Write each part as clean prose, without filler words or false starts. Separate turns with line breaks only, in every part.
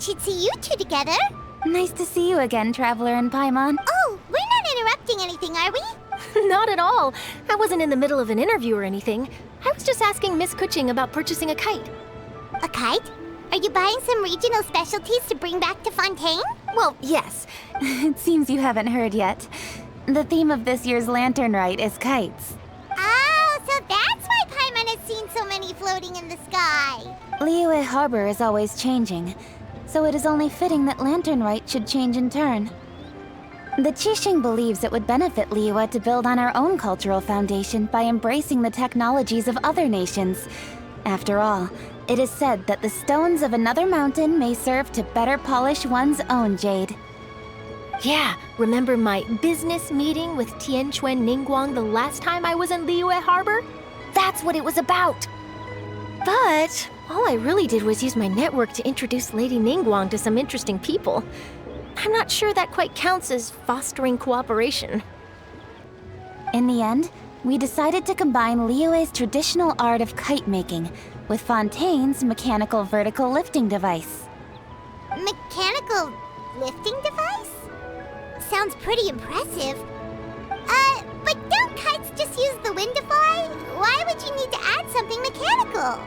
thought she'd see you two together.
Nice to see you again, Traveler and Paimon.
Oh, we're not interrupting anything, are we?
Not at all. I wasn't in the middle of an interview or anything. I was just asking Miss Kuching about purchasing a kite.
A kite? Are you buying some regional specialties to bring back to Fontaine?
Well, yes.
It seems you haven't heard yet. The theme of this year's Lantern Rite is kites.
Oh, so that's why Paimon has seen so many floating in the sky.
Liyue Harbor is always changing, so it is only fitting that Lantern Rite should change in turn. The Qixing believes it would benefit Liyue to build on our own cultural foundation by embracing the technologies of other nations. After all, it is said that the stones of another mountain may serve to better polish one's own jade.
Yeah, remember my business meeting with Tianquan Ningguang the last time I was in Liyue Harbor? That's what it was about. But all I really did was use my network to introduce Lady Ningguang to some interesting people. I'm not sure that quite counts as fostering cooperation.
In the end, we decided to combine Liyue's traditional art of kite making with Fontaine's mechanical vertical lifting device.
Mechanical lifting device? Sounds pretty impressive. But don't kites just use the wind to fly? Why would you need to add something mechanical?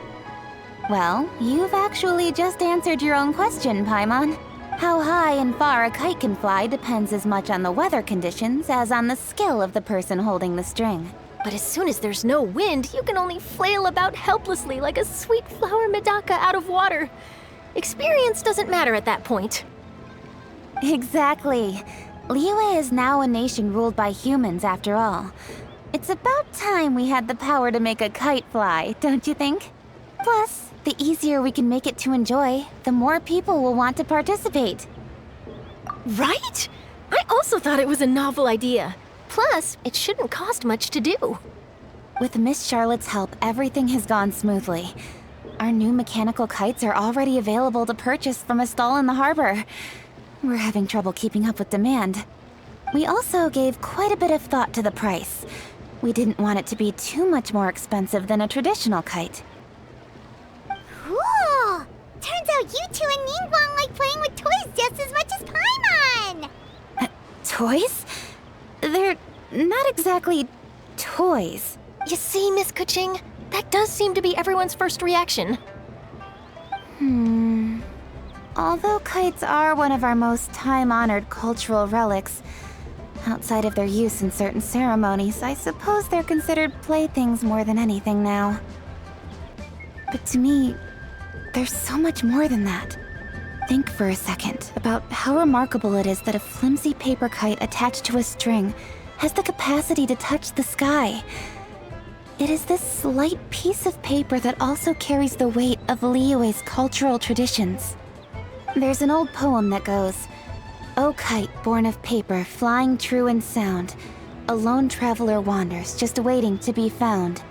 Well, you've actually just answered your own question, Paimon. How high and far a kite can fly depends as much on the weather conditions as on the skill of the person holding the string.
But as soon as there's no wind, you can only flail about helplessly like a sweet flower medaka out of water. Experience doesn't matter at that point.
Exactly. Liyue is now a nation ruled by humans, after all. It's about time we had the power to make a kite fly, don't you think? Plus, the easier we can make it to enjoy, the more people will want to participate.
Right? I also thought it was a novel idea. Plus, it shouldn't cost much to do.
With Miss Charlotte's help, everything has gone smoothly. Our new mechanical kites are already available to purchase from a stall in the harbor. We're having trouble keeping up with demand. We also gave quite a bit of thought to the price. We didn't want it to be too much more expensive than a traditional kite.
Cool! Turns out you two and Ningguang like playing with toys just as much as Paimon!
Toys? They're not exactly toys.
You see, Miss Kuching, that does seem to be everyone's first reaction.
Although kites are one of our most time-honored cultural relics, outside of their use in certain ceremonies, I suppose they're considered playthings more than anything now. But to me, there's so much more than that. Think for a second about how remarkable it is that a flimsy paper kite attached to a string has the capacity to touch the sky. It is this slight piece of paper that also carries the weight of Liyue's cultural traditions. There's an old poem that goes, "O kite born of paper, flying true and sound, a lone traveler wanders, just waiting to be found."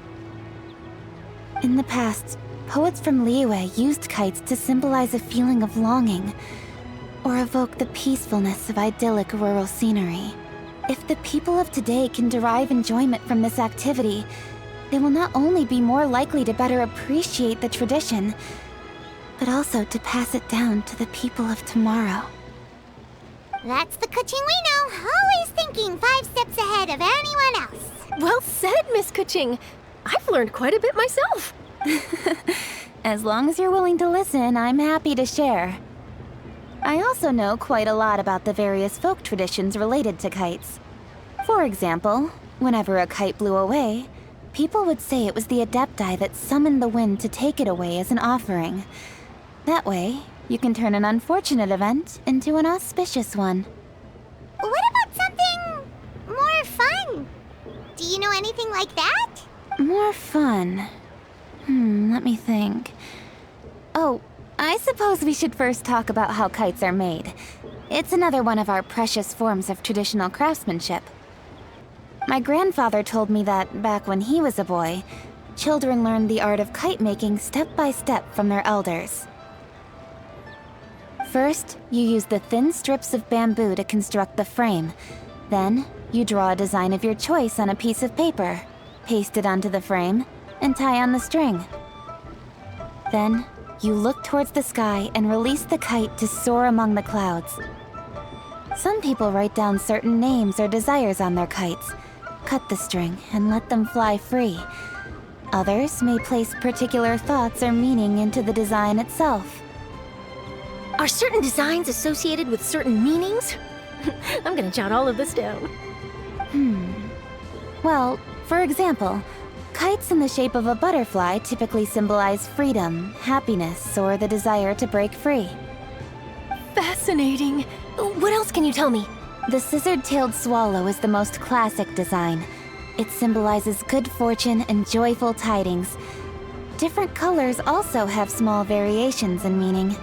In the past, poets from Liyue used kites to symbolize a feeling of longing, or evoke the peacefulness of idyllic rural scenery. If the people of today can derive enjoyment from this activity, they will not only be more likely to better appreciate the tradition, but also to pass it down to the people of tomorrow.
That's the Kuching we know, always thinking 5 steps ahead of anyone else.
Well said, Miss Kuching. I've learned quite a bit myself.
As long as you're willing to listen, I'm happy to share. I also know quite a lot about the various folk traditions related to kites. For example, whenever a kite blew away, people would say it was the Adepti that summoned the wind to take it away as an offering. That way, you can turn an unfortunate event into an auspicious one.
What about something more fun? Do you know anything like that?
More fun? Let me think. Oh, I suppose we should first talk about how kites are made. It's another one of our precious forms of traditional craftsmanship. My grandfather told me that, back when he was a boy, children learned the art of kite making step by step from their elders. First, you use the thin strips of bamboo to construct the frame. Then, you draw a design of your choice on a piece of paper, paste it onto the frame, and tie on the string. Then, You look towards the sky and release the kite to soar among the clouds. Some people write down certain names or desires on their kites, cut the string, and let them fly free. Others may place particular thoughts or meaning into the design itself.
Are certain designs associated with certain meanings? I'm gonna jot all of this down.
Well, for example, kites in the shape of a butterfly typically symbolize freedom, happiness, or the desire to break free.
Fascinating. What else can you tell me?
The scissor-tailed swallow is the most classic design. It symbolizes good fortune and joyful tidings. Different colors also have small variations in meaning.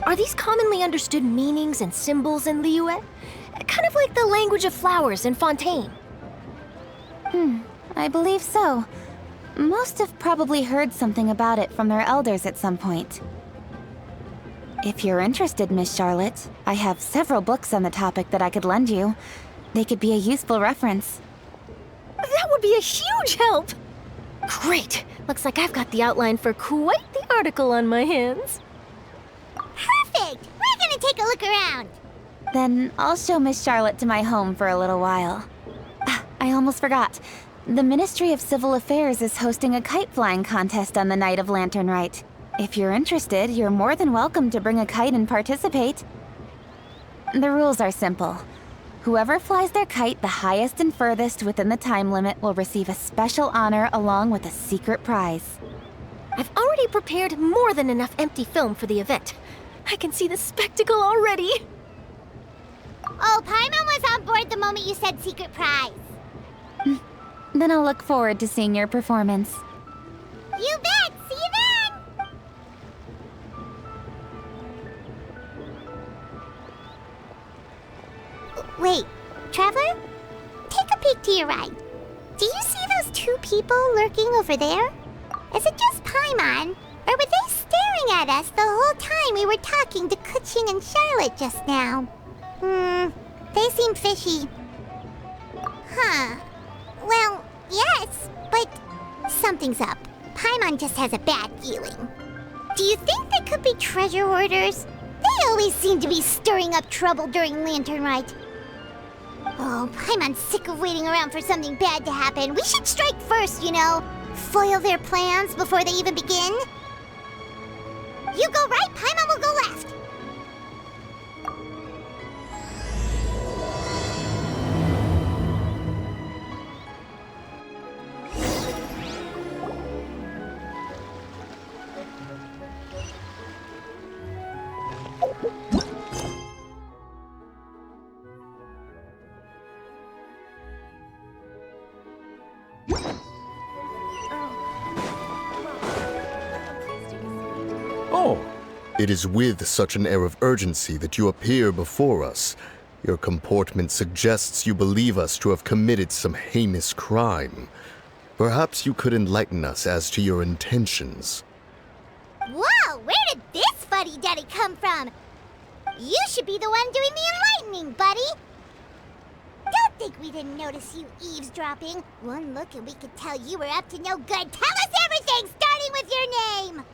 Are these commonly understood meanings and symbols in Liyue? Kind of like the language of flowers in Fontaine.
I believe so. Most have probably heard something about it from their elders at some point. If you're interested, Miss Charlotte, I have several books on the topic that I could lend you. They could be a useful reference.
That would be a huge help! Great! Looks like I've got the outline for quite the article on my hands.
Perfect! We're gonna take a look around.
Then I'll show Miss Charlotte to my home for a little while. I almost forgot. The Ministry of Civil Affairs is hosting a kite flying contest on the night of Lantern Rite. If you're interested, you're more than welcome to bring a kite and participate. The rules are simple. Whoever flies their kite the highest and furthest within the time limit will receive a special honor along with a secret prize.
I've already prepared more than enough empty film for the event. I can see the spectacle already.
Oh, Paimon was on board the moment you said secret prize.
Then I'll look forward to seeing your performance.
You bet! See you then! Wait, Traveler? Take a peek to your right. Do you see those two people lurking over there? Is it just Paimon? Or were they staring at us the whole time we were talking to Kuching and Charlotte just now? They seem fishy. Huh. Well, yes, but something's up. Paimon just has a bad feeling. Do you think they could be treasure hoarders? They always seem to be stirring up trouble during Lantern Rite. Oh, Paimon's sick of waiting around for something bad to happen. We should strike first, you know. Foil their plans before they even begin. You go right, Paimon will go left.
Oh, it is with such an air of urgency that you appear before us. Your comportment suggests you believe us to have committed some heinous crime. Perhaps you could enlighten us as to your intentions.
Whoa, where did this fuddy-duddy come from? You should be the one doing the enlightening, buddy. Don't think we didn't notice you eavesdropping. One look and we could tell you were up to no good. Tell us everything, starting with your name.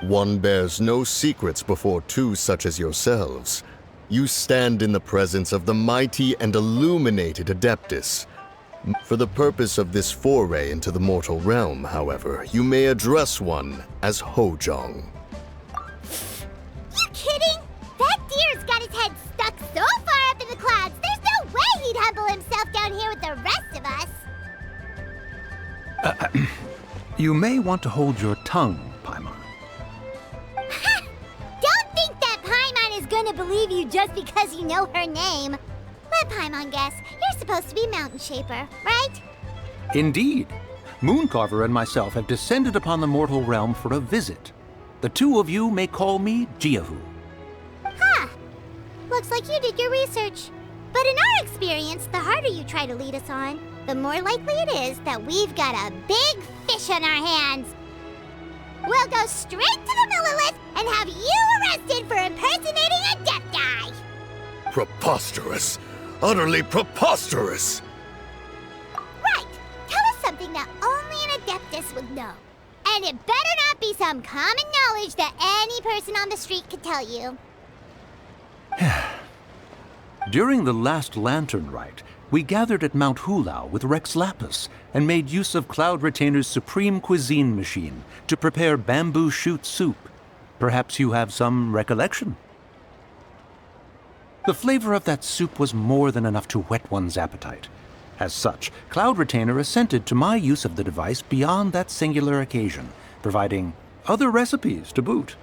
One bears no secrets before two such as yourselves. You stand in the presence of the mighty and illuminated Adeptus. For the purpose of this foray into the mortal realm, however, you may address one as Hojong.
You kidding? That deer's got his head stuck so far up in the clouds, there's no way he'd humble himself down here with the rest of us.
You may want to hold your tongue, Paimon.
Don't think that Paimon is gonna believe you just because you know her name. Let Paimon guess. You're supposed to be Mountain Shaper, right?
Indeed. Mooncarver and myself have descended upon the mortal realm for a visit. The two of you may call me Jiahu.
Huh. Looks like you did your research. But in our experience, the harder you try to lead us on, the more likely it is that we've got a big fish on our hands. We'll go straight to the Millilith and have you arrested for impersonating a Adepti.
Preposterous! Utterly preposterous!
Right. Tell us something that only an Adeptus would know. And it better not be some common knowledge that any person on the street could tell you.
During the last lantern rite, we gathered at Mount Hulao with Rex Lapis and made use of Cloud Retainer's supreme cuisine machine to prepare bamboo shoot soup. Perhaps you have some recollection? The flavor of that soup was more than enough to whet one's appetite. As such, Cloud Retainer assented to my use of the device beyond that singular occasion, providing other recipes to boot.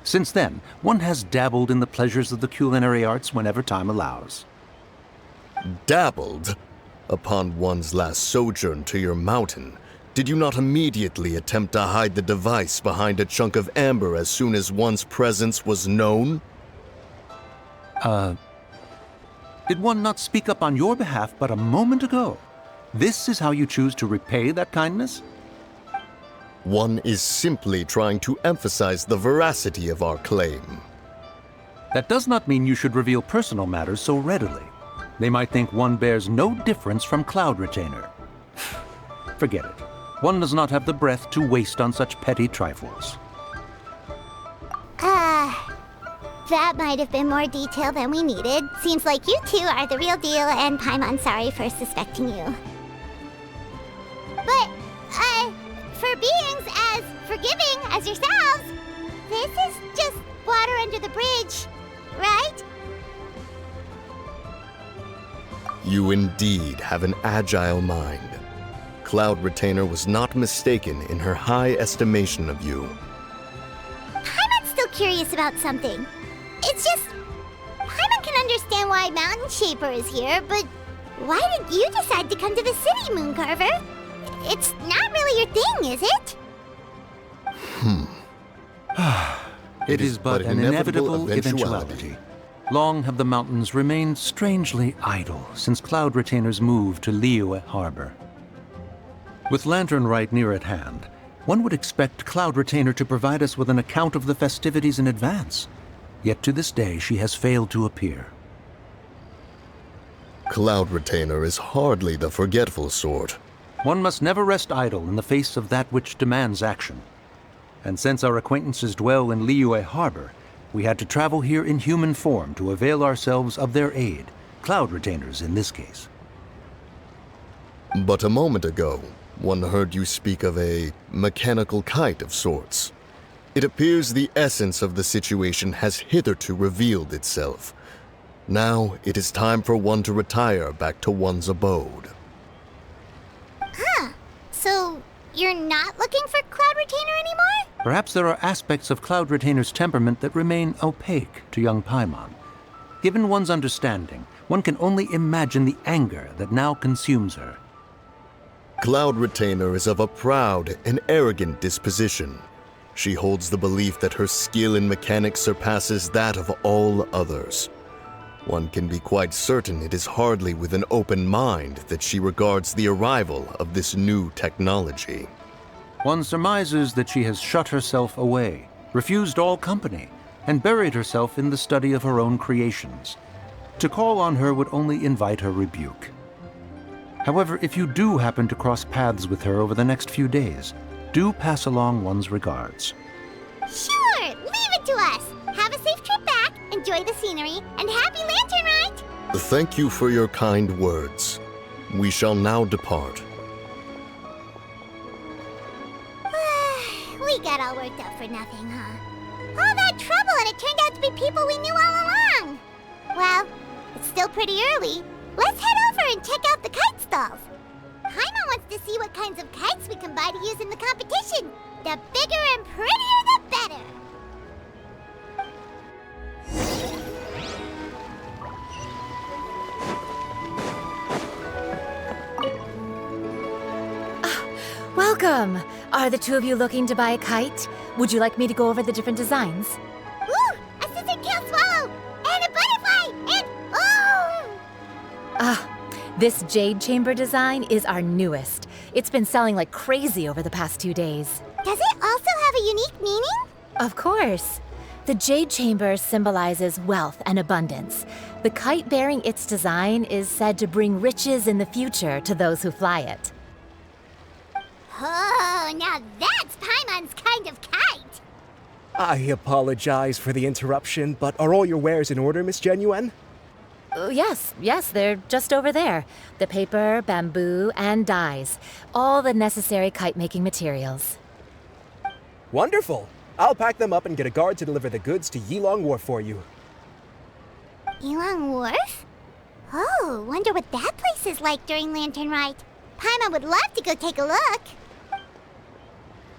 Since then, one has dabbled in the pleasures of the culinary arts whenever time allows.
Dabbled? Upon one's last sojourn to your mountain, did you not immediately attempt to hide the device behind a chunk of amber as soon as one's presence was known?
Did one not speak up on your behalf but a moment ago? This is how you choose to repay that kindness?
One is simply trying to emphasize the veracity of our claim.
That does not mean you should reveal personal matters so readily. They might think one bears no difference from Cloud Retainer. Forget it. One does not have the breath to waste on such petty trifles.
That might have been more detail than we needed. Seems like you two are the real deal, and Paimon's sorry for suspecting you. But, for beings as forgiving as yourselves, this is just water under the bridge, right?
You indeed have an agile mind. Cloud Retainer was not mistaken in her high estimation of you.
Paimon's still curious about something. It's just, Paimon can understand why Mountain Shaper is here, but why did you decide to come to the city, Mooncarver? It's not really your thing, is it?
It is but an inevitable eventuality. Long have the mountains remained strangely idle since Cloud Retainer's move to Liyue Harbor. With Lantern Rite near at hand, one would expect Cloud Retainer to provide us with an account of the festivities in advance. Yet to this day, she has failed to appear.
Cloud Retainer is hardly the forgetful sort.
One must never rest idle in the face of that which demands action. And since our acquaintances dwell in Liyue Harbor, we had to travel here in human form to avail ourselves of their aid, Cloud Retainers in this case.
But a moment ago, one heard you speak of a mechanical kite of sorts. It appears the essence of the situation has hitherto revealed itself. Now it is time for one to retire back to one's abode.
So, you're not looking for Cloud Retainer anymore?
Perhaps there are aspects of Cloud Retainer's temperament that remain opaque to young Paimon. Given one's understanding, one can only imagine the anger that now consumes her.
Cloud Retainer is of a proud and arrogant disposition. She holds the belief that her skill in mechanics surpasses that of all others. One can be quite certain it is hardly with an open mind that she regards the arrival of this new technology.
One surmises that she has shut herself away, refused all company, and buried herself in the study of her own creations. To call on her would only invite her rebuke. However, if you do happen to cross paths with her over the next few days, do pass along one's regards.
Sure, leave it to us. Have a safe trip back, enjoy the scenery, and happy Lantern Rite!
Thank you for your kind words. We shall now depart.
We got all worked up for nothing, huh? All that trouble and it turned out to be people we knew all along! Well, it's still pretty early. Let's head over and check out the kite stalls. Paimon wants to see what kinds of kites we can buy to use in the competition. The bigger and prettier, the better.
Welcome! Are the two of you looking to buy a kite? Would you like me to go over the different designs?
Ooh, a scissor-tail swallow! And a butterfly! And oh!
This jade chamber design is our newest. It's been selling like crazy over the past 2 days.
Does it also have a unique meaning?
Of course. The jade chamber symbolizes wealth and abundance. The kite bearing its design is said to bring riches in the future to those who fly it.
Oh, now that's Paimon Genuine's kind of kite.
I apologize for the interruption, but are all your wares in order, Miss Genuine?
Yes, they're just over there. The paper, bamboo, and dyes. All the necessary kite-making materials.
Wonderful. I'll pack them up and get a guard to deliver the goods to Yilong Wharf for you.
Yilong Wharf? Oh, wonder what that place is like during Lantern Rite. Paimon would love to go take a look.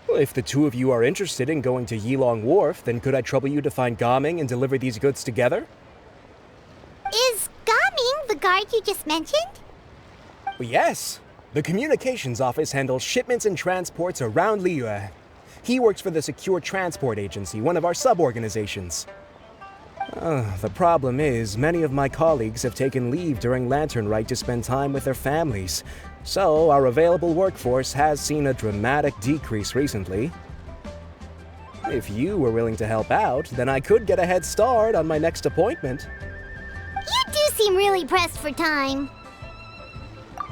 Well, if the two of you are interested in going to Yilong Wharf, then could I trouble you to find Gaming and deliver these goods together?
Is Gaming the guard you just mentioned?
Well, yes. The communications office handles shipments and transports around Liyue. He works for the Secure Transport Agency, one of our sub-organizations. The problem is, many of my colleagues have taken leave during Lantern Rite to spend time with their families, so our available workforce has seen a dramatic decrease recently. If you were willing to help out, then I could get a head start on my next appointment.
You do seem really pressed for time.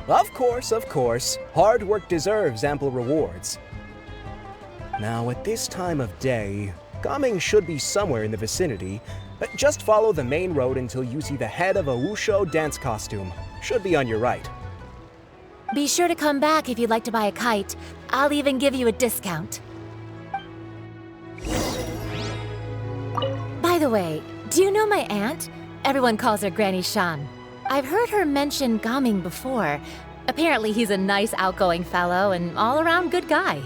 Of course. Hard work deserves ample rewards. Now, at this time of day, Gaming should be somewhere in the vicinity. Just follow the main road until you see the head of a Wushu dance costume. Should be on your right.
Be sure to come back if you'd like to buy a kite. I'll even give you a discount. By the way, do you know my aunt? Everyone calls her Granny Shan. I've heard her mention Gaming before. Apparently he's a nice, outgoing fellow and all-around good guy.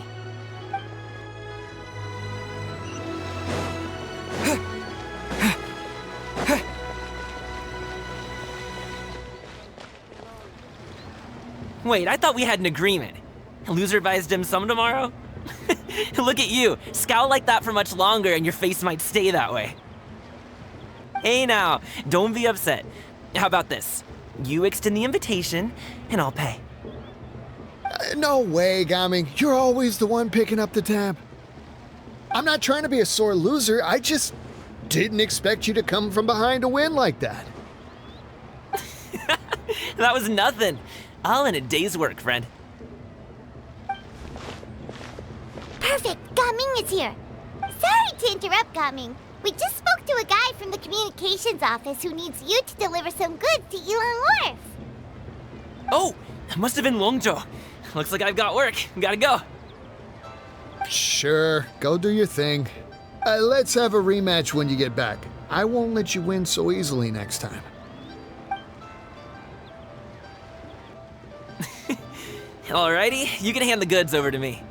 Wait, I thought we had an agreement. Loser buys dim sum tomorrow? Look at you, scowl like that for much longer and your face might stay that way. Hey now, don't be upset. How about this? You extend the invitation, and I'll pay.
No way, Gaming. You're always the one picking up the tab. I'm not trying to be a sore loser. I just didn't expect you to come from behind to win like that.
That was nothing. All in a day's work, friend.
Perfect, Gaming is here. Sorry to interrupt, Gaming. We just spoke to a guy from the communications office who needs you to deliver some goods to Yilong Wharf.
Oh, that must have been Longzhou. Looks like I've got work. Gotta go.
Sure, go do your thing. Let's have a rematch when you get back. I won't let you win so easily next time.
Alrighty, you can hand the goods over to me.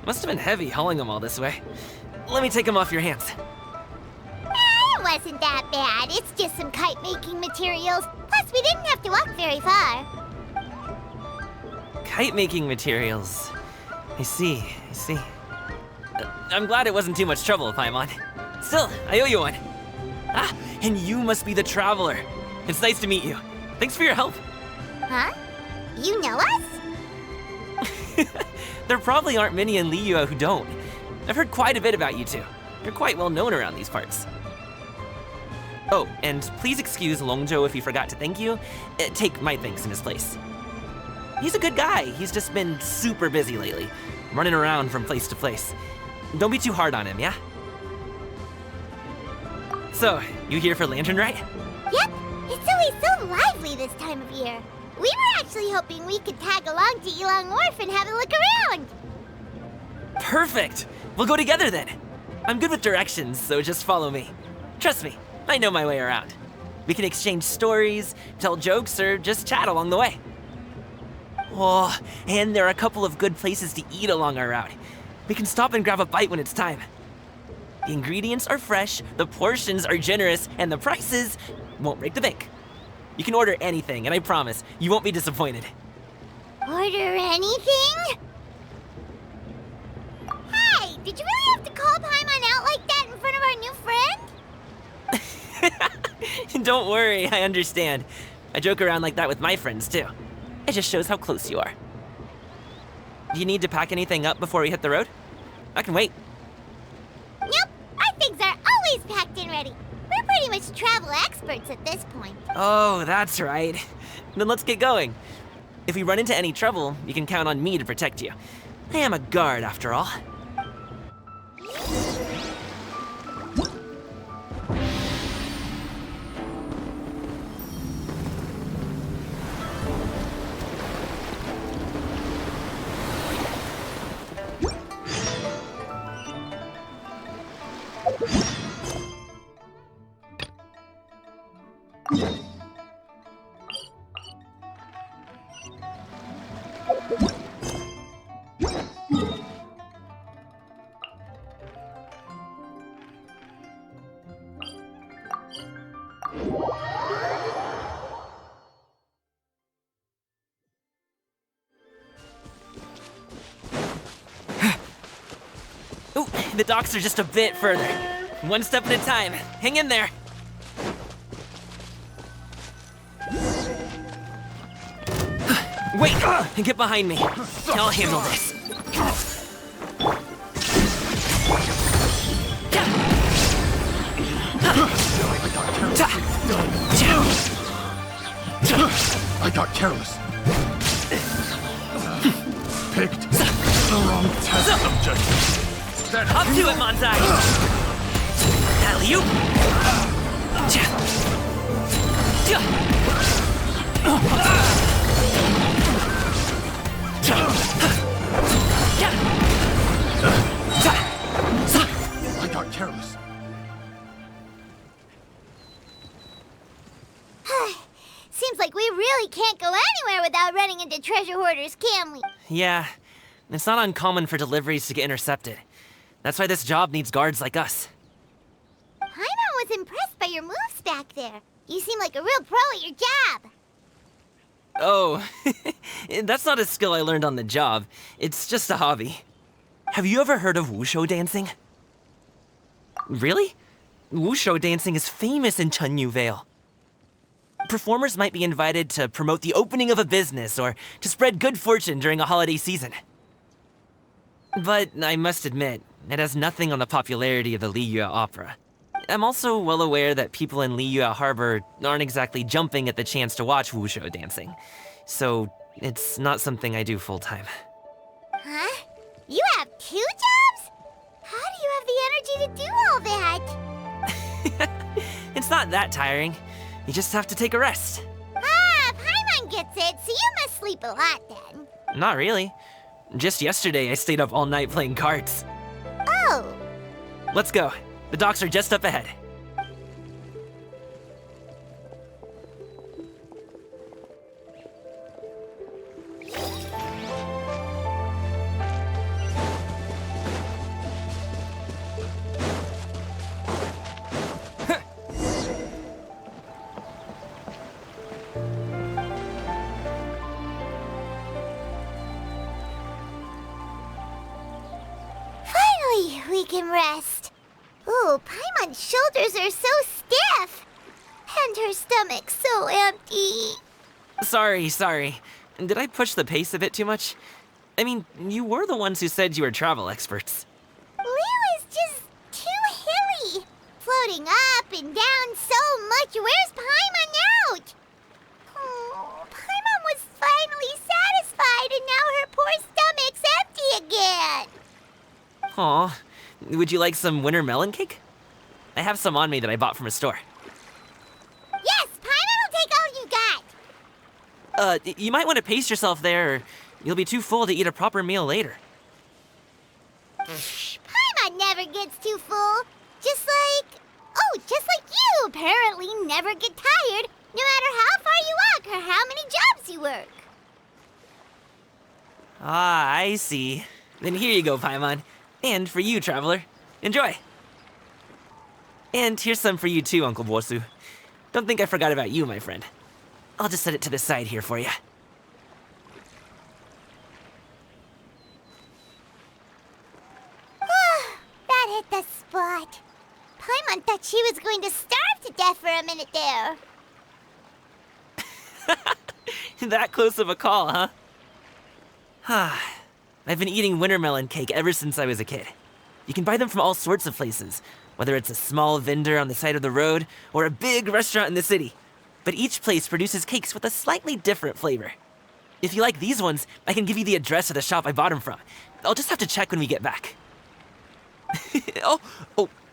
Must have been heavy hauling them all this way. Let me take them off your hands.
It wasn't that bad. It's just some kite-making materials. Plus, we didn't have to walk very far.
Kite-making materials. I see. I'm glad it wasn't too much trouble, Paimon. Still, I owe you one. Ah, and you must be the traveler. It's nice to meet you. Thanks for your help.
Huh? You know us?
There probably aren't many in Liyue who don't. I've heard quite a bit about you two. You're quite well known around these parts. Oh, and please excuse Longzhou if he forgot to thank you. Take my thanks in his place. He's a good guy. He's just been super busy lately, running around from place to place. Don't be too hard on him, yeah? So, you here for Lantern Rite?
Yep. It's always so lively this time of year. We were actually hoping we could tag along to Yilong Wharf and have a look around.
Perfect! We'll go together then. I'm good with directions, so just follow me. Trust me, I know my way around. We can exchange stories, tell jokes, or just chat along the way. Oh, and there are a couple of good places to eat along our route. We can stop and grab a bite when it's time. The ingredients are fresh, the portions are generous, and the prices won't break the bank. You can order anything, and I promise, you won't be disappointed.
Order anything? Hey, did you really have to call Paimon out like that in front of our new friend?
Don't worry, I understand. I joke around like that with my friends, too. It just shows how close you are. Do you need to pack anything up before we hit the road? I can wait.
Nope, our things are always packed and ready. We're pretty much travel experts at this point.
Oh, that's right. Then let's get going. If we run into any trouble, you can count on me to protect you. I am a guard, after all. The docks are just a bit further. One step at a time. Hang in there. Wait! Get behind me. I'll handle this.
I got careless. Picked the wrong test subject.
Up to it, Monzai! Alley-oop!
I got careless.
Seems like we really can't go anywhere without running into treasure hoarders, can we?
Yeah, it's not uncommon for deliveries to get intercepted. That's why this job needs guards like us.
Paimon was impressed by your moves back there. You seem like a real pro at your job.
Oh, that's not a skill I learned on the job. It's just a hobby. Have you ever heard of wushu dancing? Really? Wushu dancing is famous in Chunyu Vale. Performers might be invited to promote the opening of a business or to spread good fortune during a holiday season. But I must admit, it has nothing on the popularity of the Liyue Opera. I'm also well aware that people in Liyue Harbor aren't exactly jumping at the chance to watch wushu dancing. So it's not something I do full-time.
Huh? You have 2 jobs? How do you have the energy to do all that?
It's not that tiring. You just have to take a rest.
Ah, Paimon gets it, so you must sleep a lot then.
Not really. Just yesterday, I stayed up all night playing cards.
Oh.
Let's go. The docks are just up ahead.
Finally, we can rest. Ooh, Paimon's shoulders are so stiff. And her stomach so empty.
Sorry. Did I push the pace a bit too much? I mean, you were the ones who said you were travel experts.
Liu is just too hilly. Floating up and down so much. Where's Paimon out? Oh, Paimon was finally satisfied and now her poor stomach's empty again.
Aw, would you like some winter melon cake? I have some on me that I bought from a store.
Yes, Paimon will take all you got.
You might want to pace yourself there, or you'll be too full to eat a proper meal later.
Paimon never gets too full. Just like you apparently never get tired, no matter how far you walk or how many jobs you work.
Ah, I see. Then here you go, Paimon. And for you, traveler. Enjoy. And here's some for you too, Uncle Bosu. Don't think I forgot about you, my friend. I'll just set it to the side here for you.
That hit the spot. Paimon thought she was going to starve to death for a minute there.
That close of a call, huh? I've been eating winter melon cake ever since I was a kid. You can buy them from all sorts of places, whether it's a small vendor on the side of the road or a big restaurant in the city. But each place produces cakes with a slightly different flavor. If you like these ones, I can give you the address of the shop I bought them from. I'll just have to check when we get back. Oh,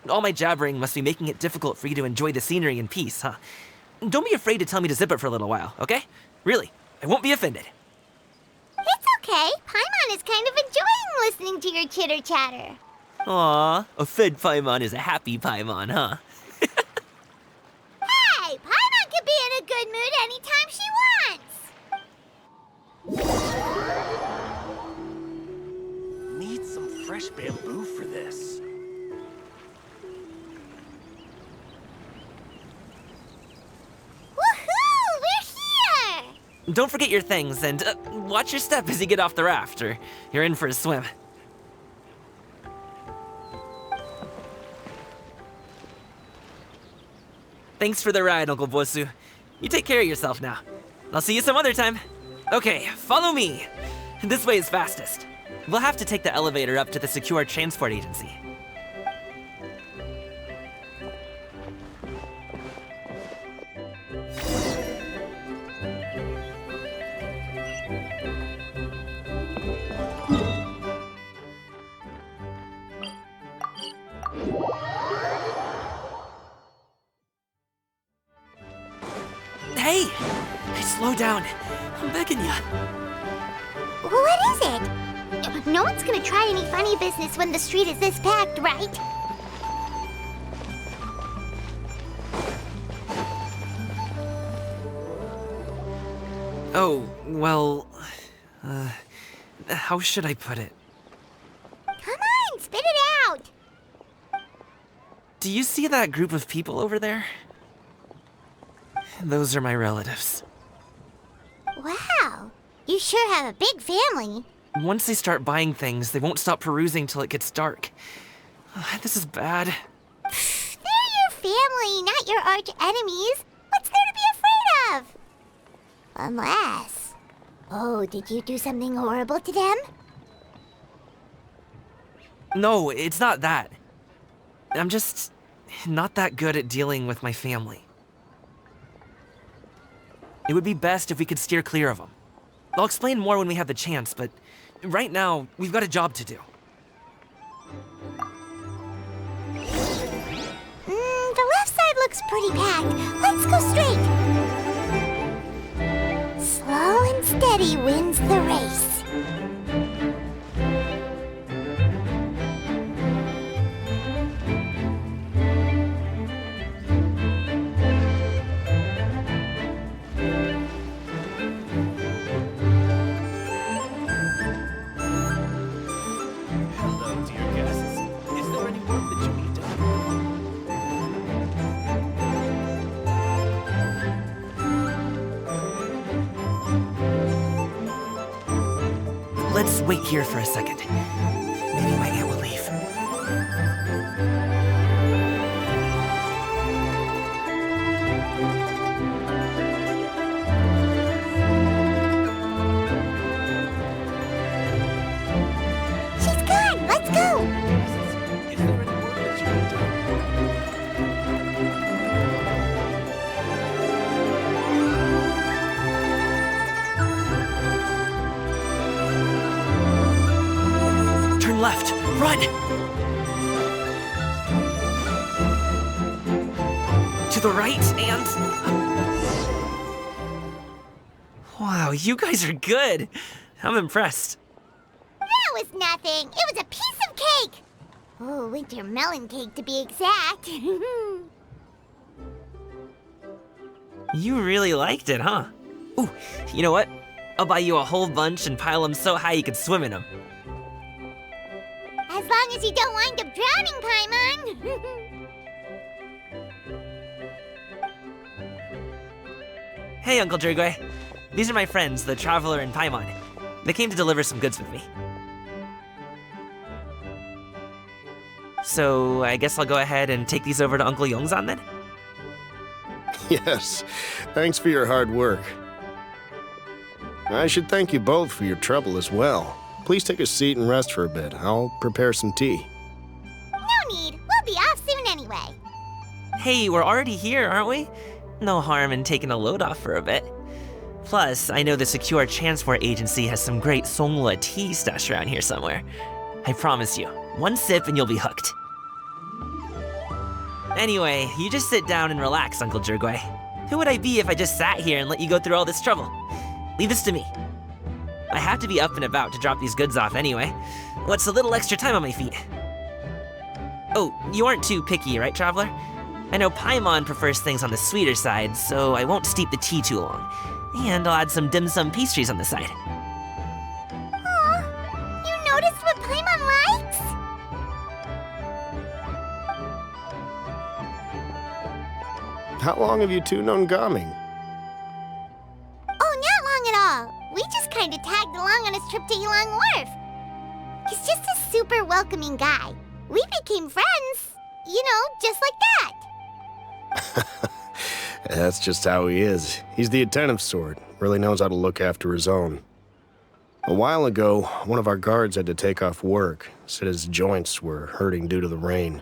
all my jabbering must be making it difficult for you to enjoy the scenery in peace, huh? Don't be afraid to tell me to zip it for a little while, okay? Really, I won't be offended.
It's okay. Paimon is kind of enjoying listening to your chitter-chatter.
Aw, a fed Paimon is a happy Paimon, huh?
Hey, Paimon can be in a good mood anytime she wants.
Need some fresh bamboo for this.
Woohoo! We're here!
Don't forget your things, and watch your step as you get off the raft, or you're in for a swim. Thanks for the ride, Uncle Bosu. You take care of yourself now. I'll see you some other time. Okay, follow me. This way is fastest. We'll have to take the elevator up to the secure transport agency. Hey! Slow down. I'm begging ya.
What is it? No one's gonna try any funny business when the street is this packed, right?
Oh, well... how should I put it?
Come on, spit it out!
Do you see that group of people over there? Those are my relatives.
Wow, you sure have a big family.
Once they start buying things, they won't stop perusing till it gets dark. This is bad.
They're your family, not your arch enemies. What's there to be afraid of? Unless... Oh, did you do something horrible to them?
No, it's not that. I'm just not that good at dealing with my family. It would be best if we could steer clear of them. I'll explain more when we have the chance, but right now, we've got a job to do.
The left side looks pretty packed. Let's go straight. Slow and steady wins the race.
Let's wait here for a second. Maybe my aunt will leave.
She's gone! Let's go!
Turn left! Run! To the right and... Wow, you guys are good! I'm impressed.
That was nothing. It was a piece of cake. Oh, winter melon cake to be exact.
You really liked it, huh? Ooh, you know what? I'll buy you a whole bunch and pile them so high you could swim in them.
As long as you don't wind up drowning, Paimon.
Hey, Uncle Jirgwe. These are my friends, the Traveler and Paimon. They came to deliver some goods with me. So, I guess I'll go ahead and take these over to Uncle Yongzan then?
Yes, thanks for your hard work. I should thank you both for your trouble as well. Please take a seat and rest for a bit. I'll prepare some tea.
No need. We'll be off soon anyway.
Hey, we're already here, aren't we? No harm in taking a load off for a bit. Plus, I know the Secure Transport Agency has some great Songhua tea stashed around here somewhere. I promise you, one sip and you'll be hooked. Anyway, you just sit down and relax, Uncle Jirgwe. Who would I be if I just sat here and let you go through all this trouble? Leave this to me. I have to be up and about to drop these goods off anyway. What's a little extra time on my feet? Oh, you aren't too picky, right, Traveler? I know Paimon prefers things on the sweeter side, so I won't steep the tea too long. And I'll add some dim sum pastries on the side.
Aw, you noticed what Paimon likes?
How long have you two known Gaming?
Oh, not long at all. We just kind of tagged along on his trip to Yulong Wharf. He's just a super welcoming guy. We became friends, you know, just like that.
That's just how he is. He's the attentive sort, really knows how to look after his own. A while ago, one of our guards had to take off work, said his joints were hurting due to the rain.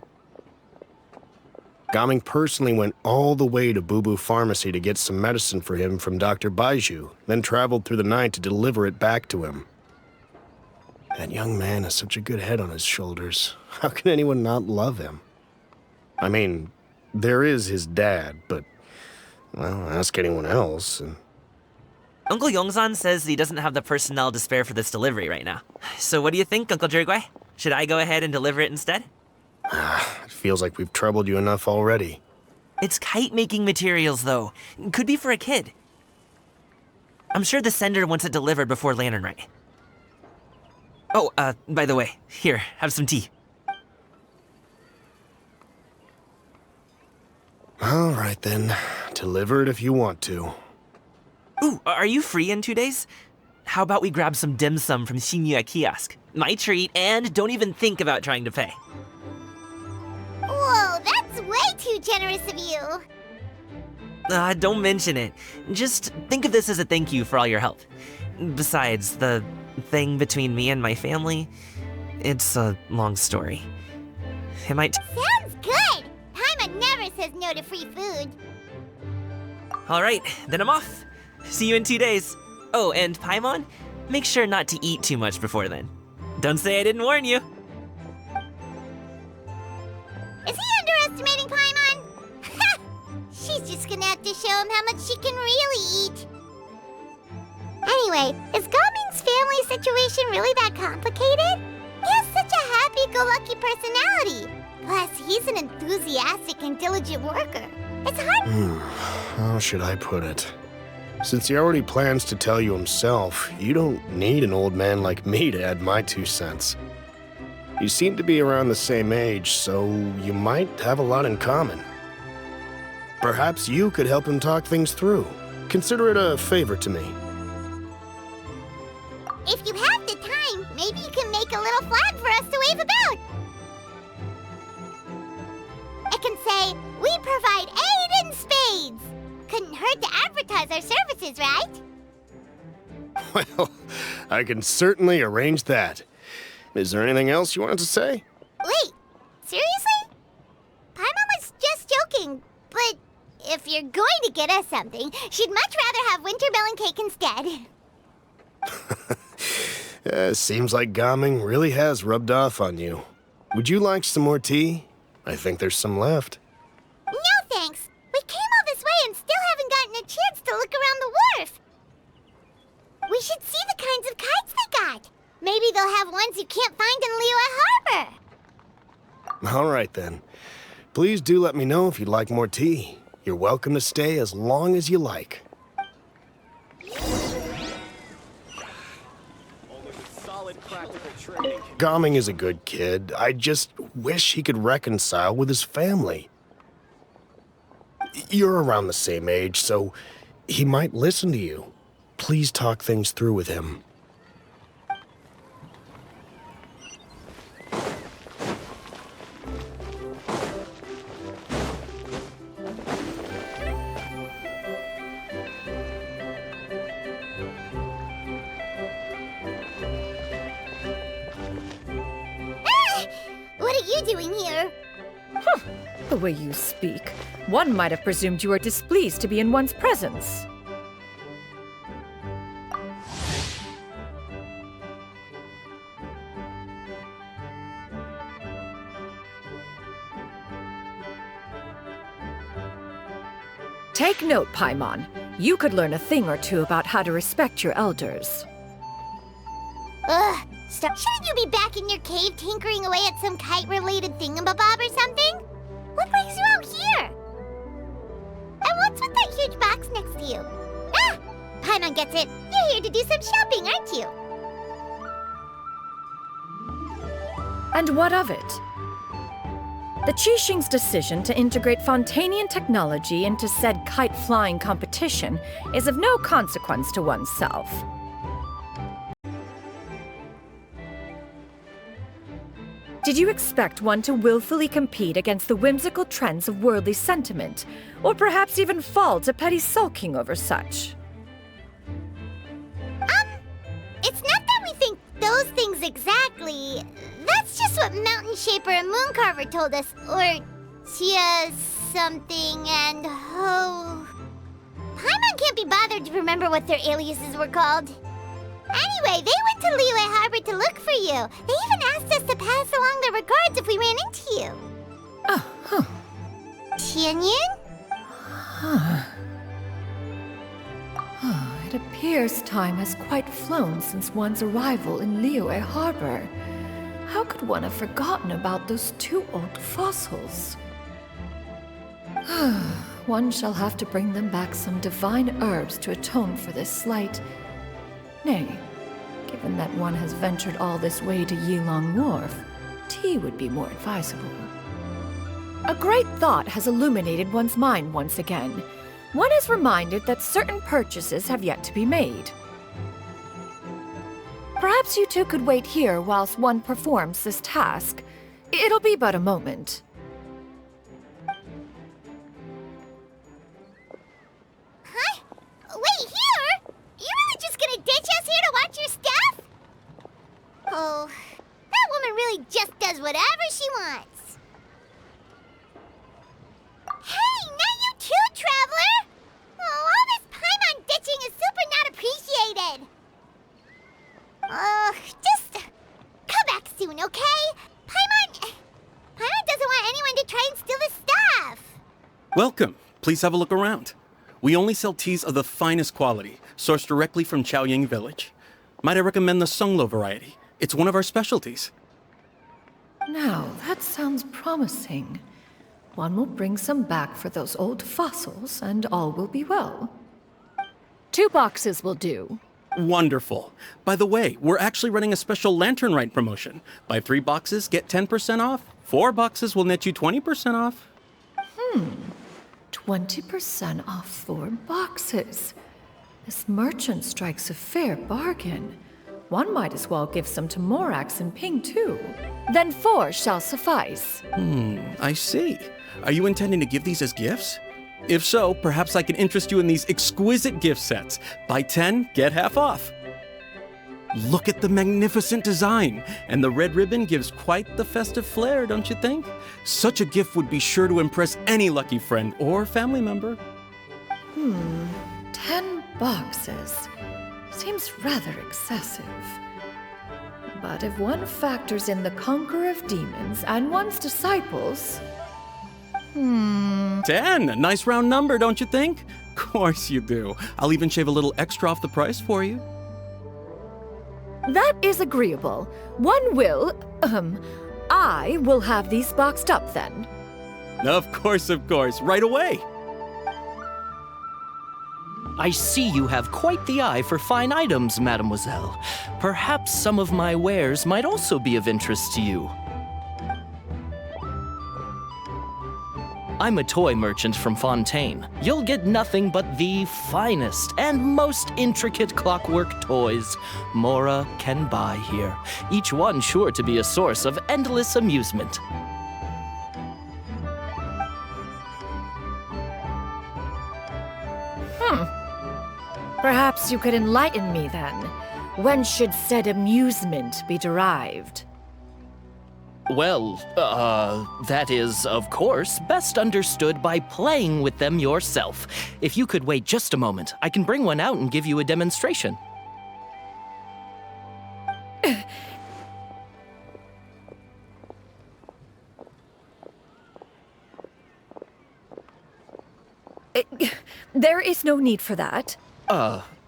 Gaming personally went all the way to Boo Boo Pharmacy to get some medicine for him from Dr. Baiju, then traveled through the night to deliver it back to him. That young man has such a good head on his shoulders. How can anyone not love him? I mean, there is his dad, but, well, ask anyone else, and...
Uncle Yongzan says he doesn't have the personnel to spare for this delivery right now. So what do you think, Uncle Jirgwe? Should I go ahead and deliver it instead?
It feels like we've troubled you enough already.
It's kite-making materials, though. Could be for a kid. I'm sure the sender wants it delivered before Lantern Rite. Oh, by the way, here, have some tea.
All right, then. Deliver it if you want to.
Ooh, are you free in 2 days? How about we grab some dim sum from Shinya Kiosk? My treat, and don't even think about trying to pay.
Whoa, that's way too generous of you.
Don't mention it. Just think of this as a thank you for all your help. Besides, the thing between me and my family, it's a long story. It might...
Sounds good! Paimon never says no to free food.
Alright, then I'm off. See you in 2 days. Oh, and Paimon, make sure not to eat too much before then. Don't say I didn't warn you.
Is he underestimating Paimon? She's just gonna have to show him how much she can really eat. Anyway, is Gaming's family situation really that complicated? He has such a happy-go-lucky personality. Plus, he's an enthusiastic and diligent worker. It's hard...
How should I put it? Since he already plans to tell you himself, you don't need an old man like me to add my 2 cents. You seem to be around the same age, so you might have a lot in common. Perhaps you could help him talk things through. Consider it a favor to me.
If you have the time, maybe you can make a little flag for us to wave about. It can say, "We provide aid in spades." Couldn't hurt to advertise our services, right?
Well, I can certainly arrange that. Is there anything else you wanted to say?
Wait, seriously? Paimon was just joking, but if you're going to get us something, she'd much rather have wintermelon cake instead.
Seems like Gaming really has rubbed off on you. Would you like some more tea? I think there's some left.
No thanks. We came all this way and still haven't gotten a chance to look around the wharf. We should see the kinds of kites they got. Maybe they'll have ones you can't find in Liyue Harbor.
All right, then. Please do let me know if you'd like more tea. You're welcome to stay as long as you like. Gaming is a good kid. I just wish he could reconcile with his family. You're around the same age, so he might listen to you. Please talk things through with him.
What are you doing here?
The way you speak, one might have presumed you were displeased to be in one's presence. Take note, Paimon. You could learn a thing or two about how to respect your elders.
Ugh, stop. Shouldn't you be back in your cave tinkering away at some kite-related thingamabob or something? What brings you out here? And what's with that huge box next to you? Ah! Paimon gets it. You're here to do some shopping, aren't you?
And what of it? The Qixing's decision to integrate Fontanian technology into said kite-flying competition is of no consequence to oneself. Did you expect one to willfully compete against the whimsical trends of worldly sentiment, or perhaps even fall to petty sulking over such?
It's not that we think those things exactly. That's just what Mountain Shaper and Mooncarver told us, or Tia something and Ho. Paimon can't be bothered to remember what their aliases were called. Anyway, they went to Liyue Harbor to look for you. They even asked us to pass along their regards if we ran into you.
Oh, huh.
Tianyun?
It appears time has quite flown since one's arrival in Liyue Harbor. How could one have forgotten about those two old fossils? One shall have to bring them back some divine herbs to atone for this slight. Nay, given that one has ventured all this way to Yilong Wharf, tea would be more advisable. A great thought has illuminated one's mind once again. One is reminded that certain purchases have yet to be made. Perhaps you two could wait here whilst one performs this task. It'll be but a moment.
Huh? Wait, here? You really just gonna ditch us here to watch your stuff? Oh, that woman really just does whatever she wants. Hey, not you too, Traveler! Oh, all this Paimon ditching is super not appreciated. Just come back soon, okay? Paimon doesn't want anyone to try and steal his stuff.
Welcome. Please have a look around. We only sell teas of the finest quality, sourced directly from Chaoying Village. Might I recommend the Sunglo variety? It's one of our specialties.
Now, that sounds promising. One will bring some back for those old fossils, and all will be well.
2 boxes will do.
Wonderful. By the way, we're actually running a special Lantern Rite promotion. Buy 3 boxes, get 10% off. 4 boxes will net you 20% off.
20% off 4 boxes. This merchant strikes a fair bargain. One might as well give some to Morax and Ping, too.
Then 4 shall suffice.
I see. Are you intending to give these as gifts? If so, perhaps I can interest you in these exquisite gift sets. Buy 10, get half off. Look at the magnificent design, and the red ribbon gives quite the festive flair, don't you think? Such a gift would be sure to impress any lucky friend or family member.
10 boxes. Seems rather excessive. But if one factors in the Conqueror of Demons and one's disciples...
10, a nice round number, don't you think? Course you do. I'll even shave a little extra off the price for you.
That is agreeable. One will, I will have these boxed up then.
Of course, right away.
I see you have quite the eye for fine items, mademoiselle. Perhaps some of my wares might also be of interest to you. I'm a toy merchant from Fontaine. You'll get nothing but the finest and most intricate clockwork toys Mora can buy here. Each one sure to be a source of endless amusement.
Perhaps you could enlighten me then. When should said amusement be derived?
Well, that is, of course, best understood by playing with them yourself. If you could wait just a moment, I can bring one out and give you a demonstration.
There is no need for that.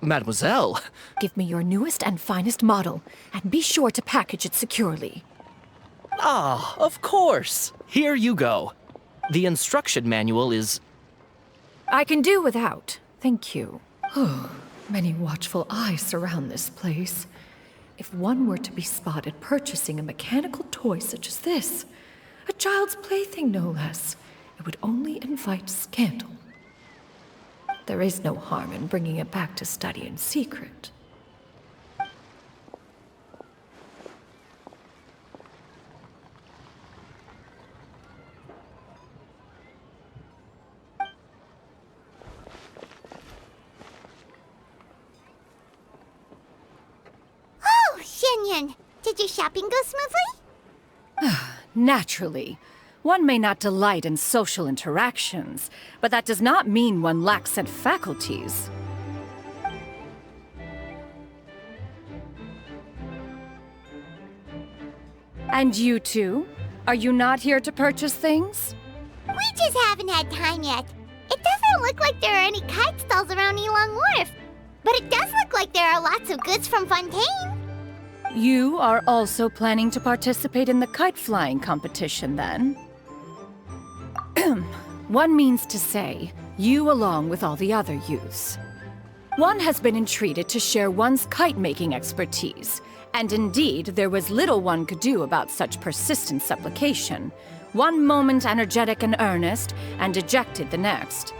Mademoiselle.
Give me your newest and finest model, and be sure to package it securely.
Ah, of course. Here you go. The instruction manual is...
I can do without. Thank you. Many watchful eyes surround this place. If one were to be spotted purchasing a mechanical toy such as this, a child's plaything no less, it would only invite scandal. There is no harm in bringing it back to study in secret.
Xianyun. Did your shopping go smoothly?
Naturally. One may not delight in social interactions, but that does not mean one lacks said faculties. And you two? Are you not here to purchase things?
We just haven't had time yet. It doesn't look like there are any kite stalls around Elong Wharf, but it does look like there are lots of goods from Fontaine.
You are also planning to participate in the kite flying competition, then? One means to say, you along with all the other youths. One has been entreated to share one's kite-making expertise, and indeed, there was little one could do about such persistent supplication. One moment energetic and earnest, and dejected the next.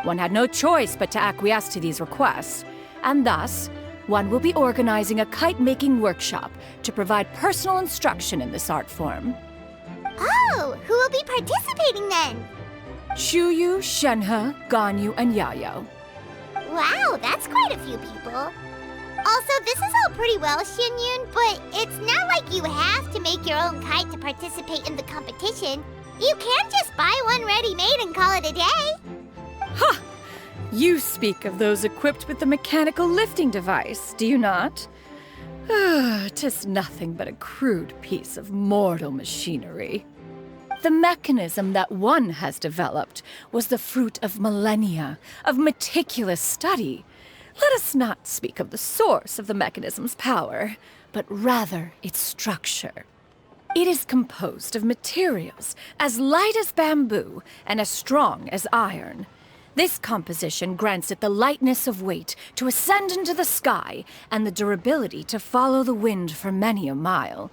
One had no choice but to acquiesce to these requests, and thus, one will be organizing a kite-making workshop to provide personal instruction in this art form.
Oh, who will be participating then?
Shuyu, Shenhe, Ganyu, and Yayo.
Wow, that's quite a few people. Also, this is all pretty well, Xianyun, but it's not like you have to make your own kite to participate in the competition. You can't just buy one ready-made and call it a day.
Ha! You speak of those equipped with the mechanical lifting device, do you not? 'Tis nothing but a crude piece of mortal machinery. The mechanism that one has developed was the fruit of millennia of meticulous study. Let us not speak of the source of the mechanism's power, but rather its structure. It is composed of materials as light as bamboo and as strong as iron. This composition grants it the lightness of weight to ascend into the sky and the durability to follow the wind for many a mile.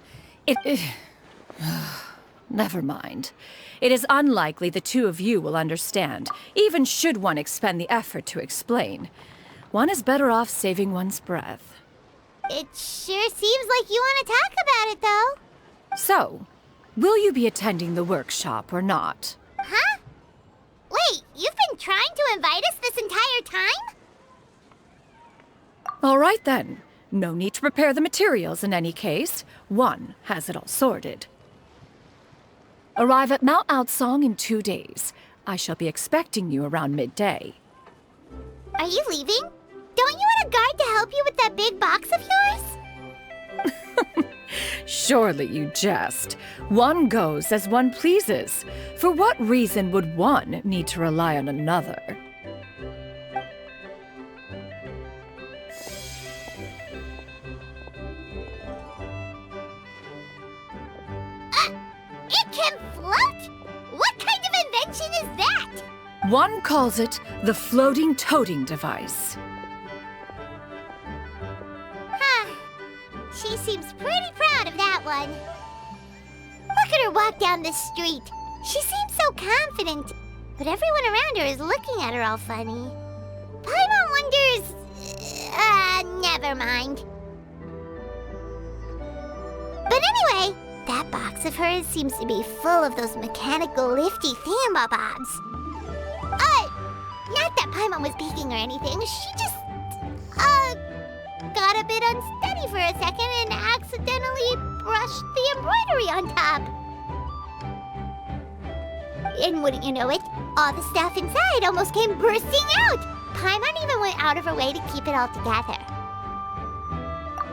Never mind. It is unlikely the two of you will understand, even should one expend the effort to explain. One is better off saving one's breath.
It sure seems like you want to talk about it, though.
So, will you be attending the workshop or not?
Huh? Wait, you've been trying to invite us this entire time?
All right then. No need to prepare the materials in any case. One has it all sorted. Arrive at Mount Outsong in 2 days. I shall be expecting you around midday.
Are you leaving? Don't you want a guard to help you with that big box of yours?
Surely you jest. One goes as one pleases. For what reason would one need to rely on another?
It can float? What kind of invention is that?
One calls it the floating toting device.
She seems pretty proud of that one. Look at her walk down the street. She seems so confident, but everyone around her is looking at her all funny. Paimon wonders... never mind. But anyway, that box of hers seems to be full of those mechanical lifty thingamabobs. Not that Paimon was peeking or anything. She just, got a bit unsteady for a second and accidentally brushed the embroidery on top. And wouldn't you know it, all the stuff inside almost came bursting out. Paimon even went out of her way to keep it all together.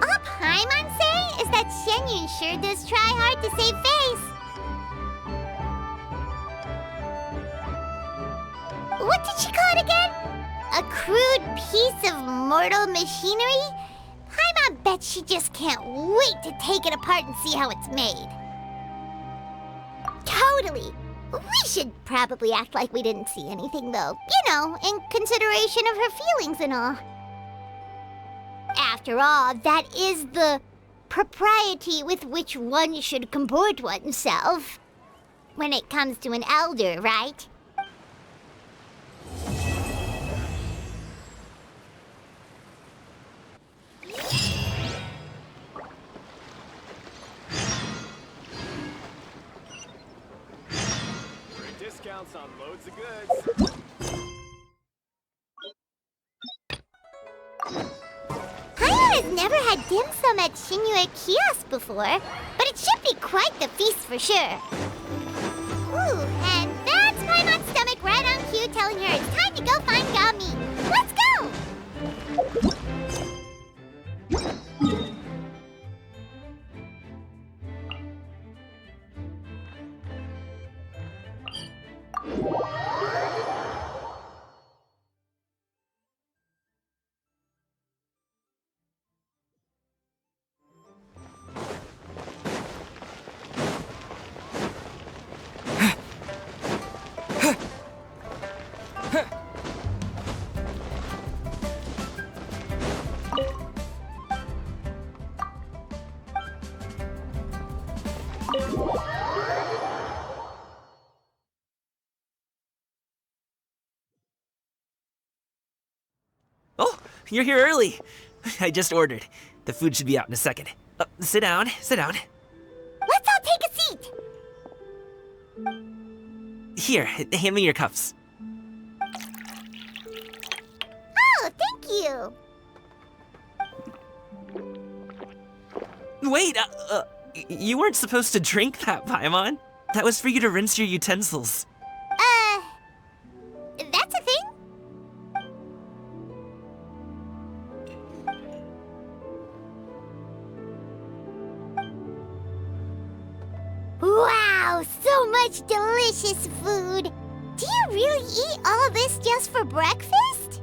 All Paimon say is that Xianyun sure does try hard to save face. What did she call it again? A crude piece of mortal machinery? Paimon bet she just can't wait to take it apart and see how it's made. Totally. We should probably act like we didn't see anything, though. You know, in consideration of her feelings and all. After all, that is the propriety with which one should comport oneself. When it comes to an elder, right?
Discounts on loads of goods.
Paimon has never had dim sum at Shinyue Kiosk before, but it should be quite the feast for sure. Ooh, and that's Paimon's stomach right on cue telling her it's time to go find Gami. Let's go!
Oh, you're here early. I just ordered. The food should be out in a second. Sit down, sit down.
Let's all take a seat!
Here, hand me your cups.
Oh, thank you!
Wait, you weren't supposed to drink that, Paimon. That was for you to rinse your utensils.
That's a thing? Wow, so much delicious food! Do you really eat all of this just for breakfast?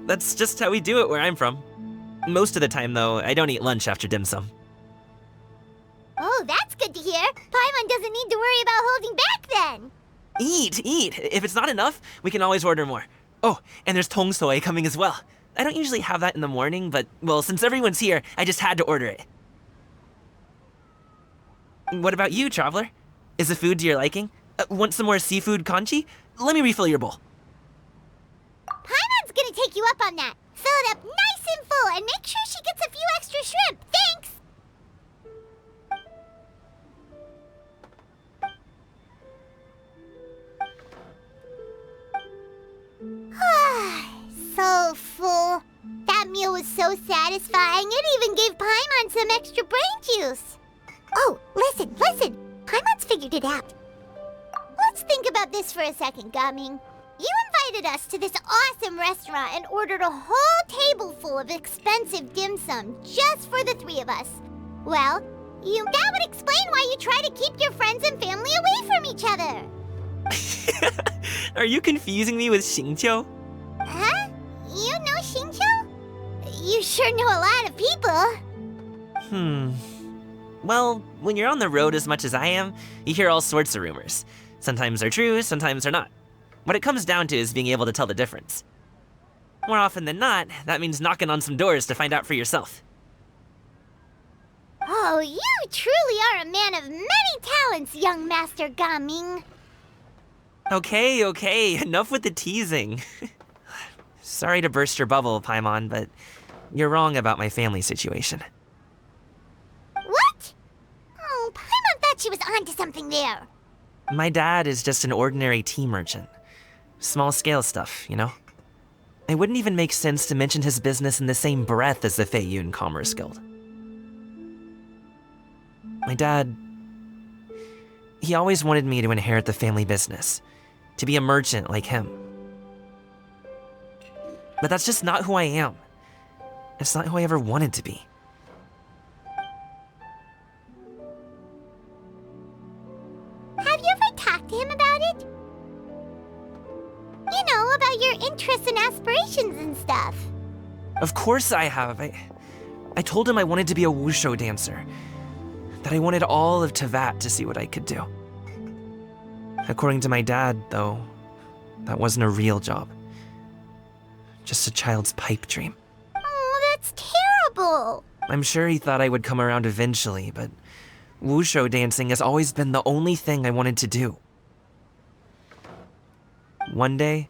That's just how we do it where I'm from. Most of the time, though, I don't eat lunch after dim sum.
Oh, that's good to hear. Paimon doesn't need to worry about holding back then.
Eat, eat. If it's not enough, we can always order more. Oh, and there's tong soy coming as well. I don't usually have that in the morning, but, well, since everyone's here, I just had to order it. What about you, Traveler? Is the food to your liking? Want some more seafood kanchi? Let me refill your bowl.
Paimon's gonna take you up on that. Fill it up nice and full and make sure she gets a few extra shrimp. Thanks! So full. That meal was so satisfying, it even gave Paimon some extra brain juice. Oh, listen. Paimon's figured it out. Let's think about this for a second, Gaming. You invited us to this awesome restaurant and ordered a whole table full of expensive dim sum just for the three of us. Well, that would explain why you try to keep your friends and family away from each other.
Are you confusing me with Xingqiu?
Huh? You know Xingqiu? You sure know a lot of people.
Well, when you're on the road as much as I am, you hear all sorts of rumors. Sometimes they're true, sometimes they're not. What it comes down to is being able to tell the difference. More often than not, that means knocking on some doors to find out for yourself.
Oh, you truly are a man of many talents, young Master Gaming.
Okay, enough with the teasing. Sorry to burst your bubble, Paimon, but you're wrong about my family situation.
What? Oh, Paimon thought she was onto something there.
My dad is just an ordinary tea merchant. Small-scale stuff, you know? It wouldn't even make sense to mention his business in the same breath as the Paviliun Commerce Guild. My dad... he always wanted me to inherit the family business, to be a merchant like him. But that's just not who I am. It's not who I ever wanted to be.
Have you ever talked to him about it? You know, about your interests and aspirations and stuff.
Of course I have. I told him I wanted to be a wushu dancer. That I wanted all of Tevat to see what I could do. According to my dad, though, that wasn't a real job. Just a child's pipe dream.
Oh, that's terrible.
I'm sure he thought I would come around eventually, but wushu dancing has always been the only thing I wanted to do. One day,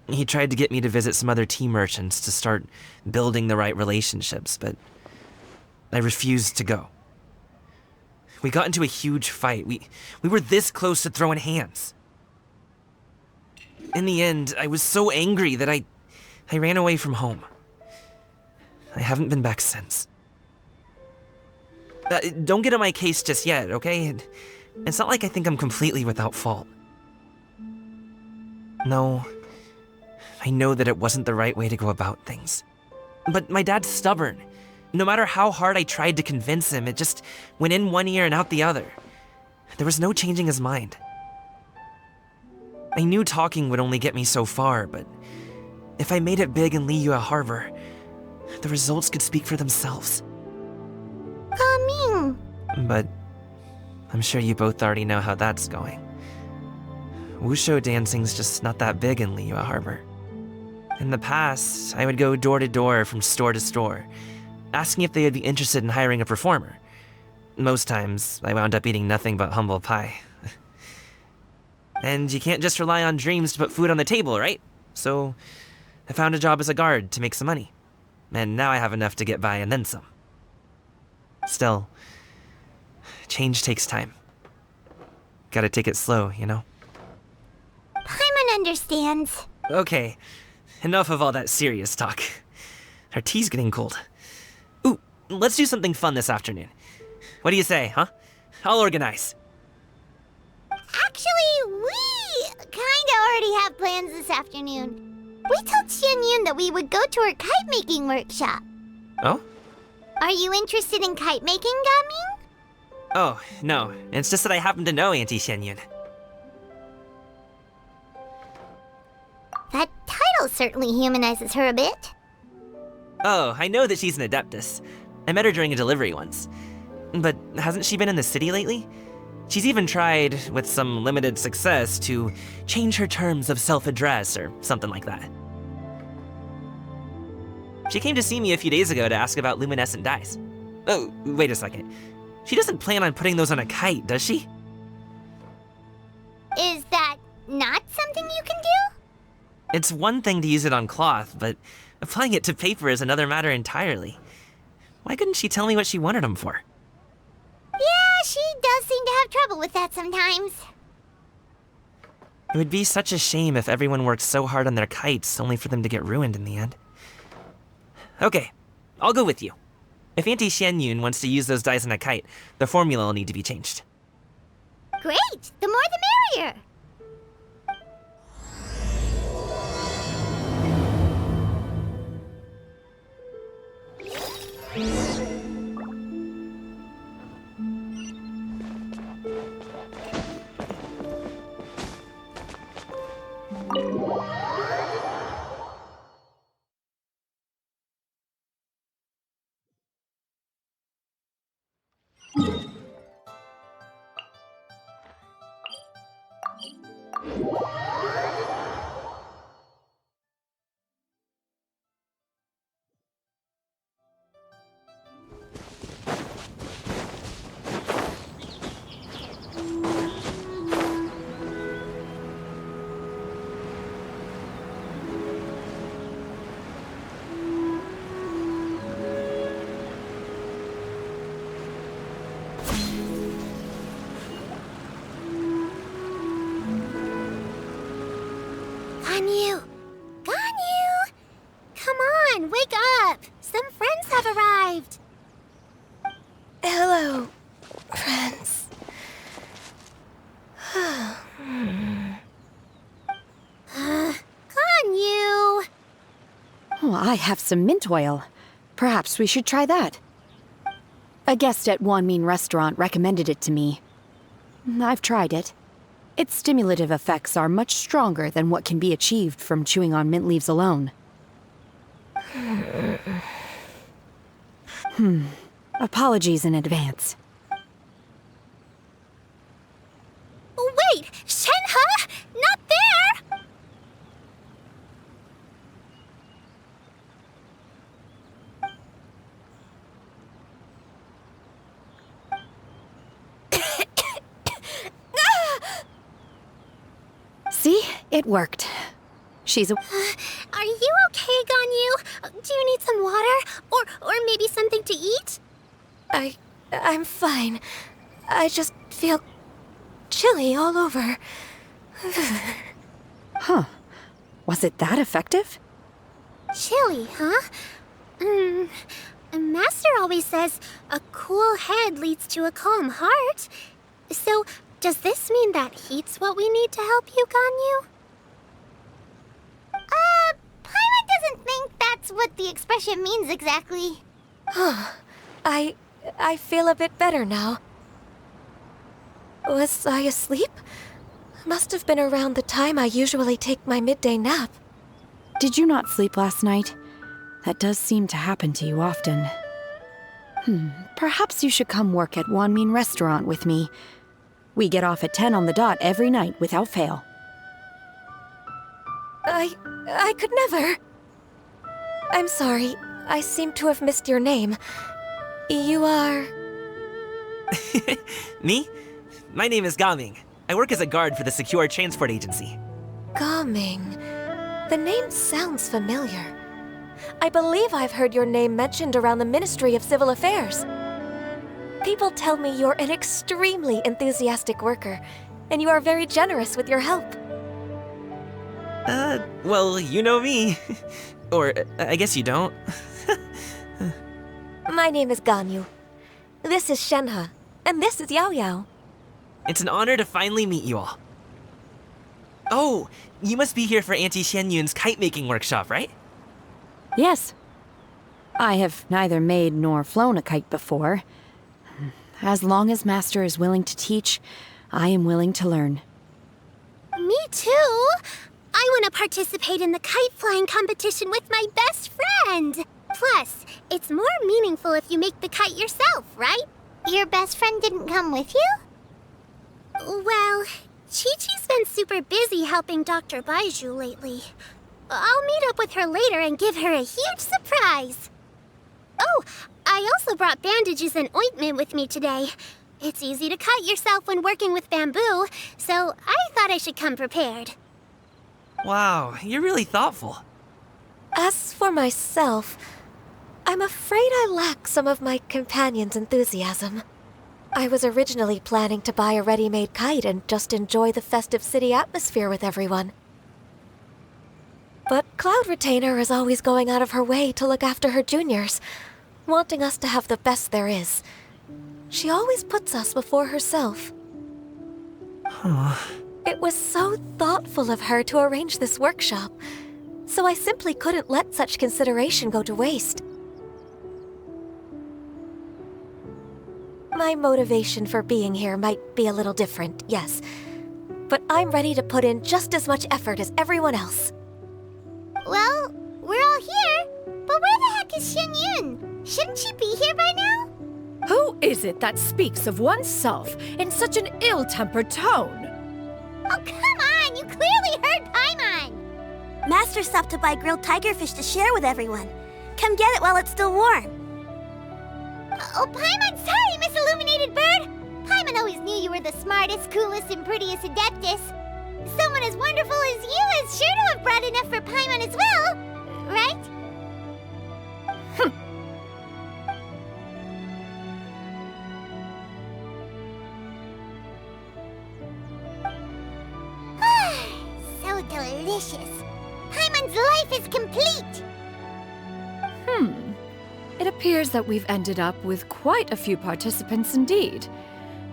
he tried to get me to visit some other tea merchants to start building the right relationships, but I refused to go. We got into a huge fight. We were this close to throwing hands. In the end, I was so angry that I ran away from home. I haven't been back since. Don't get on my case just yet, okay? It's not like I think I'm completely without fault. No, I know that it wasn't the right way to go about things. But my dad's stubborn. No matter how hard I tried to convince him, it just went in one ear and out the other. There was no changing his mind. I knew talking would only get me so far, but if I made it big in Liyue Harbor, the results could speak for themselves.
Coming.
But I'm sure you both already know how that's going. Wushu dancing's just not that big in Liyue Harbor. In the past, I would go door to door from store to store, asking if they would be interested in hiring a performer. Most times, I wound up eating nothing but humble pie. And you can't just rely on dreams to put food on the table, right? So I found a job as a guard to make some money. And now I have enough to get by and then some. Still, change takes time. Gotta take it slow, you know?
Paimon understands.
Okay, enough of all that serious talk. Our tea's getting cold. Ooh, let's do something fun this afternoon. What do you say, huh? I'll organize.
Actually, we kinda already have plans this afternoon. We told Xianyun that we would go to her kite-making workshop.
Oh?
Are you interested in kite making, Gaming?
Oh, no. It's just that I happen to know Auntie Xianyun.
That title certainly humanizes her a bit.
Oh, I know that she's an Adeptus. I met her during a delivery once. But hasn't she been in the city lately? She's even tried, with some limited success, to change her terms of self-address or something like that. She came to see me a few days ago to ask about luminescent dyes. Oh, wait a second. She doesn't plan on putting those on a kite, does she?
Is that not something you can do?
It's one thing to use it on cloth, but applying it to paper is another matter entirely. Why couldn't she tell me what she wanted them for?
Yeah, she does seem to have trouble with that sometimes.
It would be such a shame if everyone worked so hard on their kites only for them to get ruined in the end. Okay, I'll go with you. If Auntie Xianyun wants to use those dyes on a kite, the formula will need to be changed.
Great! The more the merrier! Ganyu! Ganyu! Come on, wake up! Some friends have arrived!
Hello, friends.
Ganyu!
Oh, I have some mint oil. Perhaps we should try that. A guest at Wanmin Restaurant recommended it to me. I've tried it. Its stimulative effects are much stronger than what can be achieved from chewing on mint leaves alone. Apologies in advance.
Wait! Shenhe! Not there!
See? It worked. She's a...
Are you okay, Ganyu? Do you need some water? Or maybe something to eat?
I'm fine. I just feel chilly all over.
Huh. Was it that effective?
Chilly, huh? Master always says a cool head leads to a calm heart. So, does this mean that heat's what we need to help you, Ganyu? Paimon doesn't think that's what the expression means exactly.
I feel a bit better now. Was I asleep? Must have been around the time I usually take my midday nap.
Did you not sleep last night? That does seem to happen to you often. Perhaps you should come work at Wanmin Restaurant with me. We get off at 10 on the dot every night without fail.
I could never. I'm sorry. I seem to have missed your name. You are...
Me? My name is Gaming. I work as a guard for the Secure Transport Agency.
Gaming. The name sounds familiar. I believe I've heard your name mentioned around the Ministry of Civil Affairs. People tell me you're an extremely enthusiastic worker, and you are very generous with your help.
Well, you know me. Or, I guess you don't.
My name is Ganyu. This is Shenhe, and this is Yao Yao.
It's an honor to finally meet you all. Oh, you must be here for Auntie Xianyun's kite-making workshop, right?
Yes. I have neither made nor flown a kite before. As long as Master is willing to teach, I am willing to learn.
Me too! I want to participate in the kite flying competition with my best friend! Plus, it's more meaningful if you make the kite yourself, right? Your best friend didn't come with you? Well, Chi-Chi's been super busy helping Dr. Baizhu lately. I'll meet up with her later and give her a huge surprise. Oh, I also brought bandages and ointment with me today. It's easy to cut yourself when working with bamboo, so I thought I should come prepared.
Wow, you're really thoughtful.
As for myself, I'm afraid I lack some of my companion's enthusiasm. I was originally planning to buy a ready-made kite and just enjoy the festive city atmosphere with everyone. But Cloud Retainer is always going out of her way to look after her juniors, wanting us to have the best there is. She always puts us before herself. It was so thoughtful of her to arrange this workshop, so I simply couldn't let such consideration go to waste. My motivation for being here might be a little different, yes, but I'm ready to put in just as much effort as everyone else.
Well, we're all here, but where the heck is Xianyun? Shouldn't she be here by now?
Who is it that speaks of oneself in such an ill-tempered tone?
Oh, come on! You clearly heard Paimon! Master stopped to buy grilled tigerfish to share with everyone. Come get it while it's still warm. Oh, Paimon, sorry, Miss Illuminated Bird! Paimon always knew you were the smartest, coolest, and prettiest Adeptus. Someone as wonderful as you is sure to have brought enough for Paimon as well, right? So delicious. Paimon's life is complete.
It appears that we've ended up with quite a few participants indeed.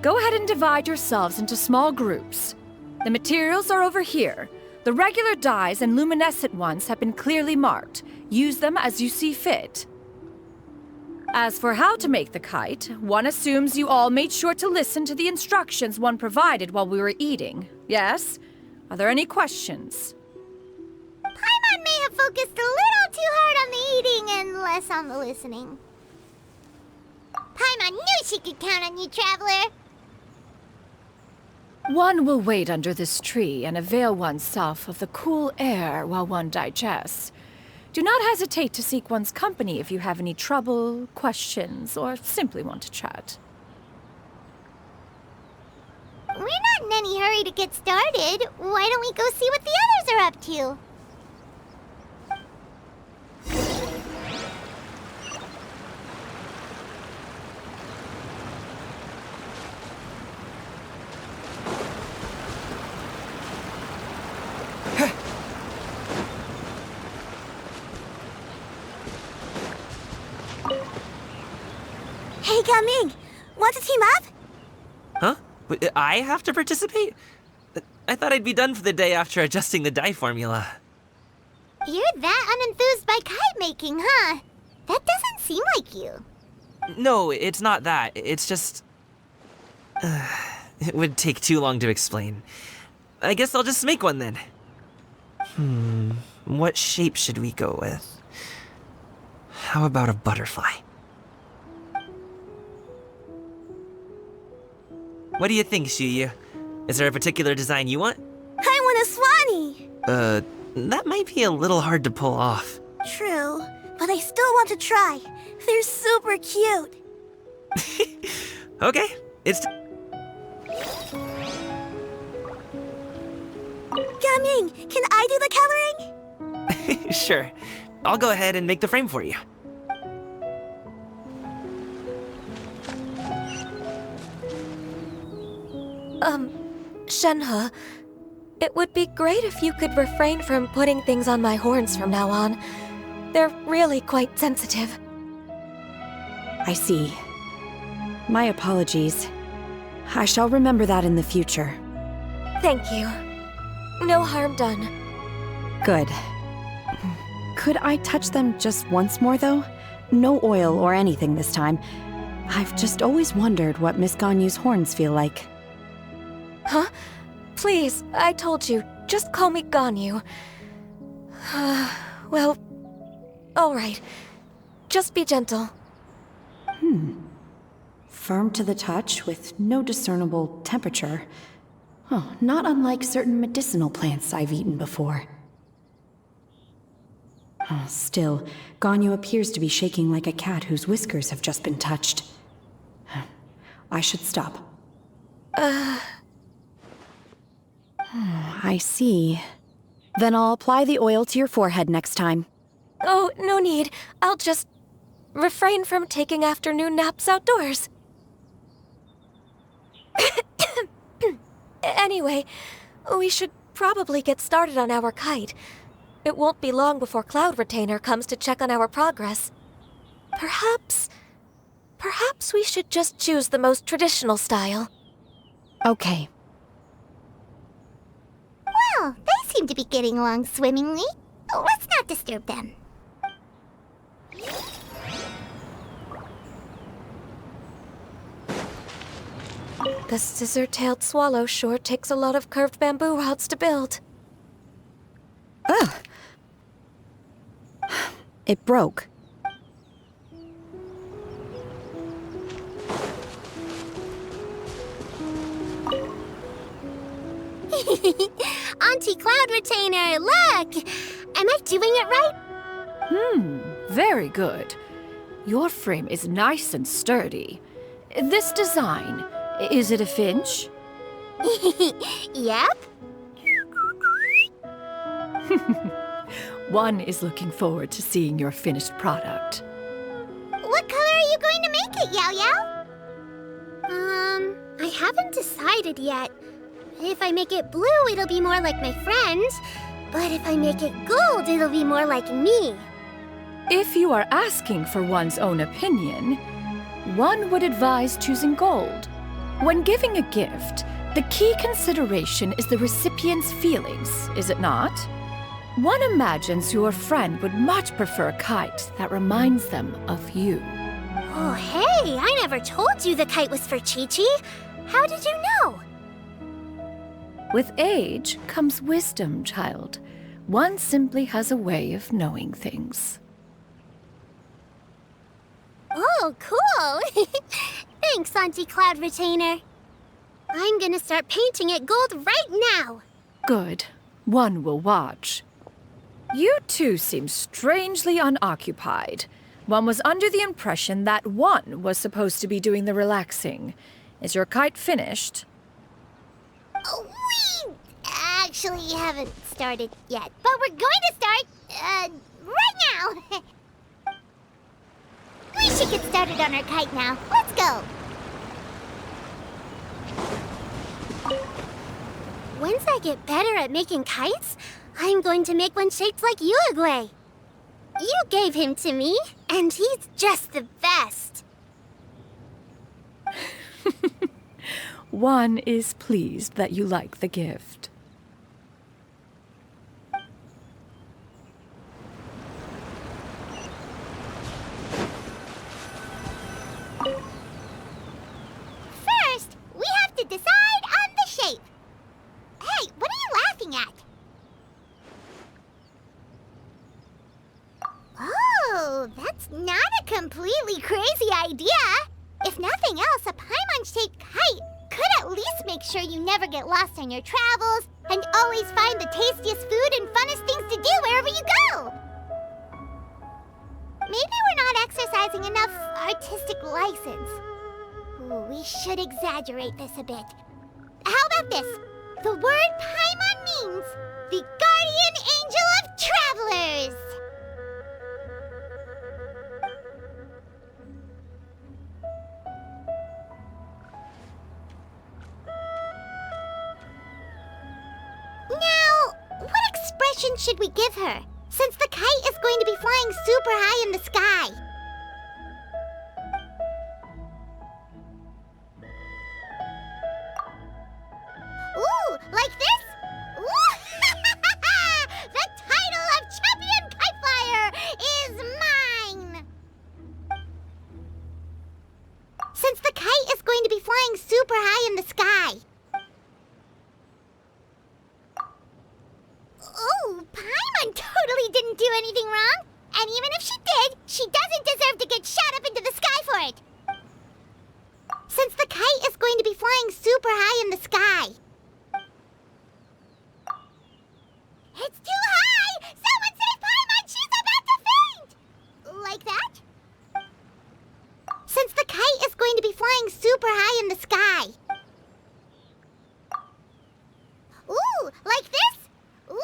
Go ahead and divide yourselves into small groups. The materials are over here. The regular dyes and luminescent ones have been clearly marked. Use them as you see fit. As for how to make the kite, one assumes you all made sure to listen to the instructions one provided while we were eating. Yes? Are there any questions?
Paimon may have focused a little too hard on the eating and less on the listening. Paimon knew she could count on you, Traveler.
One will wait under this tree and avail oneself of the cool air while one digests. Do not hesitate to seek one's company if you have any trouble, questions, or simply want to chat.
We're not in any hurry to get started. Why don't we go see what the others are up to? Hey, Gaming, want to team up?
Huh? I have to participate? I thought I'd be done for the day after adjusting the dye formula.
You're that unenthused by kite making, huh? That doesn't seem like you.
No, it's not that. It's just... it would take too long to explain. I guess I'll just make one then. What shape should we go with? How about a butterfly? What do you think, Shuyu? Is there a particular design you want?
I want a swanee!
That might be a little hard to pull off.
True, but I still want to try. They're super cute.
Okay, it's...
Gaming, can I do the coloring?
Sure. I'll go ahead and make the frame for you.
Shenhe, it would be great if you could refrain from putting things on my horns from now on. They're really quite sensitive.
I see. My apologies. I shall remember that in the future.
Thank you. No harm done.
Good. Could I touch them just once more, though? No oil or anything this time. I've just always wondered what Miss Ganyu's horns feel like.
Huh? Please, I told you. Just call me Ganyu. Well, alright. Just be gentle.
Firm to the touch with no discernible temperature. Oh, not unlike certain medicinal plants I've eaten before. Still, Ganyu appears to be shaking like a cat whose whiskers have just been touched. I should stop. I see. Then I'll apply the oil to your forehead next time.
Oh, no need. I'll just refrain from taking afternoon naps outdoors. Anyway, we should probably get started on our kite. It won't be long before Cloud Retainer comes to check on our progress. Perhaps we should just choose the most traditional style.
Okay.
Well, they seem to be getting along swimmingly. Let's not disturb them.
The scissor-tailed swallow sure takes a lot of curved bamboo rods to build.
Ugh! It broke.
Auntie Cloud Retainer, look! Am I doing it right?
Very good. Your frame is nice and sturdy. This design, is it a finch?
Yep.
One is looking forward to seeing your finished product.
What color are you going to make it, Yao Yao? I haven't decided yet. If I make it blue, it'll be more like my friends. But if I make it gold, it'll be more like me.
If you are asking for one's own opinion, one would advise choosing gold. When giving a gift, the key consideration is the recipient's feelings, is it not? One imagines your friend would much prefer a kite that reminds them of you.
Oh, hey, I never told you the kite was for Chi-Chi. How did you know?
With age comes wisdom, child. One simply has a way of knowing things.
Oh, cool! Thanks, Auntie Cloud Retainer. I'm gonna start painting it gold right now.
Good. One will watch. You two seem strangely unoccupied. One was under the impression that one was supposed to be doing the relaxing. Is your kite finished?
We actually haven't started yet, but we're going to start, right now. We should get started on our kite now. Let's go. Once I get better at making kites, I'm going to make one shaped like Uruguay. You gave him to me, and he's just the best.
One is pleased that you like the gift.
First, we have to decide on the shape. Hey, what are you laughing at? Oh, that's not a completely crazy idea. If nothing else, a Paimon-shaped kite could at least make sure you never get lost on your travels and always find the tastiest food and funnest things to do wherever you go. Maybe we're not exercising enough artistic license. Ooh, we should exaggerate this a bit. How about this? The word Paimon means the guardian angel of travelers. Now, what expression should we give her, since the kite is going to be flying super high in the sky? Ooh, like this? Ooh! The title of champion kite flyer is mine! Since the kite is going to be flying super high in the sky. Oh, Paimon totally didn't do anything wrong. And even if she did, she doesn't deserve to get shot up into the sky for it. Since the kite is going to be flying super high in the sky. It's too high! Someone save Paimon! She's about to faint! Like that? Since the kite is going to be flying super high in the sky. Ooh, like this? Ooh!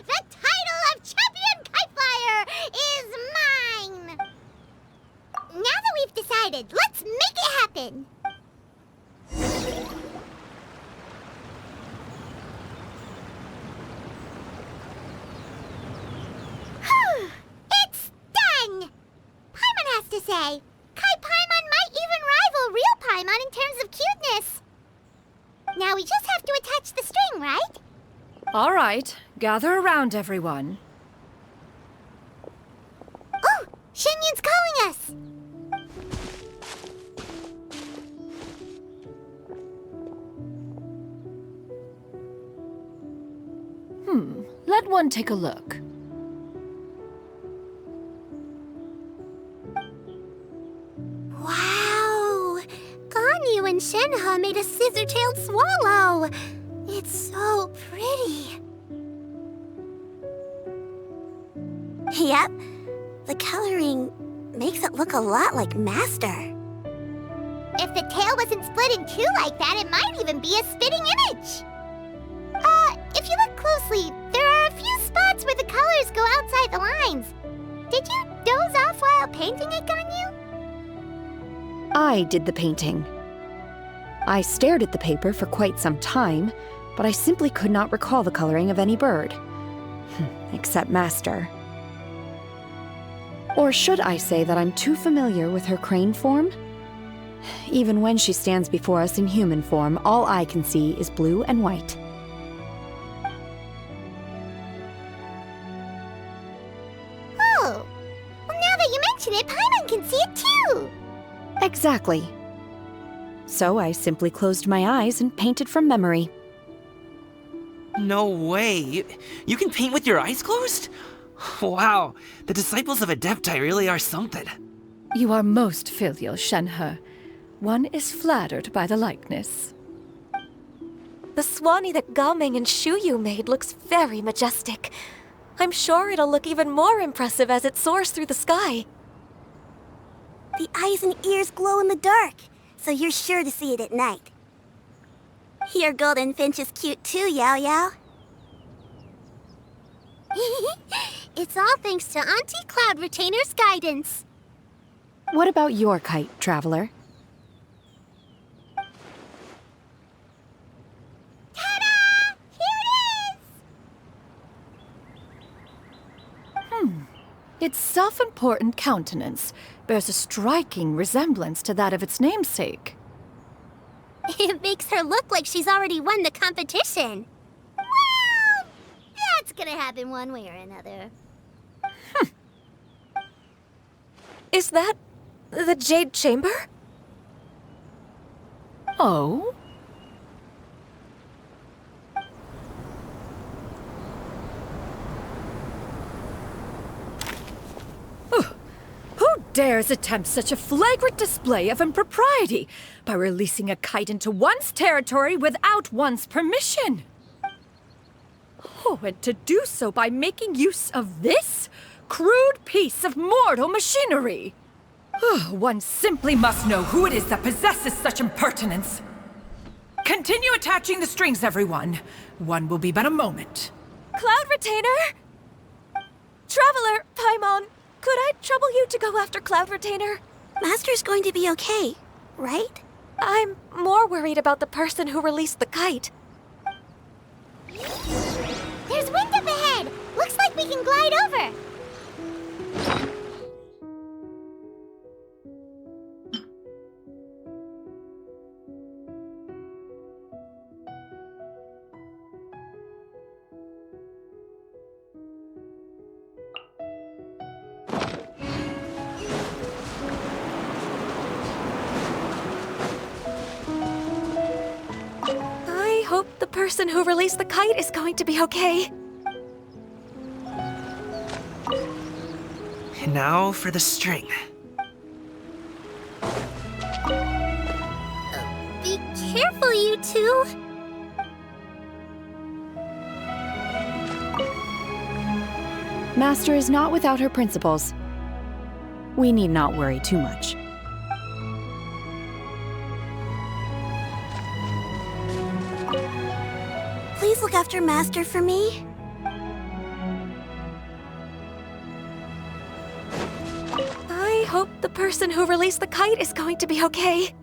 The title of champion kite flyer is mine! Now that we've decided, let's make it happen! It's done! Paimon has to say, Kite Paimon might even rival real Paimon in terms of cuteness. Now we just have to attach the string, right?
All right, gather around, everyone.
Oh, Shenyun's calling us!
Let one take a look.
Wow! Ganyu and Shenhe made a scissor-tailed swallow! It's so pretty. Yep. The coloring makes it look a lot like Master. If the tail wasn't split in two like that, it might even be a spitting image. If you look closely, there are a few spots where the colors go outside the lines. Did you doze off while painting it, Ganyu?
I did the painting. I stared at the paper for quite some time, but I simply could not recall the coloring of any bird. Except Master. Or should I say that I'm too familiar with her crane form? Even when she stands before us in human form, all I can see is blue and white.
Oh, well, now that you mention it, Paimon can see it too!
Exactly. So I simply closed my eyes and painted from memory.
No way. You can paint with your eyes closed? Wow, the disciples of Adepti really are something.
You are most filial, Shenhe. One is flattered by the likeness.
The Swanee that Gaming and Shuyu made looks very majestic. I'm sure it'll look even more impressive as it soars through the sky.
The eyes and ears glow in the dark, so you're sure to see it at night. Your golden finch is cute too, Yao Yao. It's all thanks to Auntie Cloud Retainer's guidance.
What about your kite, Traveler?
Ta-da! Here it is!
Its self-important countenance bears a striking resemblance to that of its namesake.
It makes her look like she's already won the competition. Well, that's gonna happen one way or another.
Is that the Jade Chamber?
Oh? Who dares attempt such a flagrant display of impropriety by releasing a kite into one's territory without one's permission? Oh, and to do so by making use of this crude piece of mortal machinery. One simply must know who it is that possesses such impertinence. Continue attaching the strings, everyone. One will be but a moment.
Cloud Retainer? Traveler, Paimon, could I trouble you to go after Cloud Retainer?
Master's going to be okay, right?
I'm more worried about the person who released the kite.
There's wind up ahead! Looks like we can glide over!
I hope the person who released the kite is going to be okay.
And now for the string.
Be careful, you two!
Master is not without her principles. We need not worry too much.
Please look after Master for me.
I hope the person who released the kite is going to be okay.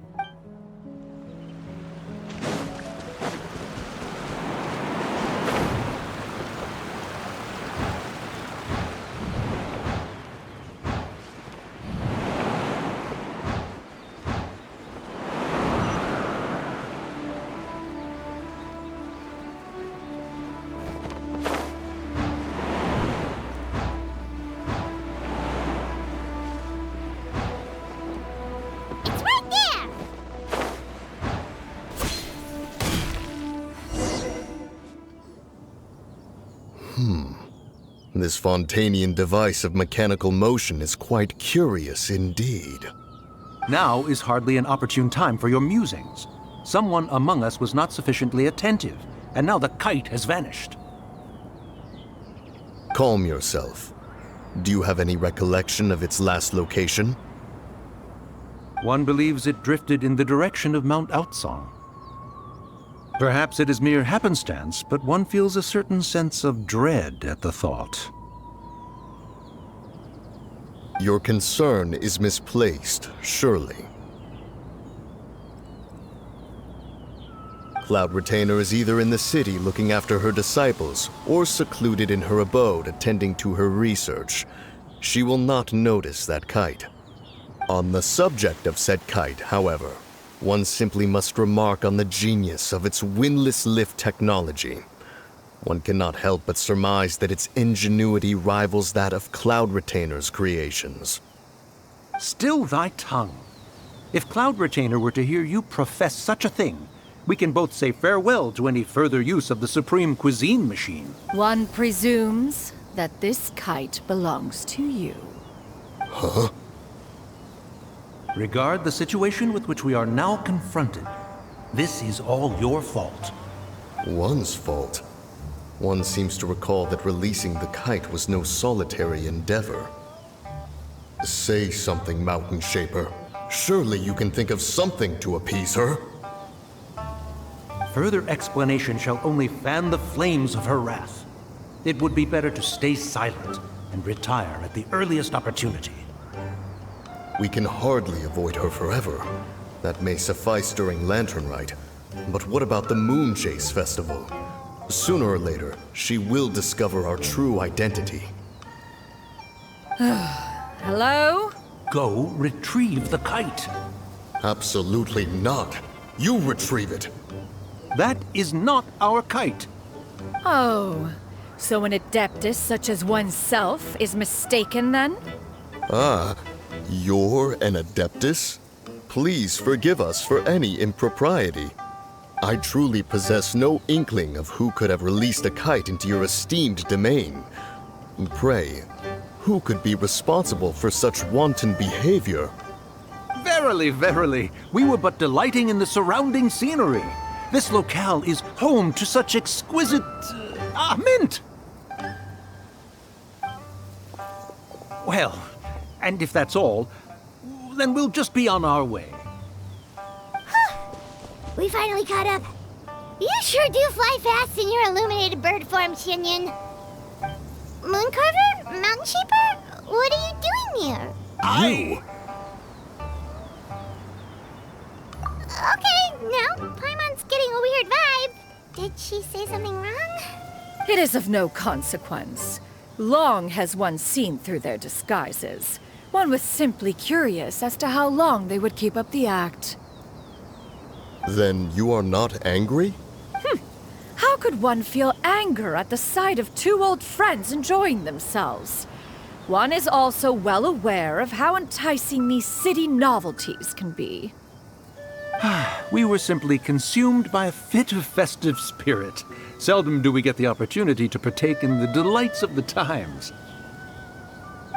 This Fontanian device of mechanical motion is quite curious indeed.
Now is hardly an opportune time for your musings. Someone among us was not sufficiently attentive, and now the kite has vanished.
Calm yourself. Do you have any recollection of its last location?
One believes it drifted in the direction of Mount Outsong. Perhaps it is mere happenstance, but one feels a certain sense of dread at the thought.
Your concern is misplaced, surely. Cloud Retainer is either in the city looking after her disciples, or secluded in her abode attending to her research. She will not notice that kite. On the subject of said kite, however, one simply must remark on the genius of its windless lift technology. One cannot help but surmise that its ingenuity rivals that of Cloud Retainer's creations.
Still thy tongue. If Cloud Retainer were to hear you profess such a thing, we can both say farewell to any further use of the Supreme Cuisine Machine.
One presumes that this kite belongs to you.
Huh?
Regard the situation with which we are now confronted. This is all your fault.
One's fault? One seems to recall that releasing the kite was no solitary endeavor. Say something, Mountain Shaper. Surely you can think of something to appease her.
Further explanation shall only fan the flames of her wrath. It would be better to stay silent and retire at the earliest opportunity.
We can hardly avoid her forever. That may suffice during Lantern Rite. But what about the Moon Chase Festival? Sooner or later, she will discover our true identity.
Hello?
Go retrieve the kite.
Absolutely not. You retrieve it.
That is not our kite.
Oh, so an adeptus such as oneself is mistaken then?
Ah, you're an adeptus? Please forgive us for any impropriety. I truly possess no inkling of who could have released a kite into your esteemed domain. Pray, who could be responsible for such wanton behavior?
Verily, verily, we were but delighting in the surrounding scenery. This locale is home to such exquisite... mint! Well, and if that's all, then we'll just be on our way.
We finally caught up. You sure do fly fast in your illuminated bird form, Shinyan. Mooncarver? Mountain Shaper? What are you doing here?
You?
Okay, now Paimon's getting a weird vibe. Did she say something wrong?
It is of no consequence. Long has one seen through their disguises. One was simply curious as to how long they would keep up the act.
Then you are not angry?
How could one feel anger at the sight of two old friends enjoying themselves? One is also well aware of how enticing these city novelties can be.
We were simply consumed by a fit of festive spirit. Seldom do we get the opportunity to partake in the delights of the times.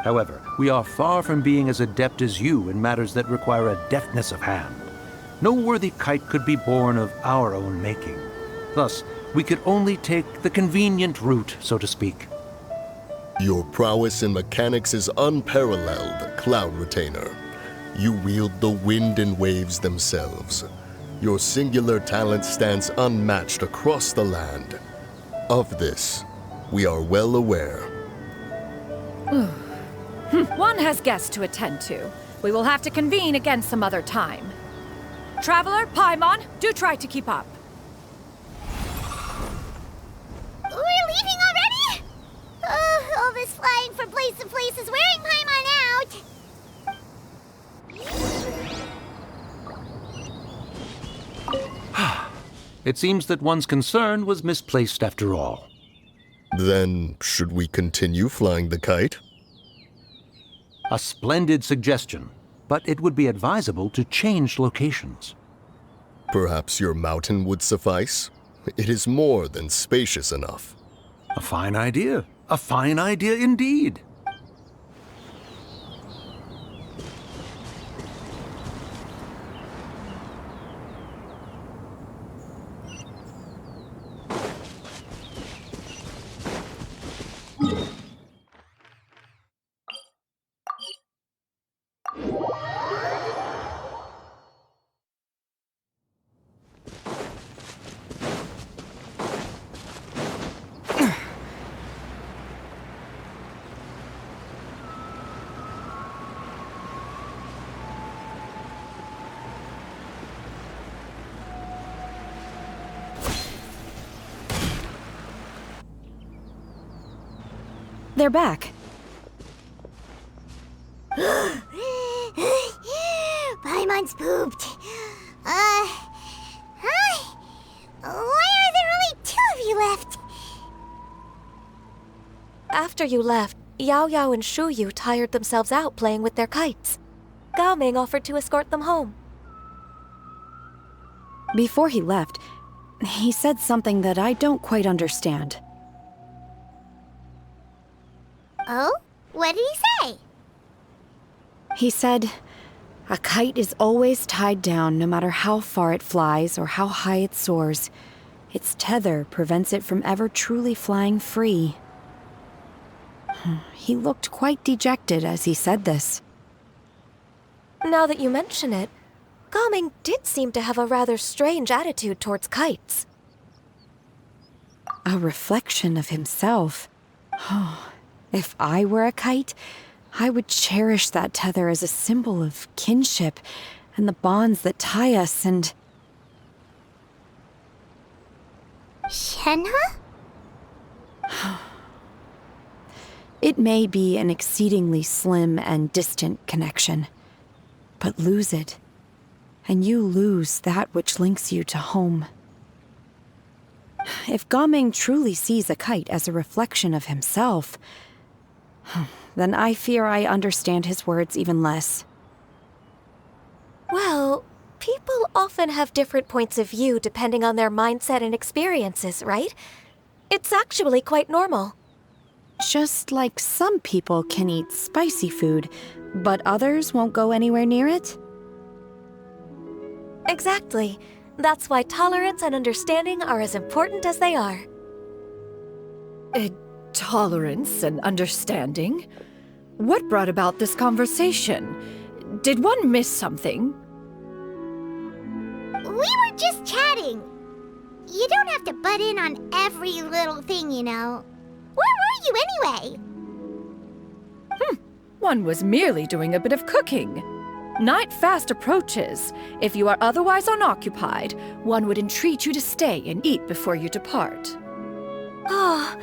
However, we are far from being as adept as you in matters that require a deftness of hand. No worthy kite could be born of our own making. Thus, we could only take the convenient route, so to speak.
Your prowess in mechanics is unparalleled, Cloud Retainer. You wield the wind and waves themselves. Your singular talent stands unmatched across the land. Of this, we are well aware.
One has guests to attend to. We will have to convene again some other time. Traveler, Paimon, do try to keep up.
We're leaving already? All this flying from place to place is wearing Paimon out.
It seems that one's concern was misplaced after all.
Then, should we continue flying the kite?
A splendid suggestion, but it would be advisable to change locations.
Perhaps your mountain would suffice? It is more than spacious enough.
A fine idea. A fine idea indeed.
They're back.
Paimon's pooped. Hi. Why are there only two of you left?
After you left, Yao Yao and Shu Yu tired themselves out playing with their kites. Gao Ming offered to escort them home.
Before he left, he said something that I don't quite understand.
Oh? What did he say?
He said, a kite is always tied down no matter how far it flies or how high it soars. Its tether prevents it from ever truly flying free. He looked quite dejected as he said this.
Now that you mention it, Gao Ming did seem to have a rather strange attitude towards kites.
A reflection of himself. If I were a kite, I would cherish that tether as a symbol of kinship and the bonds that tie us and...
Shenhe?
It may be an exceedingly slim and distant connection, but lose it, and you lose that which links you to home. If Gaming truly sees a kite as a reflection of himself, then I fear I understand his words even less.
Well, people often have different points of view depending on their mindset and experiences, right? It's actually quite normal.
Just like some people can eat spicy food, but others won't go anywhere near it?
Exactly. That's why tolerance and understanding are as important as they are.
Tolerance and understanding? What brought about this conversation? Did one miss something?
We were just chatting. You don't have to butt in on every little thing, you know. Where were you anyway?
One was merely doing a bit of cooking. Night fast approaches. If you are otherwise unoccupied, one would entreat you to stay and eat before you depart.
Oh,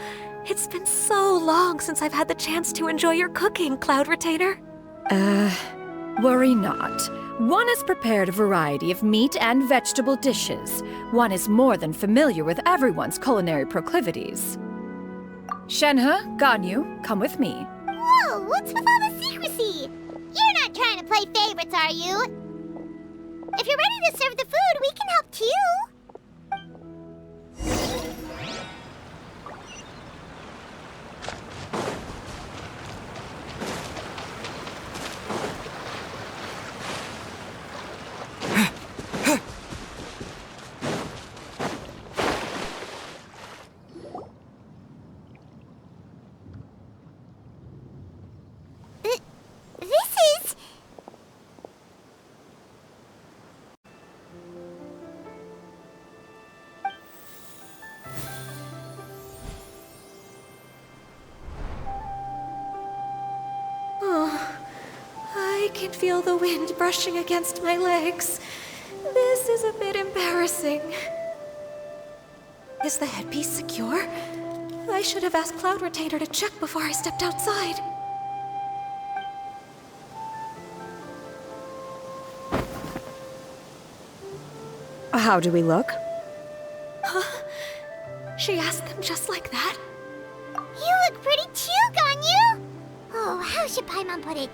it's been so long since I've had the chance to enjoy your cooking, Cloud Retainer.
Worry not. One has prepared a variety of meat and vegetable dishes. One is more than familiar with everyone's culinary proclivities. Shenhe, Ganyu, come with me.
Whoa, what's with all the secrecy? You're not trying to play favorites, are you? If you're ready to serve the food, we can help too.
I can feel the wind brushing against my legs. This is a bit embarrassing. Is the headpiece secure? I should have asked Cloud Retainer to check before I stepped outside.
How do we look?
Huh? She asked them just like that?
You look pretty too, Ganyu! Oh, how should Paimon put it?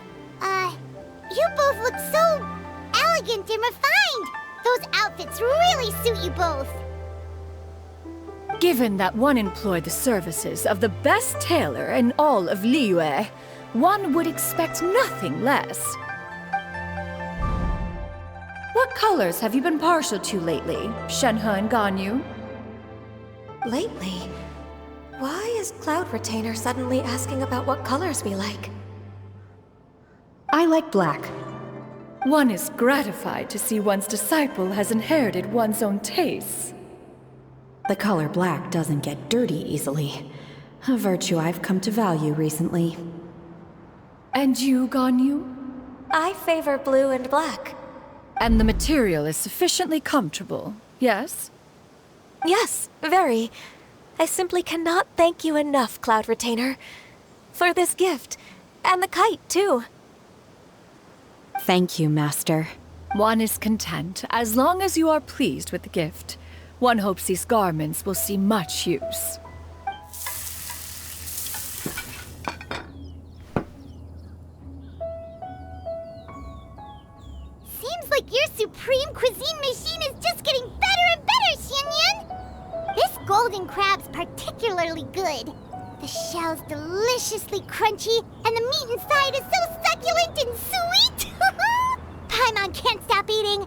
You both look so elegant and refined! Those outfits really suit you both!
Given that one employed the services of the best tailor in all of Liyue, one would expect nothing less. What colors have you been partial to lately, Shenhe and Ganyu?
Lately? Why is Cloud Retainer suddenly asking about what colors we like?
I like black.
One is gratified to see one's disciple has inherited one's own tastes.
The color black doesn't get dirty easily, a virtue I've come to value recently.
And you, Ganyu?
I favor blue and black.
And the material is sufficiently comfortable, yes?
Yes, very. I simply cannot thank you enough, Cloud Retainer, for this gift, and the kite, too.
Thank you, Master.
One is content as long as you are pleased with the gift. One hopes these garments will see much use.
Seems like your supreme cuisine machine is just getting better and better, Xianyun! This golden crab's particularly good. The shell's deliciously crunchy, and the meat inside is so succulent and sweet! Paimon can't stop eating.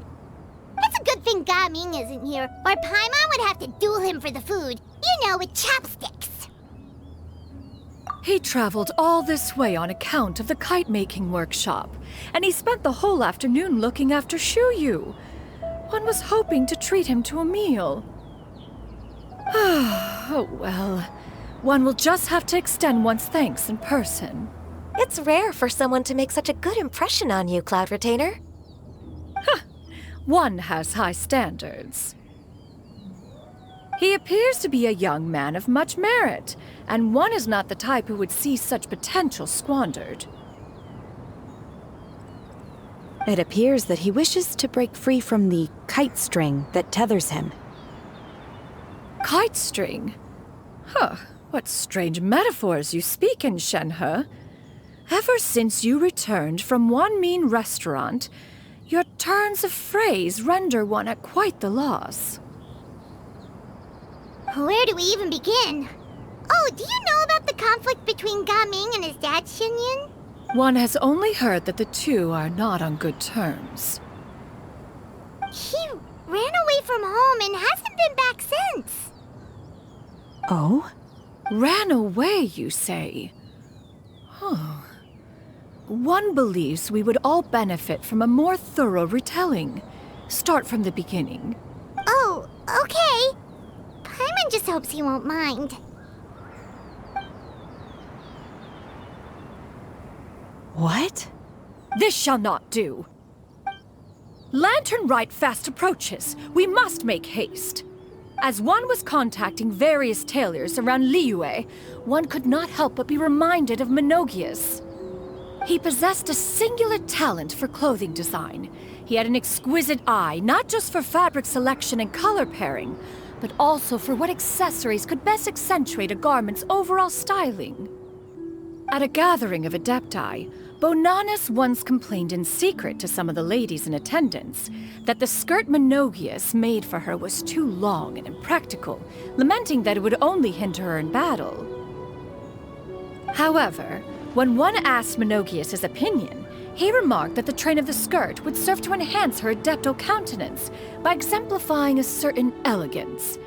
It's a good thing Gaming isn't here, or Paimon would have to duel him for the food. You know, with chopsticks.
He traveled all this way on account of the kite-making workshop, and he spent the whole afternoon looking after Shuyu. One was hoping to treat him to a meal. Oh well. One will just have to extend one's thanks in person.
It's rare for someone to make such a good impression on you, Cloud Retainer.
One has high standards. He appears to be a young man of much merit, and one is not the type who would see such potential squandered.
It appears that he wishes to break free from the kite string that tethers him.
Kite string? Huh, what strange metaphors you speak in, Shenhe. Ever since you returned from one mean restaurant, your turns of phrase render one at quite the loss.
Where do we even begin? Oh, do you know about the conflict between Gaming and his dad, Xinyun?
One has only heard that the two are not on good terms.
He ran away from home and hasn't been back since.
Oh?
Ran away, you say? Huh. One believes we would all benefit from a more thorough retelling. Start from the beginning.
Oh, okay. Paimon just hopes he won't mind.
What?
This shall not do. Lantern Rite fast approaches. We must make haste. As one was contacting various tailors around Liyue, one could not help but be reminded of Menogias. He possessed a singular talent for clothing design. He had an exquisite eye, not just for fabric selection and color pairing, but also for what accessories could best accentuate a garment's overall styling. At a gathering of Adepti, Bonanis once complained in secret to some of the ladies in attendance that the skirt Menogias made for her was too long and impractical, lamenting that it would only hinder her in battle. However, when one asked Menogias' opinion, he remarked that the train of the skirt would serve to enhance her adeptal countenance by exemplifying a certain elegance.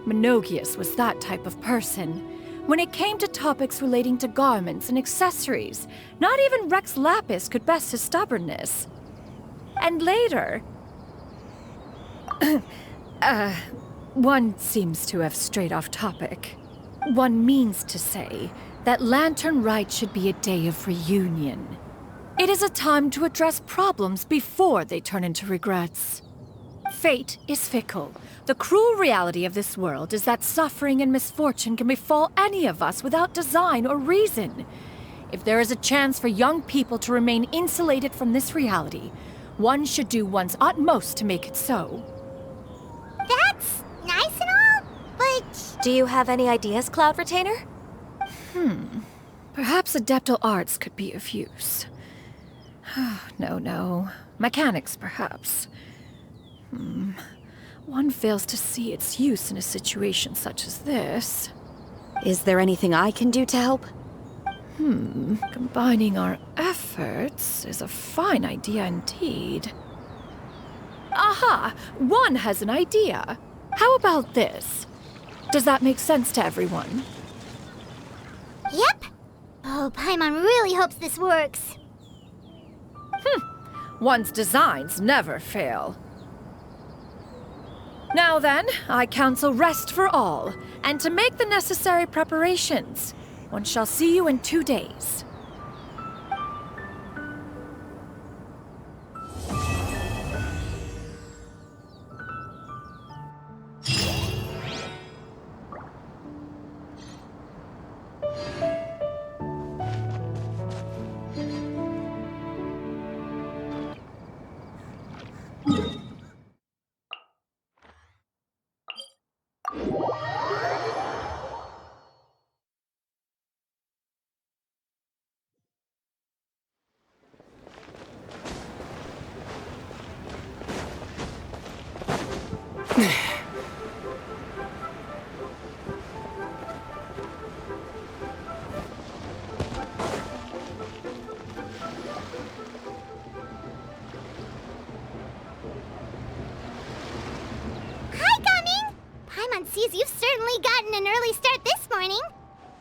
Menogias was that type of person. When it came to topics relating to garments and accessories, not even Rex Lapis could best his stubbornness. And later... one seems to have strayed off topic. One means to say that Lantern Rite should be a day of reunion. It is a time to address problems before they turn into regrets. Fate is fickle. The cruel reality of this world is that suffering and misfortune can befall any of us without design or reason. If there is a chance for young people to remain insulated from this reality, one should do one's utmost to make it so.
That's nice and all, but...
Do you have any ideas, Cloud Retainer?
Perhaps adeptal arts could be of use. No. Mechanics, perhaps. One fails to see its use in a situation such as this.
Is there anything I can do to help?
Combining our efforts is a fine idea indeed. Aha! One has an idea. How about this? Does that make sense to everyone?
Yep. Oh, Paimon really hopes this works.
One's designs never fail. Now then, I counsel rest for all, and to make the necessary preparations. One shall see you in 2 days.
Sees you've certainly gotten an early start this morning.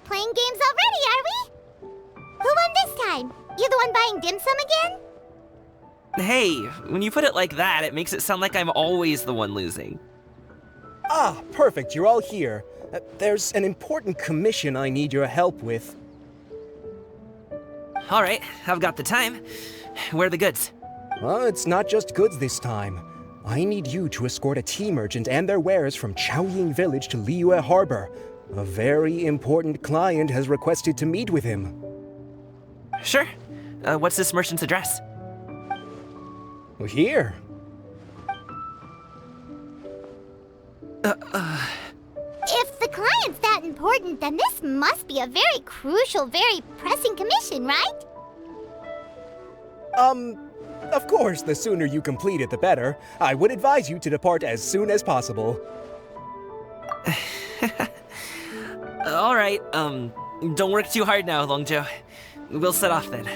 Playing games already, are we? Who won this time? You the one buying dim sum again?
Hey, when you put it like that, it makes it sound like I'm always the one losing.
Ah, perfect, you're all here. There's an important commission I need your help with.
All right, I've got the time. Where are the goods?
Well, it's not just goods this time. I need you to escort a tea merchant and their wares from Chaoying Village to Liyue Harbor. A very important client has requested to meet with him.
Sure. What's this merchant's address?
Here.
If the client's that important, then this must be a very crucial, very pressing commission, right?
Of course, the sooner you complete it, the better. I would advise you to depart as soon as possible.
All right, don't work too hard now, Longzhou. We'll set off then.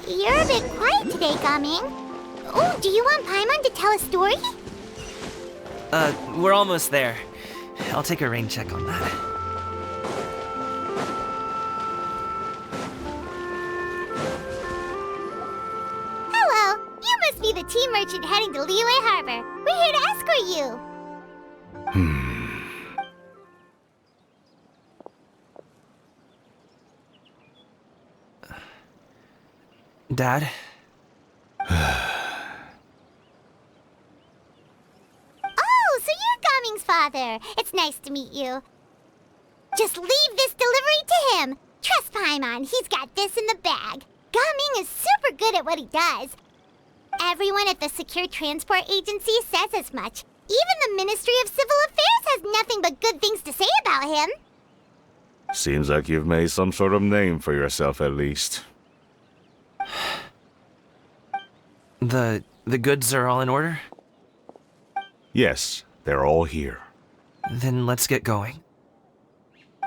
You're a bit quiet today, Gaming. Oh, do you want Paimon to tell a story?
We're almost there. I'll take a rain check on that.
Hello, you must be the tea merchant heading to Liyue Harbor. We're here to escort you.
Dad?
Oh, so you're Gaming's father. It's nice to meet you. Just leave this delivery to him. Trust Paimon, he's got this in the bag. Gaming is super good at what he does. Everyone at the Secure Transport Agency says as much. Even the Ministry of Civil Affairs has nothing but good things to say about him.
Seems like you've made some sort of name for yourself, at least.
The goods are all in order?
Yes, they're all here.
Then let's get going.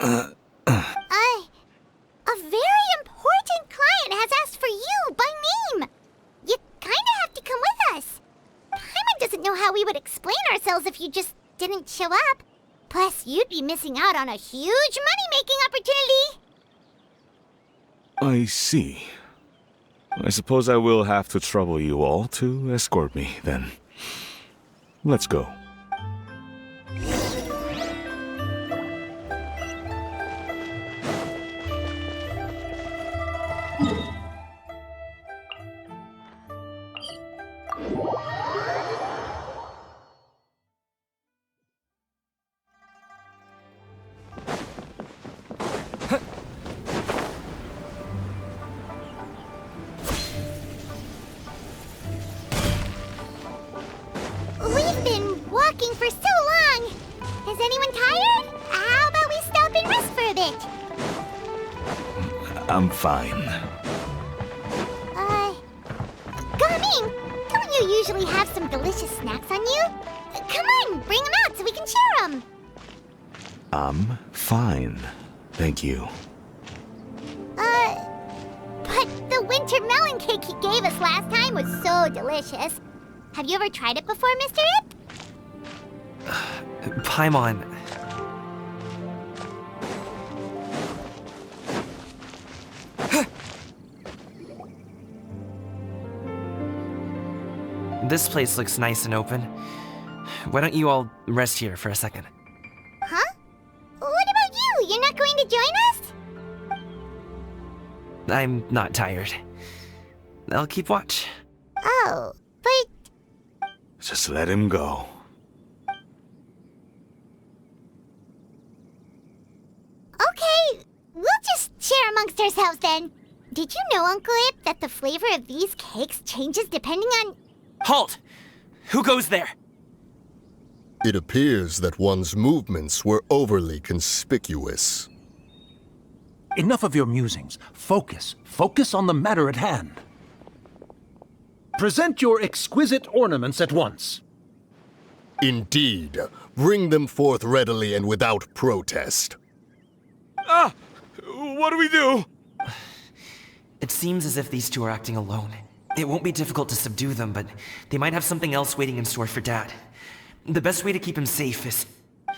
A very important client has asked for you by name. You kinda have to come with us. Paimon doesn't know how we would explain ourselves if you just didn't show up. Plus, you'd be missing out on a huge money-making opportunity.
I see. I suppose I will have to trouble you all to escort me, then. Let's go.
We've been walking for so long. Is anyone tired? How about we stop and rest for a bit?
I'm fine.
Gaming, don't you usually have some delicious snacks on you? Come on, bring them out so we can share them.
I'm fine. Thank you.
But the winter melon cake he gave us last time was so delicious. Have you ever tried it before, Mr. Ip?
Paimon. This place looks nice and open. Why don't you all rest here for a second?
Huh? What about you? You're not going to join us?
I'm not tired. I'll keep watch.
Oh, but...
Just let him go.
Okay, we'll just share amongst ourselves then. Did you know, Uncle Ip, that the flavor of these cakes changes depending on...
Halt! Who goes there?
It appears that one's movements were overly conspicuous.
Enough of your musings. Focus. Focus on the matter at hand. Present your exquisite ornaments at once.
Indeed. Bring them forth readily and without protest.
Ah! What do we do?
It seems as if these two are acting alone. It won't be difficult to subdue them, but they might have something else waiting in store for Dad. The best way to keep him safe is...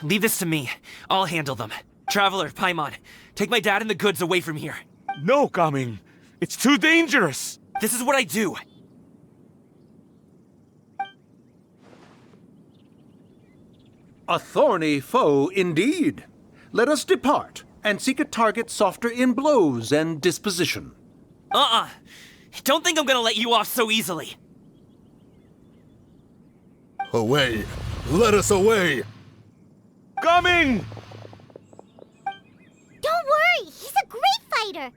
leave this to me. I'll handle them. Traveler, Paimon, take my dad and the goods away from here.
No, Gaming. It's too dangerous!
This is what I do.
A thorny foe indeed. Let us depart and seek a target softer in blows and disposition.
Don't think I'm gonna let you off so easily.
Away! Let us away!
Coming!
Don't worry, he's a great fighter.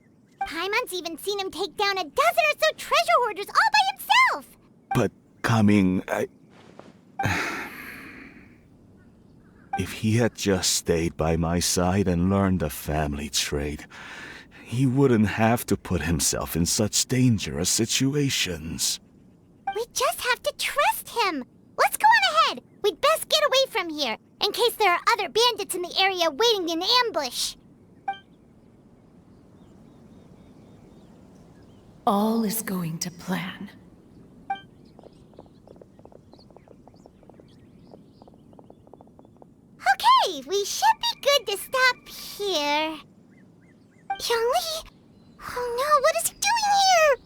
Paimon's even seen him take down a dozen or so treasure hoarders all by himself.
But coming, If he had just stayed by my side and learned the family trade, he wouldn't have to put himself in such dangerous situations.
We just have to trust him. Let's go on ahead. We'd best get away from here, in case there are other bandits in the area waiting in ambush.
All is going to plan.
Okay, we should be good to stop here. Youngli? Oh no, what is he doing here?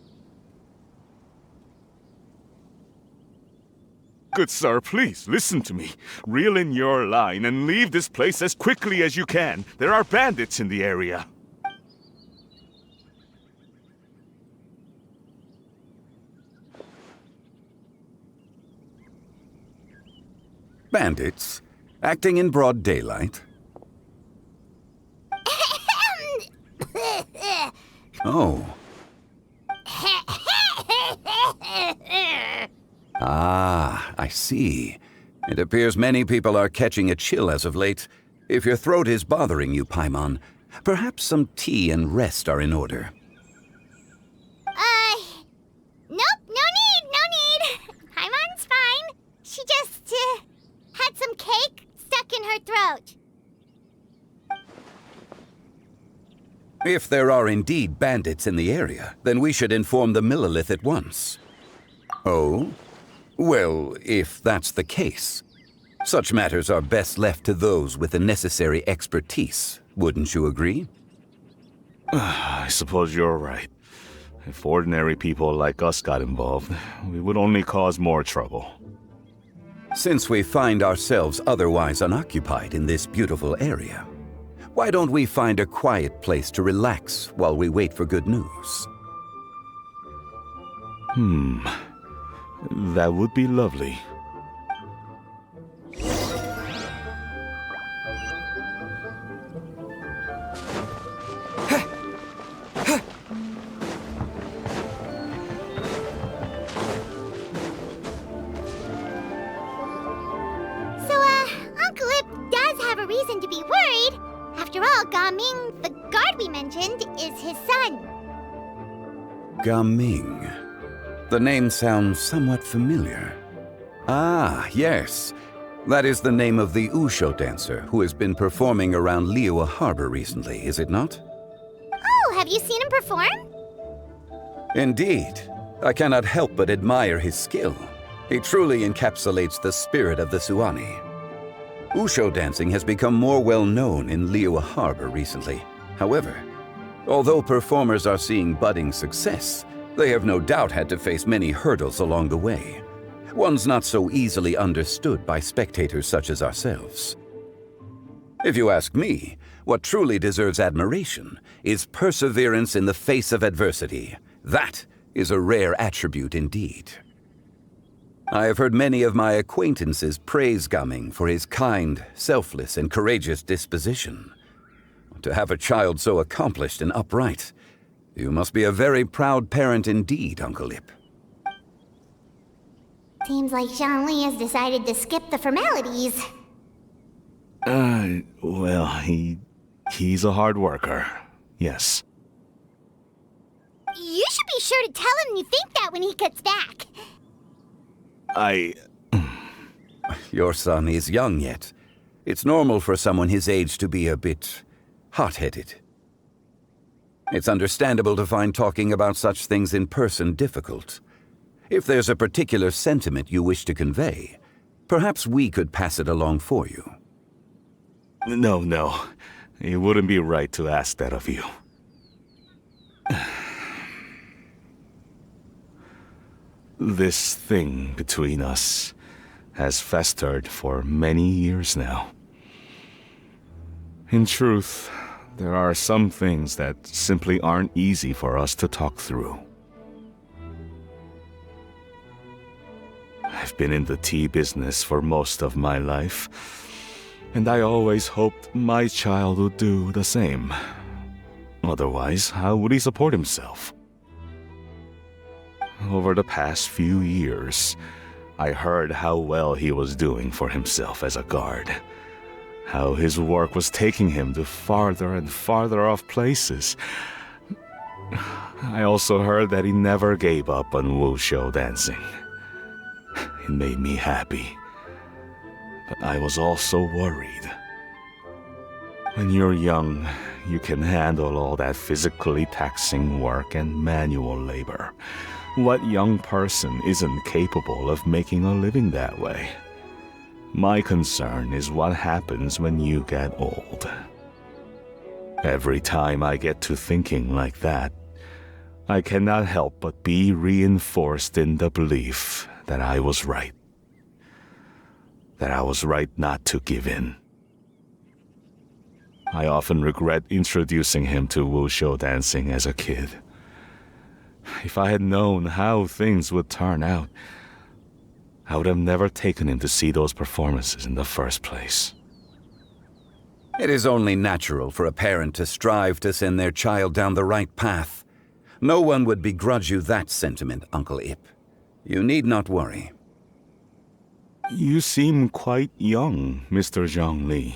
Good sir, please, listen to me. Reel in your line and leave this place as quickly as you can. There are bandits in the area.
Bandits? Acting in broad daylight? Oh. Ah, I see. It appears many people are catching a chill as of late. If your throat is bothering you, Paimon, perhaps some tea and rest are in order.
Nope, no need. Paimon's fine. She just, had some cake stuck in her throat.
If there are indeed bandits in the area, then we should inform the Millelith at once. Oh? Well, if that's the case, such matters are best left to those with the necessary expertise, wouldn't you agree?
I suppose you're right. If ordinary people like us got involved, we would only cause more trouble.
Since we find ourselves otherwise unoccupied in this beautiful area, why don't we find a quiet place to relax while we wait for good news?
That would be lovely.
Uncle Ip does have a reason to be worried. After all, Gaming, the guard we mentioned, is his son.
Gaming. The name sounds somewhat familiar. Ah, yes. That is the name of the Usho dancer who has been performing around Liyue Harbor recently, is it not?
Oh, have you seen him perform?
Indeed. I cannot help but admire his skill. He truly encapsulates the spirit of the Suani. Usho dancing has become more well-known in Liyue Harbor recently. However, although performers are seeing budding success, they have no doubt had to face many hurdles along the way. Ones not so easily understood by spectators such as ourselves. If you ask me, what truly deserves admiration is perseverance in the face of adversity. That is a rare attribute indeed. I have heard many of my acquaintances praise Gaming for his kind, selfless, and courageous disposition. To have a child so accomplished and upright, you must be a very proud parent indeed, Uncle Ip.
Seems like Zhongli has decided to skip the formalities.
Well, he's a hard worker. Yes.
You should be sure to tell him you think that when he gets back.
Your son is young yet. It's normal for someone his age to be a bit hot-headed. It's understandable to find talking about such things in person difficult. If there's a particular sentiment you wish to convey, perhaps we could pass it along for you.
No. It wouldn't be right to ask that of you. This thing between us has festered for many years now. In truth, there are some things that simply aren't easy for us to talk through. I've been in the tea business for most of my life, and I always hoped my child would do the same. Otherwise, how would he support himself? Over the past few years, I heard how well he was doing for himself as a guard. How his work was taking him to farther and farther off places. I also heard that he never gave up on wushou dancing. It made me happy. But I was also worried. When you're young, you can handle all that physically taxing work and manual labor. What young person isn't capable of making a living that way? My concern is what happens when you get old. Every time I get to thinking like that, I cannot help but be reinforced in the belief that I was right. That I was right not to give in. I often regret introducing him to wushou dancing as a kid. If I had known how things would turn out, I would have never taken him to see those performances in the first place.
It is only natural for a parent to strive to send their child down the right path. No one would begrudge you that sentiment, Uncle Ip. You need not worry.
You seem quite young, Mr. Zhongli.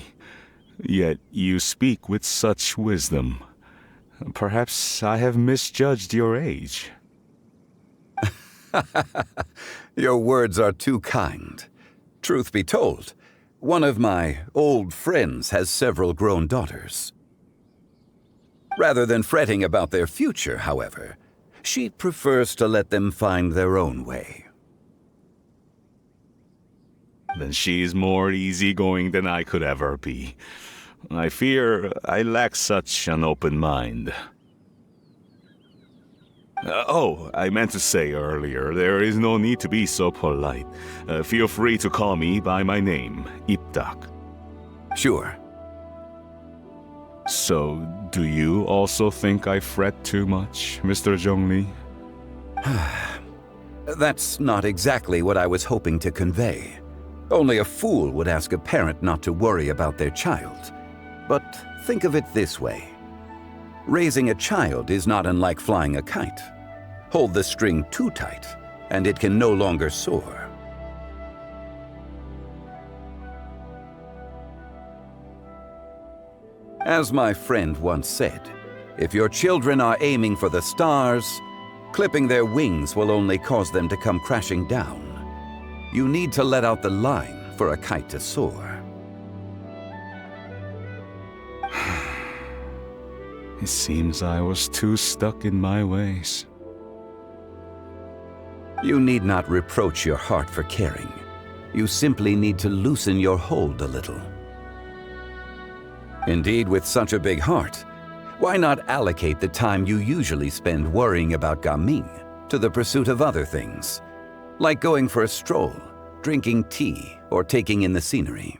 Yet you speak with such wisdom. Perhaps I have misjudged your age.
Your words are too kind. Truth be told, one of my old friends has several grown daughters. Rather than fretting about their future, however, she prefers to let them find their own way.
Then she's more easygoing than I could ever be. I fear I lack such an open mind. I meant to say earlier, there is no need to be so polite. Feel free to call me by my name, Ipdak.
Sure.
So, do you also think I fret too much, Mr. Zhongli?
That's not exactly what I was hoping to convey. Only a fool would ask a parent not to worry about their child. But think of it this way. Raising a child is not unlike flying a kite. Hold the string too tight, and it can no longer soar. As my friend once said, if your children are aiming for the stars, clipping their wings will only cause them to come crashing down. You need to let out the line for a kite to soar.
It seems I was too stuck in my ways.
You need not reproach your heart for caring. You simply need to loosen your hold a little. Indeed, with such a big heart, why not allocate the time you usually spend worrying about Gaming to the pursuit of other things, like going for a stroll, drinking tea, or taking in the scenery?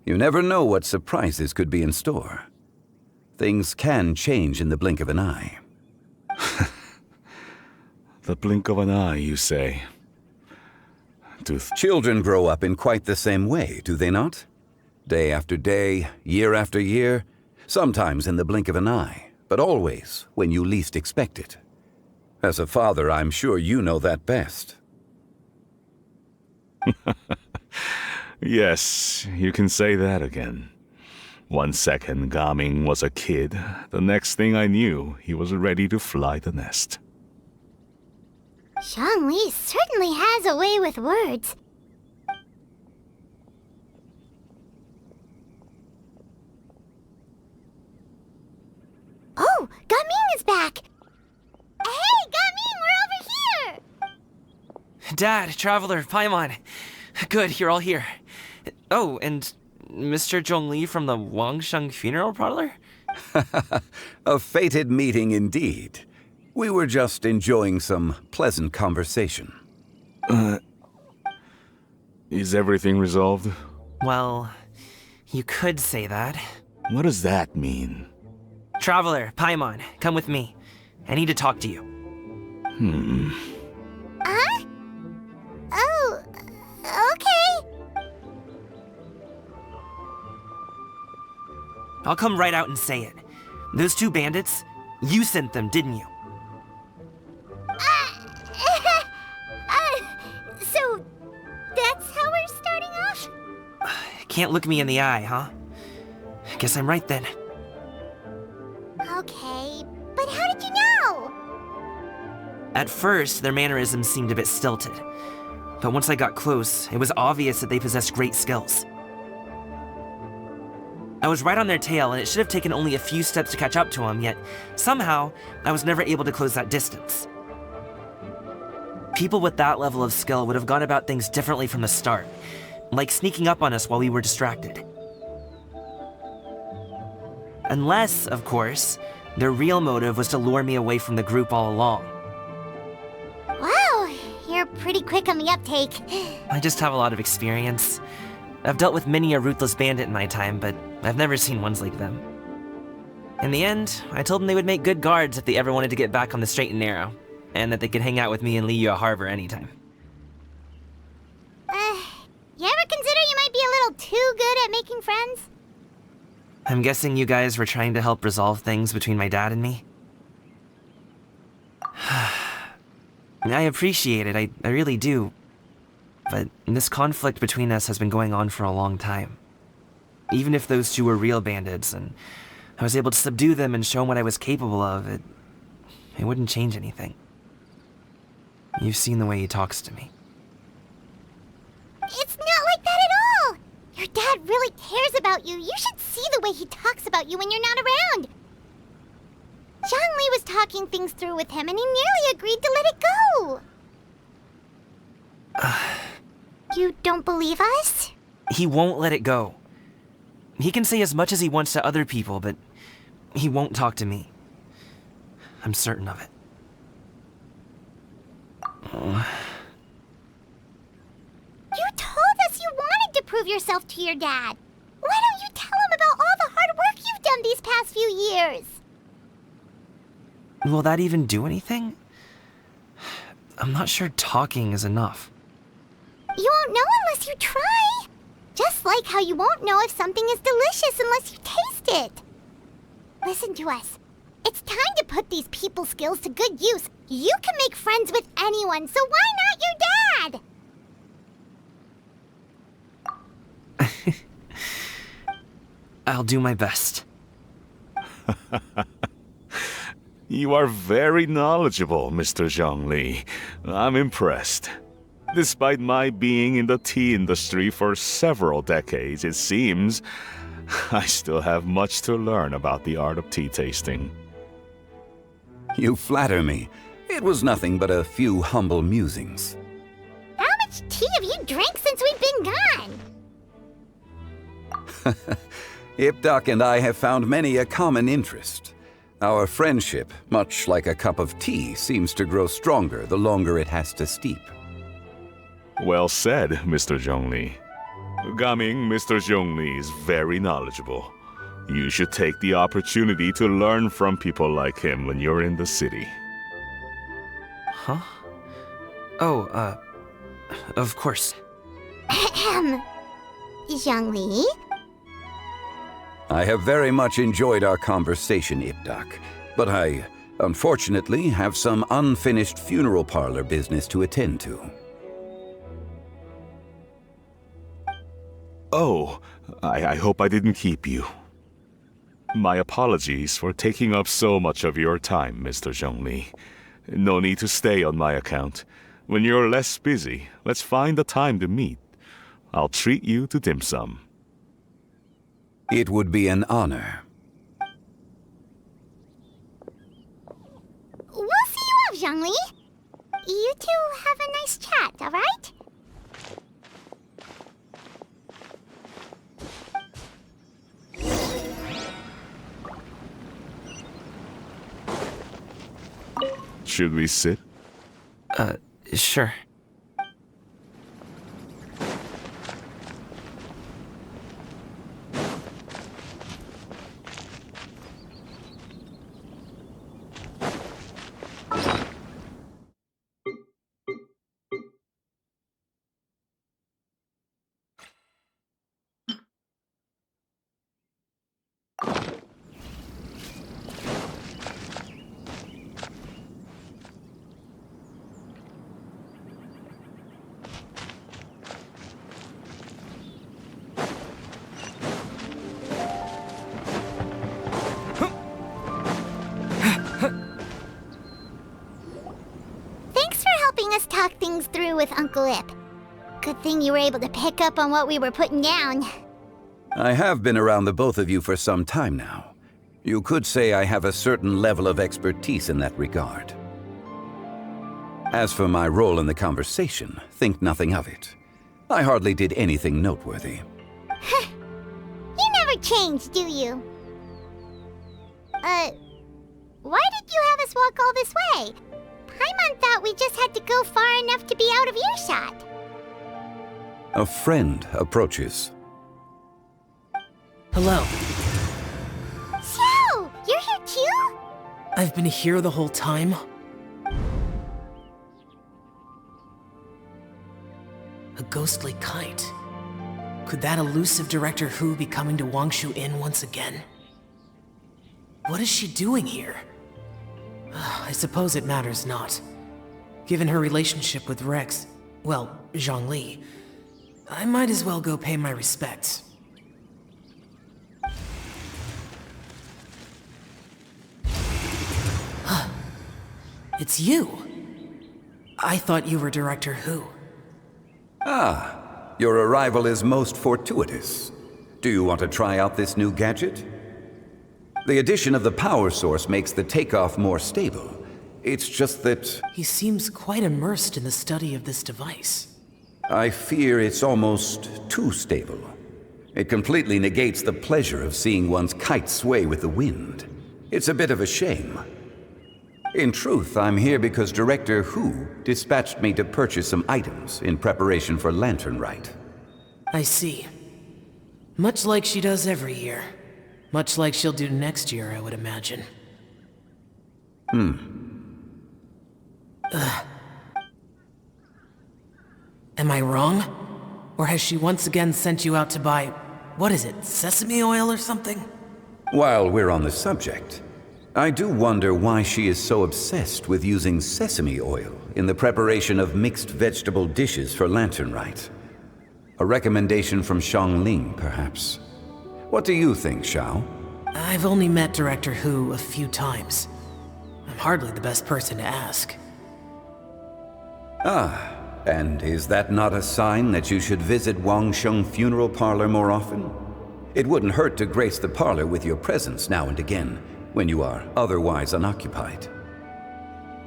You never know what surprises could be in store. Things can change in the blink of an eye.
The blink of an eye, you say?
Children grow up in quite the same way, do they not? Day after day, year after year, sometimes in the blink of an eye, but always when you least expect it. As a father, I'm sure you know that best.
Yes, you can say that again. 1 second Gaming was a kid, the next thing I knew, he was ready to fly the nest.
Zhongli certainly has a way with words. Oh, Gaming is back! Hey, Gaming, we're over here!
Dad, Traveler, Paimon. Good, you're all here. Oh, and Mr. Zhongli from the Wangsheng Funeral Parlor?
A fated meeting indeed. We were just enjoying some pleasant conversation.
Is everything resolved?
Well, you could say that.
What does that mean?
Traveler, Paimon, come with me. I need to talk to you.
Huh? Oh, okay.
I'll come right out and say it. Those two bandits, you sent them, didn't you?
So, that's how we're starting off?
Can't look me in the eye, huh? Guess I'm right then.
Okay, but how did you know?
At first, their mannerisms seemed a bit stilted. But once I got close, it was obvious that they possessed great skills. I was right on their tail, and it should have taken only a few steps to catch up to them, yet somehow, I was never able to close that distance. People with that level of skill would have gone about things differently from the start, like sneaking up on us while we were distracted. Unless, of course, their real motive was to lure me away from the group all along.
Wow, you're pretty quick on the uptake.
I just have a lot of experience. I've dealt with many a ruthless bandit in my time, but I've never seen ones like them. In the end, I told them they would make good guards if they ever wanted to get back on the straight and narrow, and that they could hang out with me in Liyue Harbor anytime.
You ever consider you might be a little too good at making friends?
I'm guessing you guys were trying to help resolve things between my dad and me? I appreciate it, I really do. But this conflict between us has been going on for a long time. Even if those two were real bandits, and I was able to subdue them and show them what I was capable of, it wouldn't change anything. You've seen the way he talks to me.
It's not like that at all! Your dad really cares about you. You should see the way he talks about you when you're not around. Zhongli was talking things through with him, and he nearly agreed to let it go. You don't believe us?
He won't let it go. He can say as much as he wants to other people, but he won't talk to me. I'm certain of it.
You told us you wanted to prove yourself to your dad. Why don't you tell him about all the hard work you've done these past few years?
Will that even do anything? I'm not sure talking is enough.
You won't know unless you try. Just like how you won't know if something is delicious unless you taste it. Listen to us. It's time to put these people skills to good use. You can make friends with anyone, so why not your dad?
I'll do my best.
You are very knowledgeable, Mr. Zhongli. I'm impressed. Despite my being in the tea industry for several decades, it seems I still have much to learn about the art of tea tasting.
You flatter me. It was nothing but a few humble musings.
How much tea have you drank since we've been gone?
Ipdak and I have found many a common interest. Our friendship, much like a cup of tea, seems to grow stronger the longer it has to steep.
Well said, Mr. Zhongli. Gaming, Mr. Zhongli is very knowledgeable. You should take the opportunity to learn from people like him when you're in the city.
Huh? Oh, of course.
Zhongli?
I have very much enjoyed our conversation, Ipdak, but I, unfortunately, have some unfinished funeral parlor business to attend to.
Oh, I hope I didn't keep you. My apologies for taking up so much of your time, Mr. Zhongli. No need to stay on my account. When you're less busy, let's find a time to meet. I'll treat you to dim sum.
It would be an honor.
We'll see you off, Zhongli. You two have a nice chat, all right?
Should we sit?
Sure.
through with Uncle Ip. Good thing you were able to pick up on what we were putting down.
I have been around the both of you for some time now. You could say I have a certain level of expertise in that regard. As for my role in the conversation, think nothing of it. I hardly did anything noteworthy.
You never change, do you? Why did you have us walk all this way? Paimon thought we just had to go far enough to be out of earshot.
A friend approaches.
Hello.
Xiao, you're here too?
I've been here the whole time. A ghostly kite. Could that elusive Director Hu be coming to Wangshu Inn once again? What is she doing here? I suppose it matters not. Given her relationship with Rex, well, Zhongli, I might as well go pay my respects. It's you. I thought you were Director Hu.
Ah, your arrival is most fortuitous. Do you want to try out this new gadget? The addition of the power source makes the takeoff more stable. It's just that...
He seems quite immersed in the study of this device.
I fear it's almost too stable. It completely negates the pleasure of seeing one's kite sway with the wind. It's a bit of a shame. In truth, I'm here because Director Hu dispatched me to purchase some items in preparation for Lantern Rite.
I see. Much like she does every year. Much like she'll do next year, I would imagine. Am I wrong? Or has she once again sent you out to buy, what is it, sesame oil or something?
While we're on the subject, I do wonder why she is so obsessed with using sesame oil in the preparation of mixed vegetable dishes for Lantern Rite. A recommendation from Xiangling, perhaps. What do you think, Xiao?
I've only met Director Hu a few times. I'm hardly the best person to ask.
Ah, and is that not a sign that you should visit Wangsheng Funeral Parlor more often? It wouldn't hurt to grace the parlor with your presence now and again, when you are otherwise unoccupied.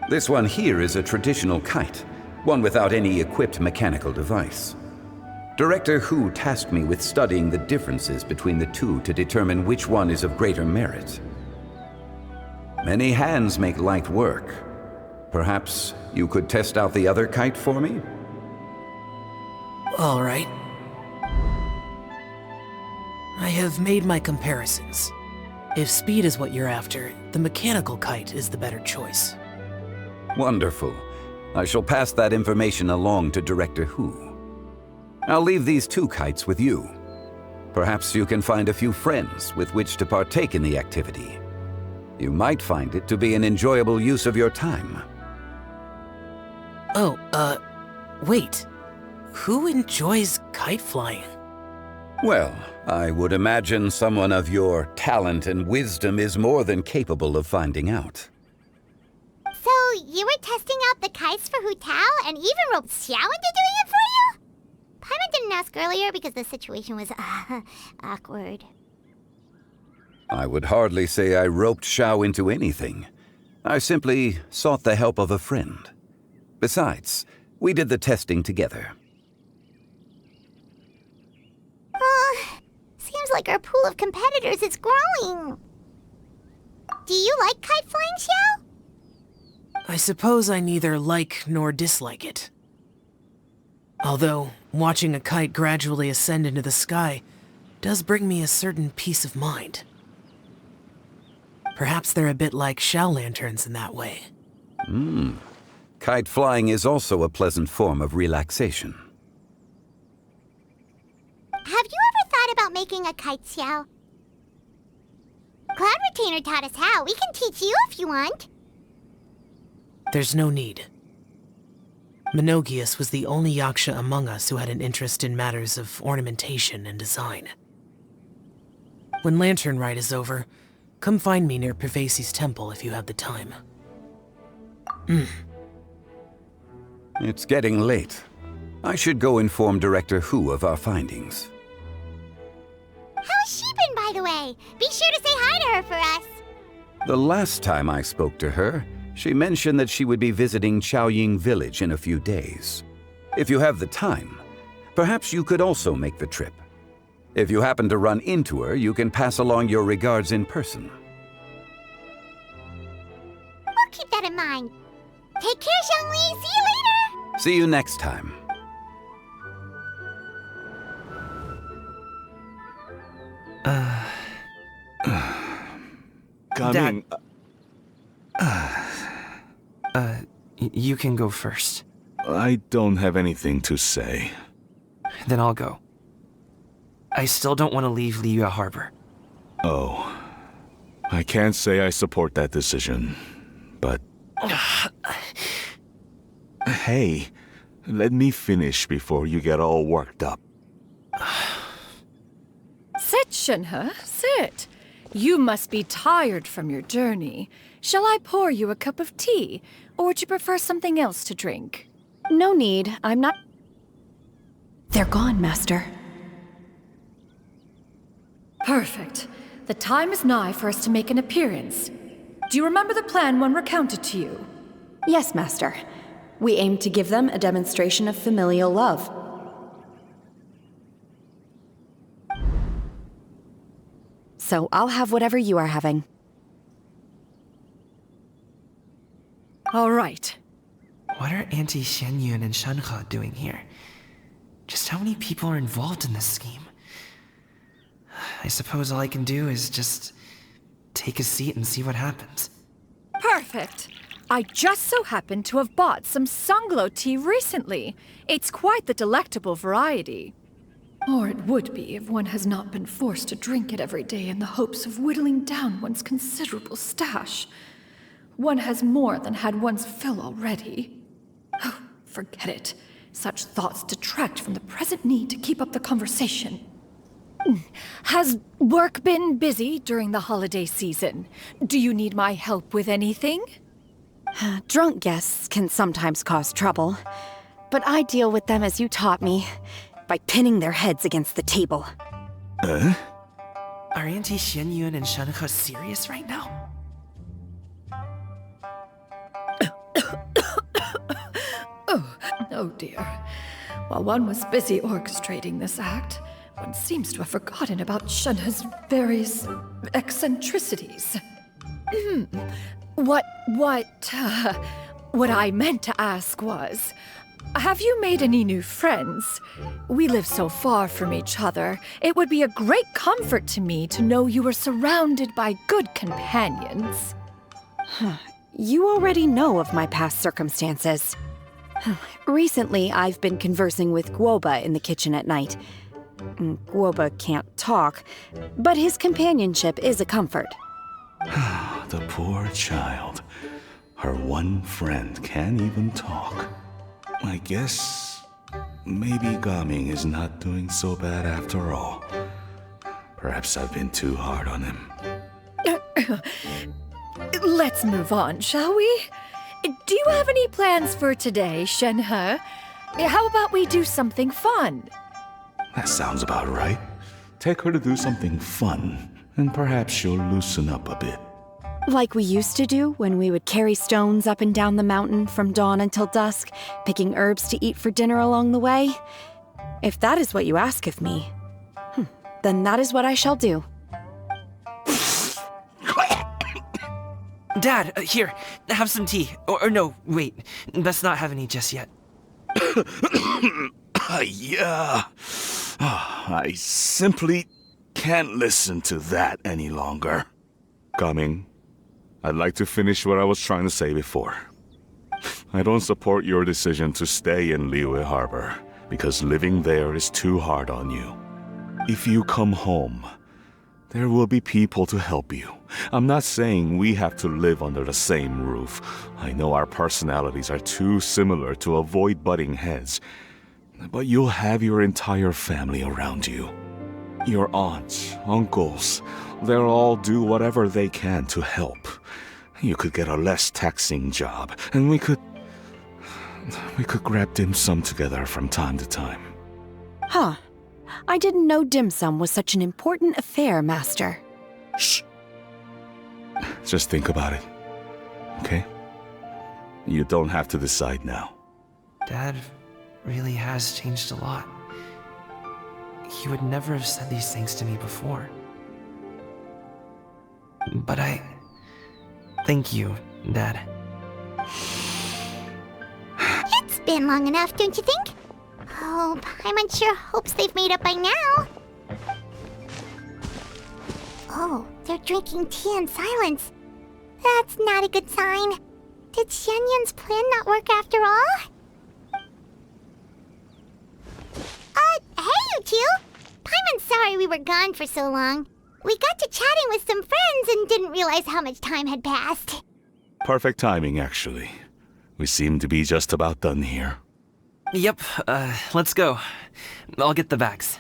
This one here is a traditional kite, one without any equipped mechanical device. Director Hu tasked me with studying the differences between the two to determine which one is of greater merit. Many hands make light work. Perhaps you could test out the other kite for me?
All right. I have made my comparisons. If speed is what you're after, the mechanical kite is the better choice.
Wonderful. I shall pass that information along to Director Hu. I'll leave these two kites with you. Perhaps you can find a few friends with which to partake in the activity. You might find it to be an enjoyable use of your time.
Oh, wait. Who enjoys kite flying?
Well, I would imagine someone of your talent and wisdom is more than capable of finding out.
So, you were testing out the kites for Hu Tao and even roped Xiao into doing it for you? Paimon didn't ask earlier because the situation was, awkward.
I would hardly say I roped Xiao into anything. I simply sought the help of a friend. Besides, we did the testing together.
Seems like our pool of competitors is growing. Do you like kite flying, Xiao?
I suppose I neither like nor dislike it. Although, watching a kite gradually ascend into the sky does bring me a certain peace of mind. Perhaps they're a bit like shell lanterns in that way.
Kite flying is also a pleasant form of relaxation.
Have you ever thought about making a kite, Xiao? Cloud Retainer taught us how. We can teach you if you want.
There's no need. Menogius was the only yaksha among us who had an interest in matters of ornamentation and design. When Lantern Rite is over, come find me near Pervasi's temple if you have the time.
It's getting late. I should go inform Director Hu of our findings.
How's she been, by the way? Be sure to say hi to her for us.
The last time I spoke to her, she mentioned that she would be visiting Chaoying Village in a few days. If you have the time, perhaps you could also make the trip. If you happen to run into her, you can pass along your regards in person.
We'll keep that in mind. Take care, Xiangli. See you later.
See you next time.
Coming.
You can go first.
I don't have anything to say.
Then I'll go. I still don't want to leave Liyue Harbor.
Oh. I can't say I support that decision, but... Hey, let me finish before you get all worked up.
Sit, Shenhe, sit. You must be tired from your journey. Shall I pour you a cup of tea, or would you prefer something else to drink?
No need. I'm not... They're gone, Master.
Perfect. The time is nigh for us to make an appearance. Do you remember the plan one recounted to you?
Yes, Master. We aim to give them a demonstration of familial love. So I'll have whatever you are having.
All right.
What are Auntie Xianyun and Shenhe doing here? Just how many people are involved in this scheme? I suppose all I can do is just take a seat and see what happens.
Perfect. I just so happen to have bought some Sunglow tea recently. It's quite the delectable variety. Or it would be if one has not been forced to drink it every day in the hopes of whittling down one's considerable stash. One has more than had one's fill already. Oh, forget it. Such thoughts detract from the present need to keep up the conversation. Has work been busy during the holiday season? Do you need my help with anything?
Drunk guests can sometimes cause trouble, but I deal with them as you taught me, by pinning their heads against the table.
Are Auntie Xianyun and Shenhe serious right now?
Oh dear. While one was busy orchestrating this act, one seems to have forgotten about Shenhe's various eccentricities. What I meant to ask was, have you made any new friends? We live so far from each other. It would be a great comfort to me to know you were surrounded by good companions.
You already know of my past circumstances. Recently, I've been conversing with Guoba in the kitchen at night. Guoba can't talk, but his companionship is a comfort.
The poor child. Her one friend can't even talk. I guess maybe Gaming is not doing so bad after all. Perhaps I've been too hard on him.
Let's move on, shall we? Do you have any plans for today, Shenhe? How about we do something fun?
That sounds about right. Take her to do something fun, and perhaps she'll loosen up a bit.
Like we used to do when we would carry stones up and down the mountain from dawn until dusk, picking herbs to eat for dinner along the way? If that is what you ask of me, then that is what I shall do.
Dad, here, have some tea. Or no, wait, best not have any just yet.
Yeah. I simply can't listen to that any longer. Coming. I'd like to finish what I was trying to say before. I don't support your decision to stay in Liyue Harbor, because living there is too hard on you. If you come home, there will be people to help you. I'm not saying we have to live under the same roof. I know our personalities are too similar to avoid butting heads. But you'll have your entire family around you. Your aunts, uncles, they'll all do whatever they can to help. You could get a less taxing job, and we could... we could grab dim sum together from time to time.
Huh. I didn't know dim sum was such an important affair, Master.
Shh. Just think about it, okay? You don't have to decide now.
Dad really has changed a lot. He would never have said these things to me before. But thank you, Dad.
It's been long enough, don't you think? Oh, Paimon sure hopes they've made up by now. Oh, they're drinking tea in silence. That's not a good sign. Did Xianyun's plan not work after all? Hey, you two! Paimon's sorry we were gone for so long. We got to chatting with some friends and didn't realize how much time had passed.
Perfect timing, actually. We seem to be just about done here.
Yep, let's go. I'll get the bags.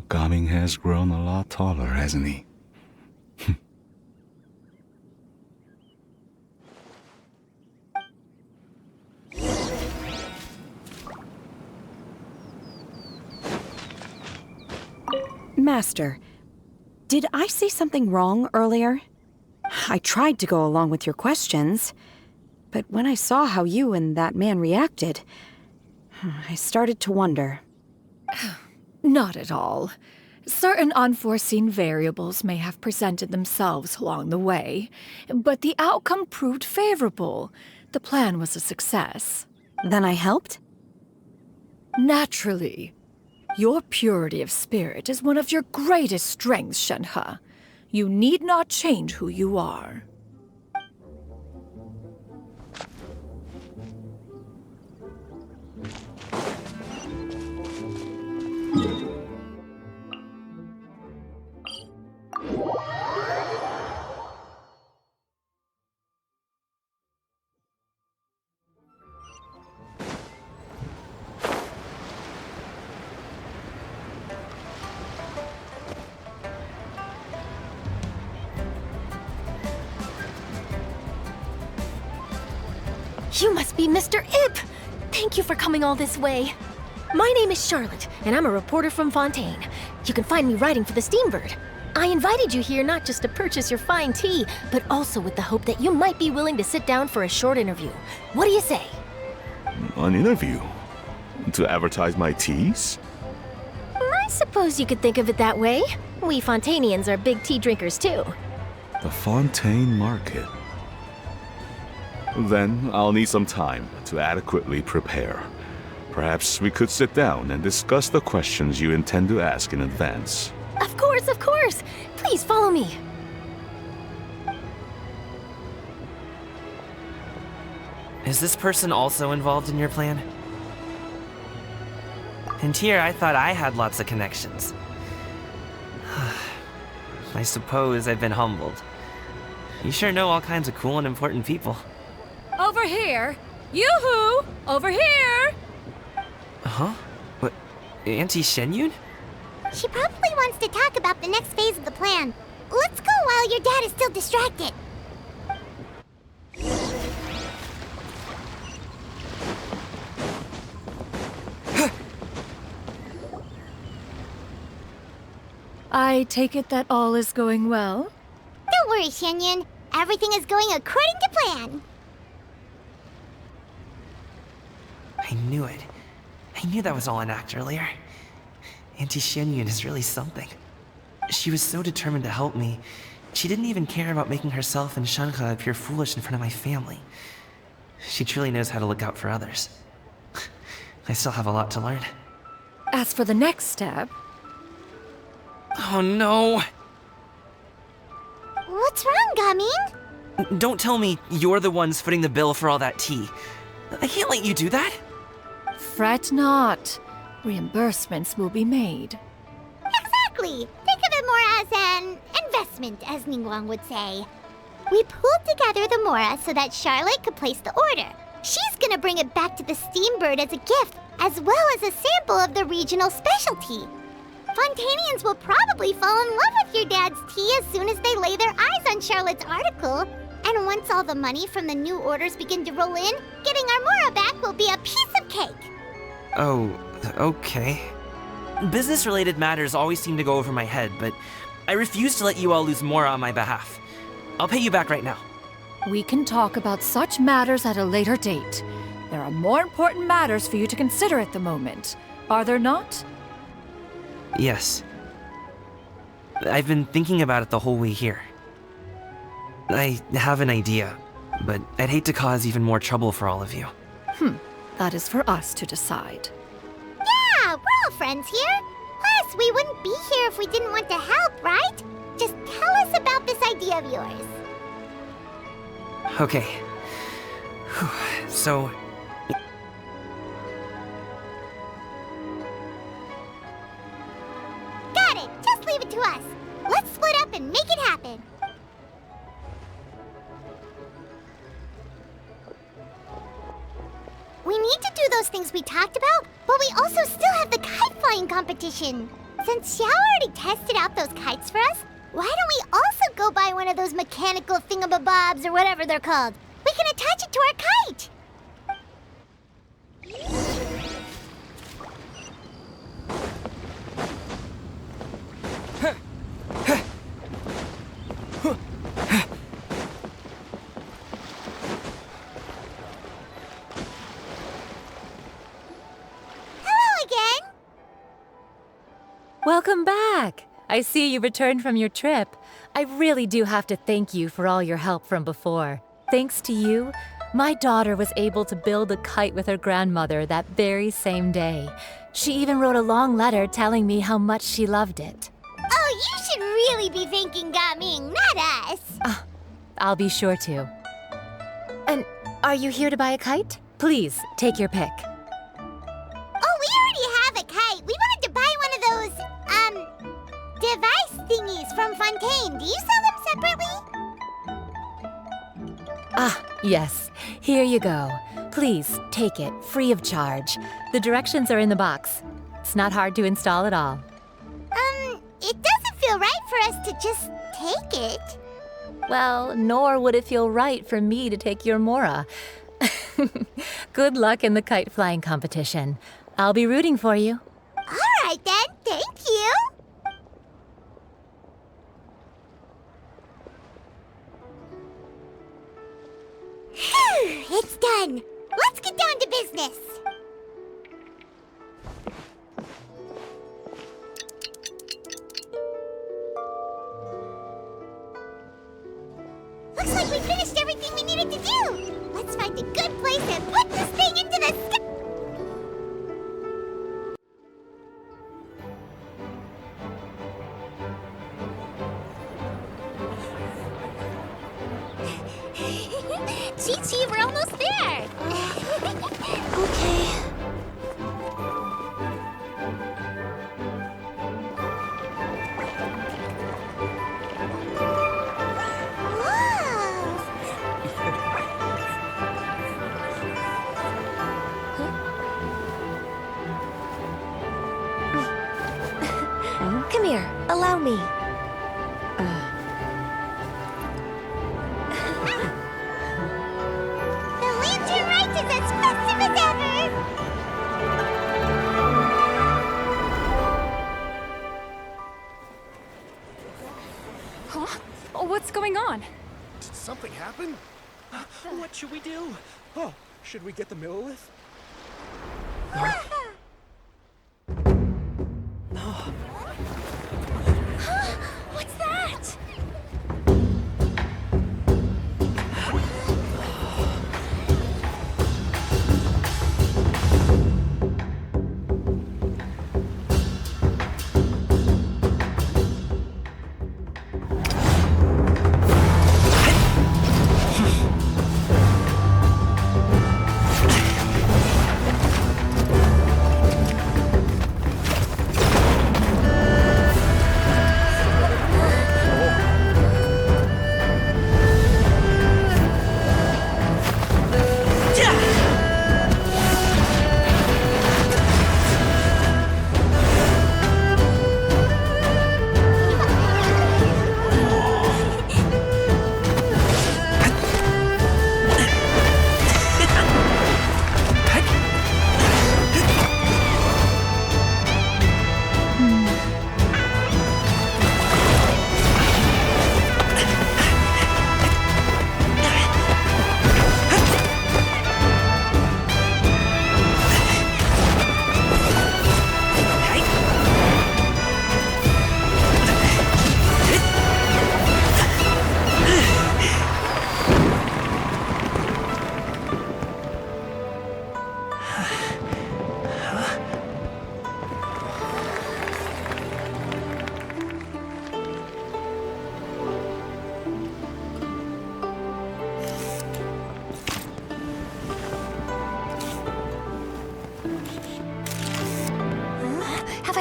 Gaming has grown a lot taller, hasn't he?
Master, did I say something wrong earlier? I tried to go along with your questions, but when I saw how you and that man reacted, I started to wonder.
Not at all. Certain unforeseen variables may have presented themselves along the way, but the outcome proved favorable. The plan was a success.
Then I helped?
Naturally. Your purity of spirit is one of your greatest strengths, Shenhe. You need not change who you are.
You must be Mr. Ip! Thank you for coming all this way. My name is Charlotte, and I'm a reporter from Fontaine. You can find me writing for the Steambird. I invited you here not just to purchase your fine tea, but also with the hope that you might be willing to sit down for a short interview. What do you say?
An interview? To advertise my teas?
I suppose you could think of it that way. We Fontainians are big tea drinkers too.
The Fontaine Market. Then I'll need some time to adequately prepare. Perhaps we could sit down and discuss the questions you intend to ask in advance.
Of course, of course! Please follow me.
Is this person also involved in your plan? And here I thought I had lots of connections. I suppose I've been humbled. You sure know all kinds of cool and important people.
Over here! Yoo-hoo! Over here!
Huh? What? Auntie Shenyun?
She probably wants to talk about the next phase of the plan. Let's go while your dad is still distracted.
I take it that all is going well?
Don't worry, Shenyun. Everything is going according to plan.
I knew it. I knew that was all an act earlier. Auntie Shenyun is really something. She was so determined to help me. She didn't even care about making herself and Shenhe appear foolish in front of my family. She truly knows how to look out for others. I still have a lot to learn.
As for the next step...
Oh no!
What's wrong, Gaming?
Don't tell me you're the ones footing the bill for all that tea. I can't let you do that.
Fret not. Reimbursements will be made.
Exactly. Think of it more as an investment, as Ningguang would say. We pooled together the Mora so that Charlotte could place the order. She's gonna bring it back to the Steambird as a gift, as well as a sample of the regional specialty. Fontainians will probably fall in love with your dad's tea as soon as they lay their eyes on Charlotte's article. And once all the money from the new orders begin to roll in, getting our Mora back will be a piece of cake.
Oh, okay. Business-related matters always seem to go over my head, but I refuse to let you all lose Mora on my behalf. I'll pay you back right now.
We can talk about such matters at a later date. There are more important matters for you to consider at the moment, are there not?
Yes. I've been thinking about it the whole way here. I have an idea, but I'd hate to cause even more trouble for all of you.
That is for us to decide.
Yeah, we're all friends here. Plus, we wouldn't be here if we didn't want to help, right? Just tell us about this idea of yours.
Okay. So...
Got it! Just leave it to us. Let's split up and make it happen. We need to do those things we talked about, but we also still have the kite flying competition. Since Xiao already tested out those kites for us, why don't we also go buy one of those mechanical thingamabobs or whatever they're called? We can attach it to our kite. Hello again.
Welcome back! I see you returned from your trip. I really do have to thank you for all your help from before. Thanks to you, my daughter was able to build a kite with her grandmother that very same day. She even wrote a long letter telling me how much she loved it.
Oh, you should really be thanking Gaming, not us.
I'll be sure to. And are you here to buy a kite? Please, take your pick.
Oh, we already have a kite. We wanted to buy one of those, device thingies from Fontaine. Do you sell them separately?
Yes. Here you go. Please, take it, free of charge. The directions are in the box. It's not hard to install at all.
It doesn't feel right for us to just take it.
Well, nor would it feel right for me to take your Mora. Good luck in the kite flying competition. I'll be rooting for you.
All right then, thank you. Phew, it's done. Let's get down to business. Looks like we finished everything we needed to do. Let's find a good place and put this thing into the sky. Chi-Chi, we're almost there. Okay.
Come here, allow me.
The lantern Rite is as festive as ever!
Huh? Oh, what's going on?
Did something happen? What should we do? Oh, should we get the Millilith?
What's that?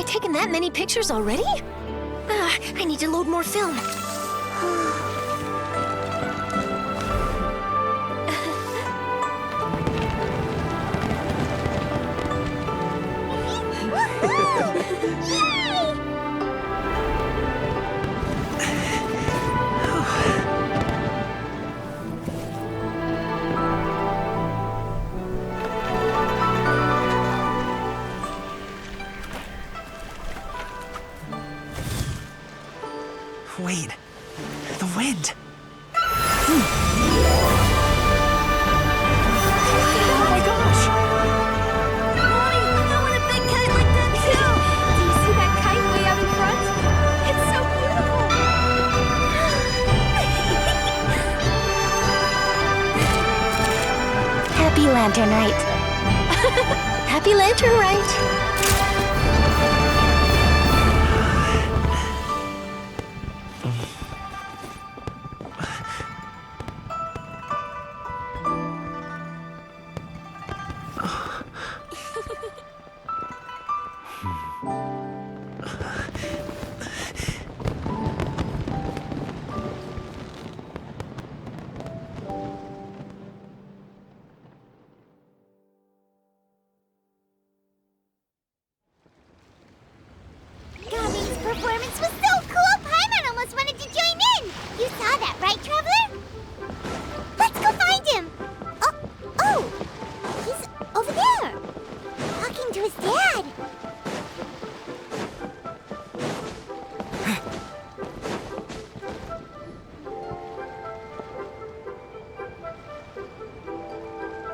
taken that many pictures already? I need to load more film.
Wait, the wind.
Oh my gosh! Mommy, I want a big kite like that too! Do you see that kite way out in front? It's so beautiful!
Happy Lantern Rite.
Happy Lantern Rite!
Gavin's performance was so cool, Paimon almost wanted to join in! You saw that, right, Traveler? Let's go find him! Oh! He's over there! Talking to his dad!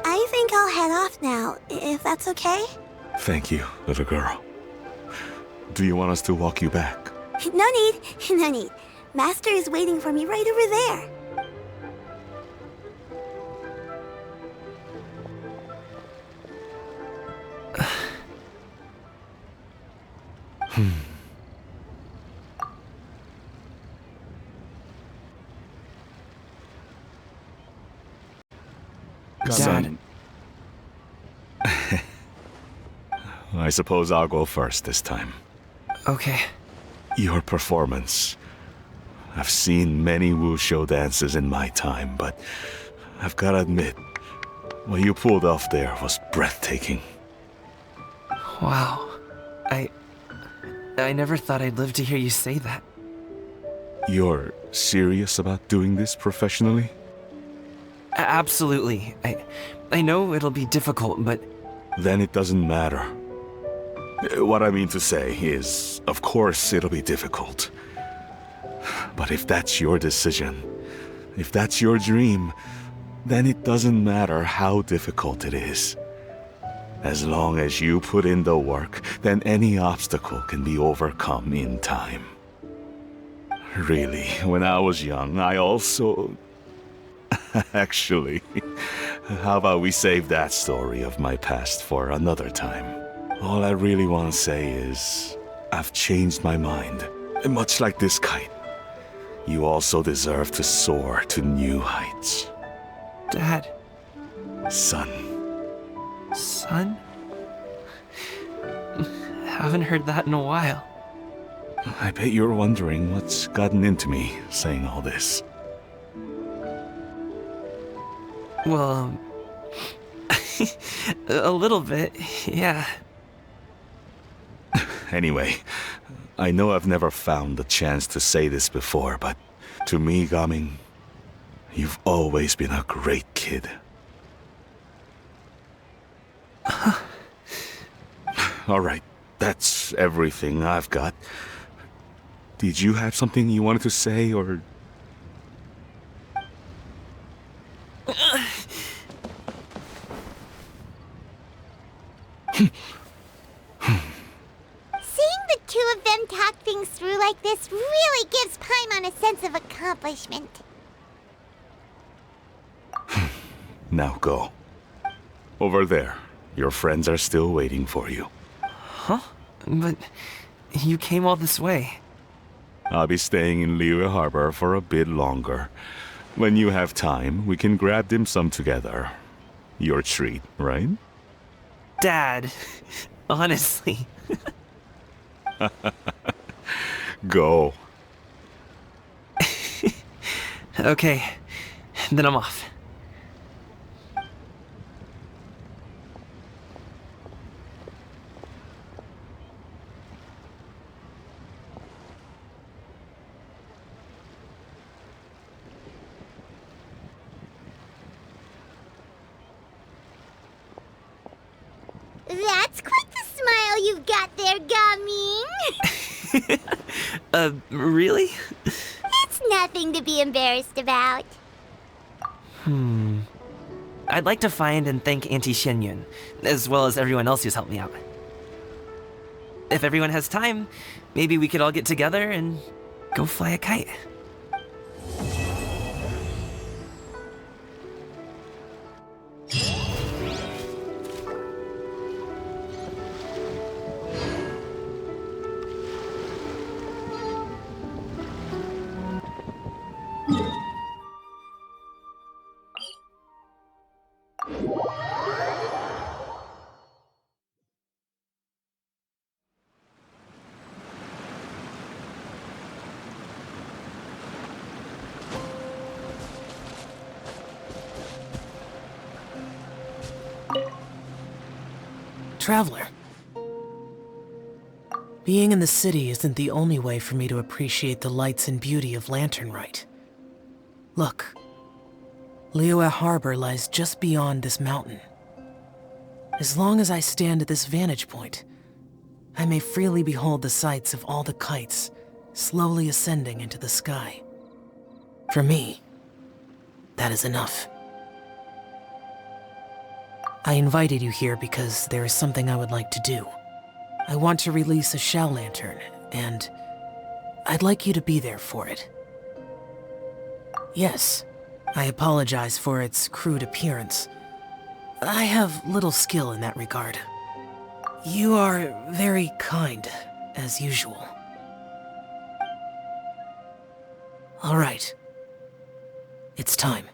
I think I'll head off now, if that's okay?
Thank you, little girl. Do you want us to walk you back?
No need. Master is waiting for me right over there.
Son. I suppose I'll go first this time.
Okay.
Your performance. I've seen many wushou dances in my time, but I've gotta admit, what you pulled off there was breathtaking.
Wow. I never thought I'd live to hear you say that.
You're serious about doing this professionally?
Absolutely. I know it'll be difficult, but...
Then it doesn't matter. What I mean to say is, of course it'll be difficult. But if that's your decision, if that's your dream, then it doesn't matter how difficult it is. As long as you put in the work, then any obstacle can be overcome in time. Really, when I was young, I also... Actually, how about we save that story of my past for another time? All I really want to say is, I've changed my mind. Much like this kite, you also deserve to soar to new heights.
Dad.
Son.
Son? Haven't heard that in a while.
I bet you're wondering what's gotten into me saying all this.
Well, a little bit, yeah.
Anyway, I know I've never found the chance to say this before, but to me, Gaming, you've always been a great kid. Alright, that's everything I've got. Did you have something you wanted to say, or...
Seeing the two of them talk things through like this really gives Paimon a sense of accomplishment.
Now go. Over there. Your friends are still waiting for you.
Huh? But you came all this way.
I'll be staying in Liyue Harbor for a bit longer. When you have time, we can grab dim sum together. Your treat, right?
Dad, honestly.
Go.
Okay, then I'm off.
That's quite the smile you've got there, Gaming.
Really?
It's nothing to be embarrassed about.
I'd like to find and thank Auntie Shenyun, as well as everyone else who's helped me out. If everyone has time, maybe we could all get together and go fly a kite.
Traveler. Being in the city isn't the only way for me to appreciate the lights and beauty of Lantern Rite. Look, Liyue Harbor lies just beyond this mountain. As long as I stand at this vantage point, I may freely behold the sights of all the kites slowly ascending into the sky. For me, that is enough. I invited you here because there is something I would like to do. I want to release a shell lantern, and I'd like you to be there for it. Yes, I apologize for its crude appearance. I have little skill in that regard. You are very kind, as usual. All right. It's time.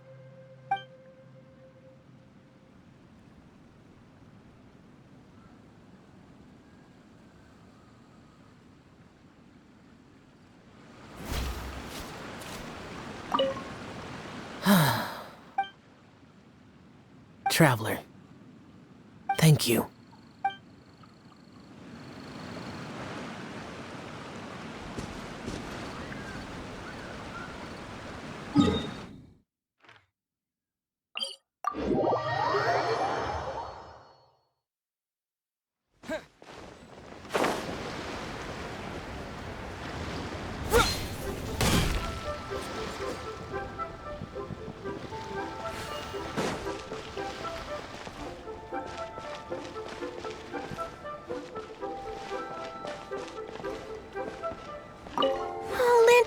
Traveler, thank you.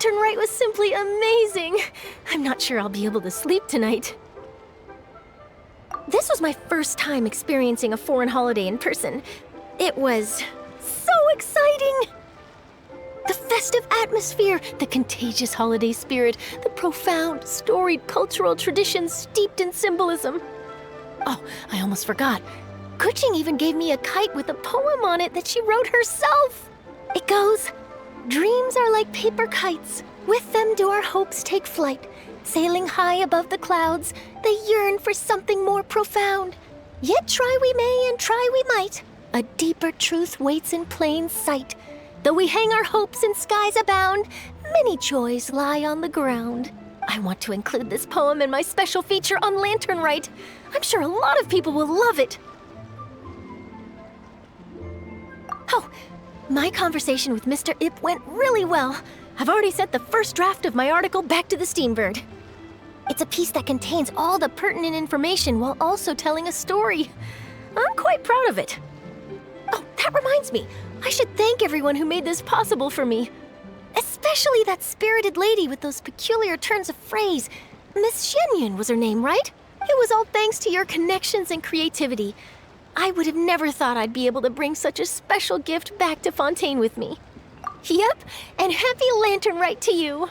Lantern Rite was simply amazing. I'm not sure I'll be able to sleep tonight. This was my first time experiencing a foreign holiday in person. It was so exciting! The festive atmosphere, the contagious holiday spirit, the profound, storied cultural traditions steeped in symbolism. Oh, I almost forgot. Kuching even gave me a kite with a poem on it that she wrote herself. It goes, "Dreams are like paper kites. With them do our hopes take flight. Sailing high above the clouds, they yearn for something more profound. Yet try we may and try we might. A deeper truth waits in plain sight. Though we hang our hopes in skies abound, many joys lie on the ground." I want to include this poem in my special feature on Lantern Rite. I'm sure a lot of people will love it. Oh, my conversation with Mr. Ip went really well. I've already sent the first draft of my article back to the Steambird. It's a piece that contains all the pertinent information while also telling a story. I'm quite proud of it. Oh, that reminds me. I should thank everyone who made this possible for me. Especially that spirited lady with those peculiar turns of phrase. Miss Shenyun was her name, right? It was all thanks to your connections and creativity. I would have never thought I'd be able to bring such a special gift back to Fontaine with me. Yep, and happy Lantern Rite to you!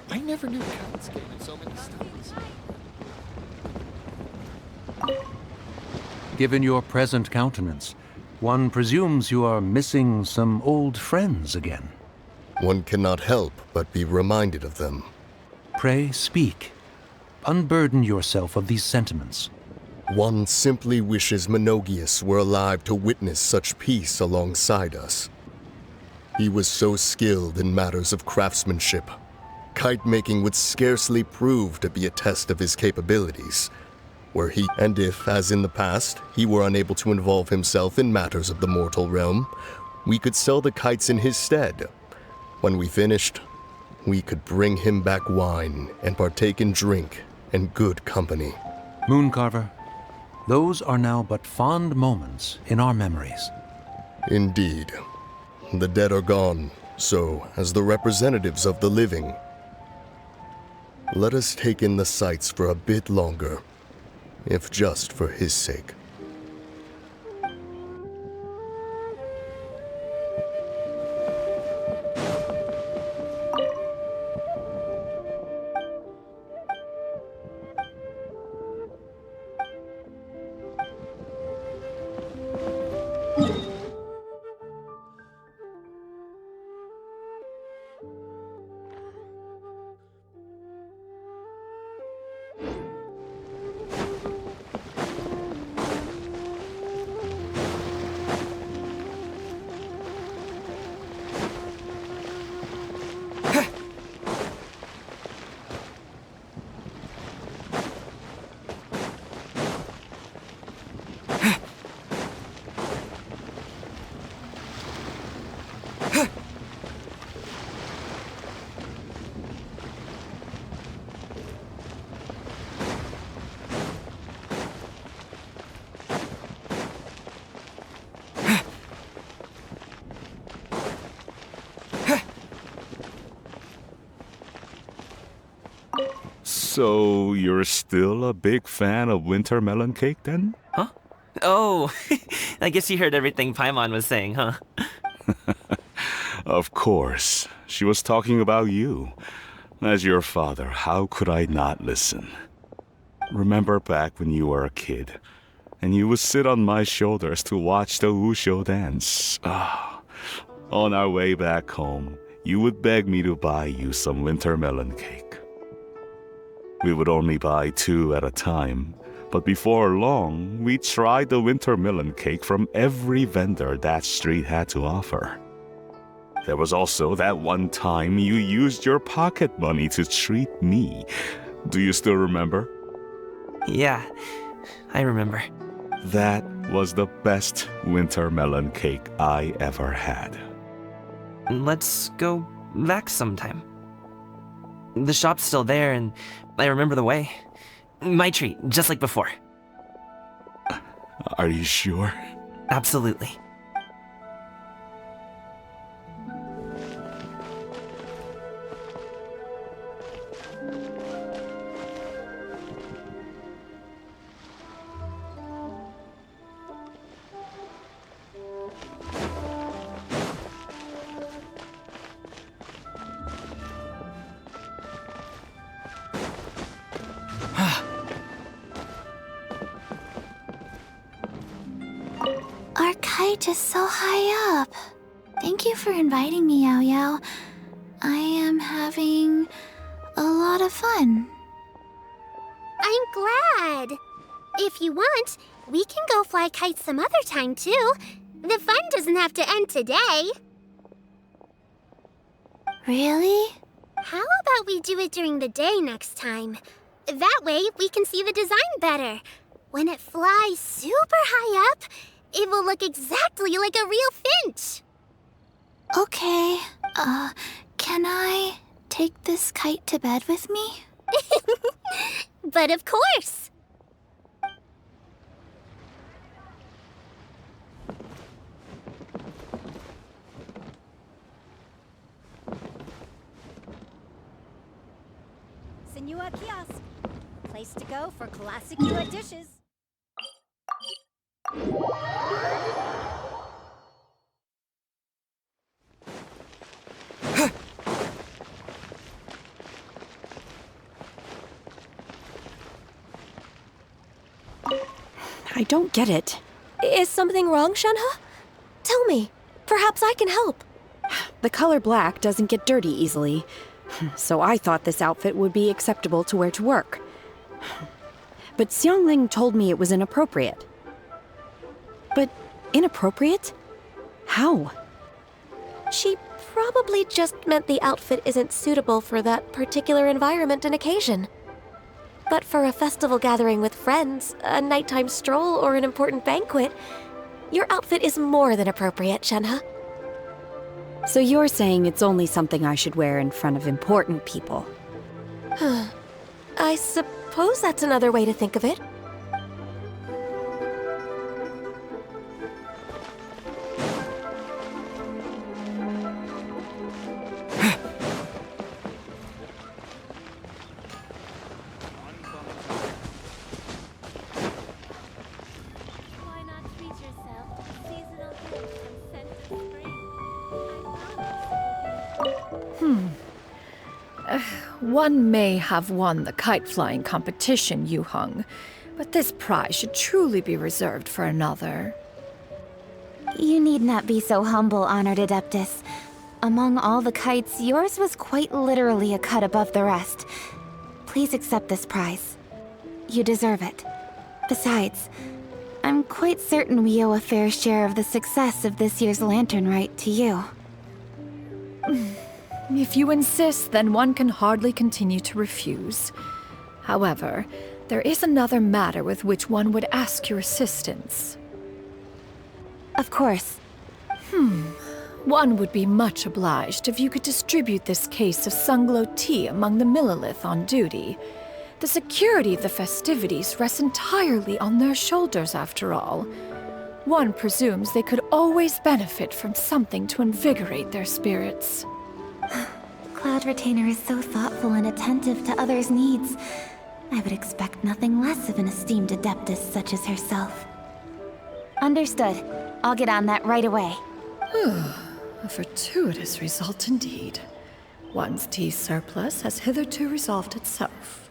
I never knew cats came in so many styles.
Given your present countenance, one presumes you are missing some old friends again.
One cannot help but be reminded of them.
Pray speak. Unburden yourself of these sentiments.
One simply wishes Menogius were alive to witness such peace alongside us. He was so skilled in matters of craftsmanship. Kite making would scarcely prove to be a test of his capabilities, were he, and if, as in the past, he were unable to involve himself in matters of the mortal realm, we could sell the kites in his stead. When we finished, we could bring him back wine and partake in drink and good company.
Mooncarver, those are now but fond moments in our memories.
Indeed. The dead are gone, so, as the representatives of the living, let us take in the sights for a bit longer, if just for his sake.
So, you're still a big fan of winter melon cake, then?
Huh? Oh, I guess you heard everything Paimon was saying, huh?
Of course. She was talking about you. As your father, how could I not listen? Remember back when you were a kid, and you would sit on my shoulders to watch the Wushu dance. On our way back home, you would beg me to buy you some winter melon cake. We would only buy 2 at a time, but before long, we tried the winter melon cake from every vendor that street had to offer. There was also that one time you used your pocket money to treat me. Do you still remember?
Yeah, I remember.
That was the best winter melon cake I ever had.
Let's go back sometime. The shop's still there, and I remember the way. My treat, just like before.
Are you sure?
Absolutely.
Our kite is so high up. Thank you for inviting me, Yao Yao. I am having a lot of fun.
I'm glad. If you want, we can go fly kites some other time, too. The fun doesn't have to end today.
Really?
How about we do it during the day next time? That way, we can see the design better. When it flies super high up, it will look exactly like a real finch.
Okay. Can I take this kite to bed with me?
But of course.
Senua Kiosk. Place to go for classic Yua dishes.
I don't get it.
Is something wrong, Shenhe? Tell me. Perhaps I can help.
The color black doesn't get dirty easily, so I thought this outfit would be acceptable to wear to work. But Xiangling told me it was inappropriate. But inappropriate? How?
She probably just meant the outfit isn't suitable for that particular environment and occasion. But for a festival gathering with friends, a nighttime stroll, or an important banquet, your outfit is more than appropriate, Shenhe.
So you're saying it's only something I should wear in front of important people?
I suppose that's another way to think of it.
One may have won the kite flying competition, Yuheng, but this prize should truly be reserved for another.
You need not be so humble, Honored Adeptus. Among all the kites, yours was quite literally a cut above the rest. Please accept this prize. You deserve it. Besides, I'm quite certain we owe a fair share of the success of this year's Lantern Rite to you.
If you insist, then one can hardly continue to refuse. However, there is another matter with which one would ask your assistance.
Of course.
One would be much obliged if you could distribute this case of Sunglow tea among the Millilith on duty. The security of the festivities rests entirely on their shoulders, after all. One presumes they could always benefit from something to invigorate their spirits.
Cloud Retainer is so thoughtful and attentive to others' needs. I would expect nothing less of an esteemed adeptus such as herself. Understood. I'll get on that right away.
A fortuitous result indeed. One's tea surplus has hitherto resolved itself.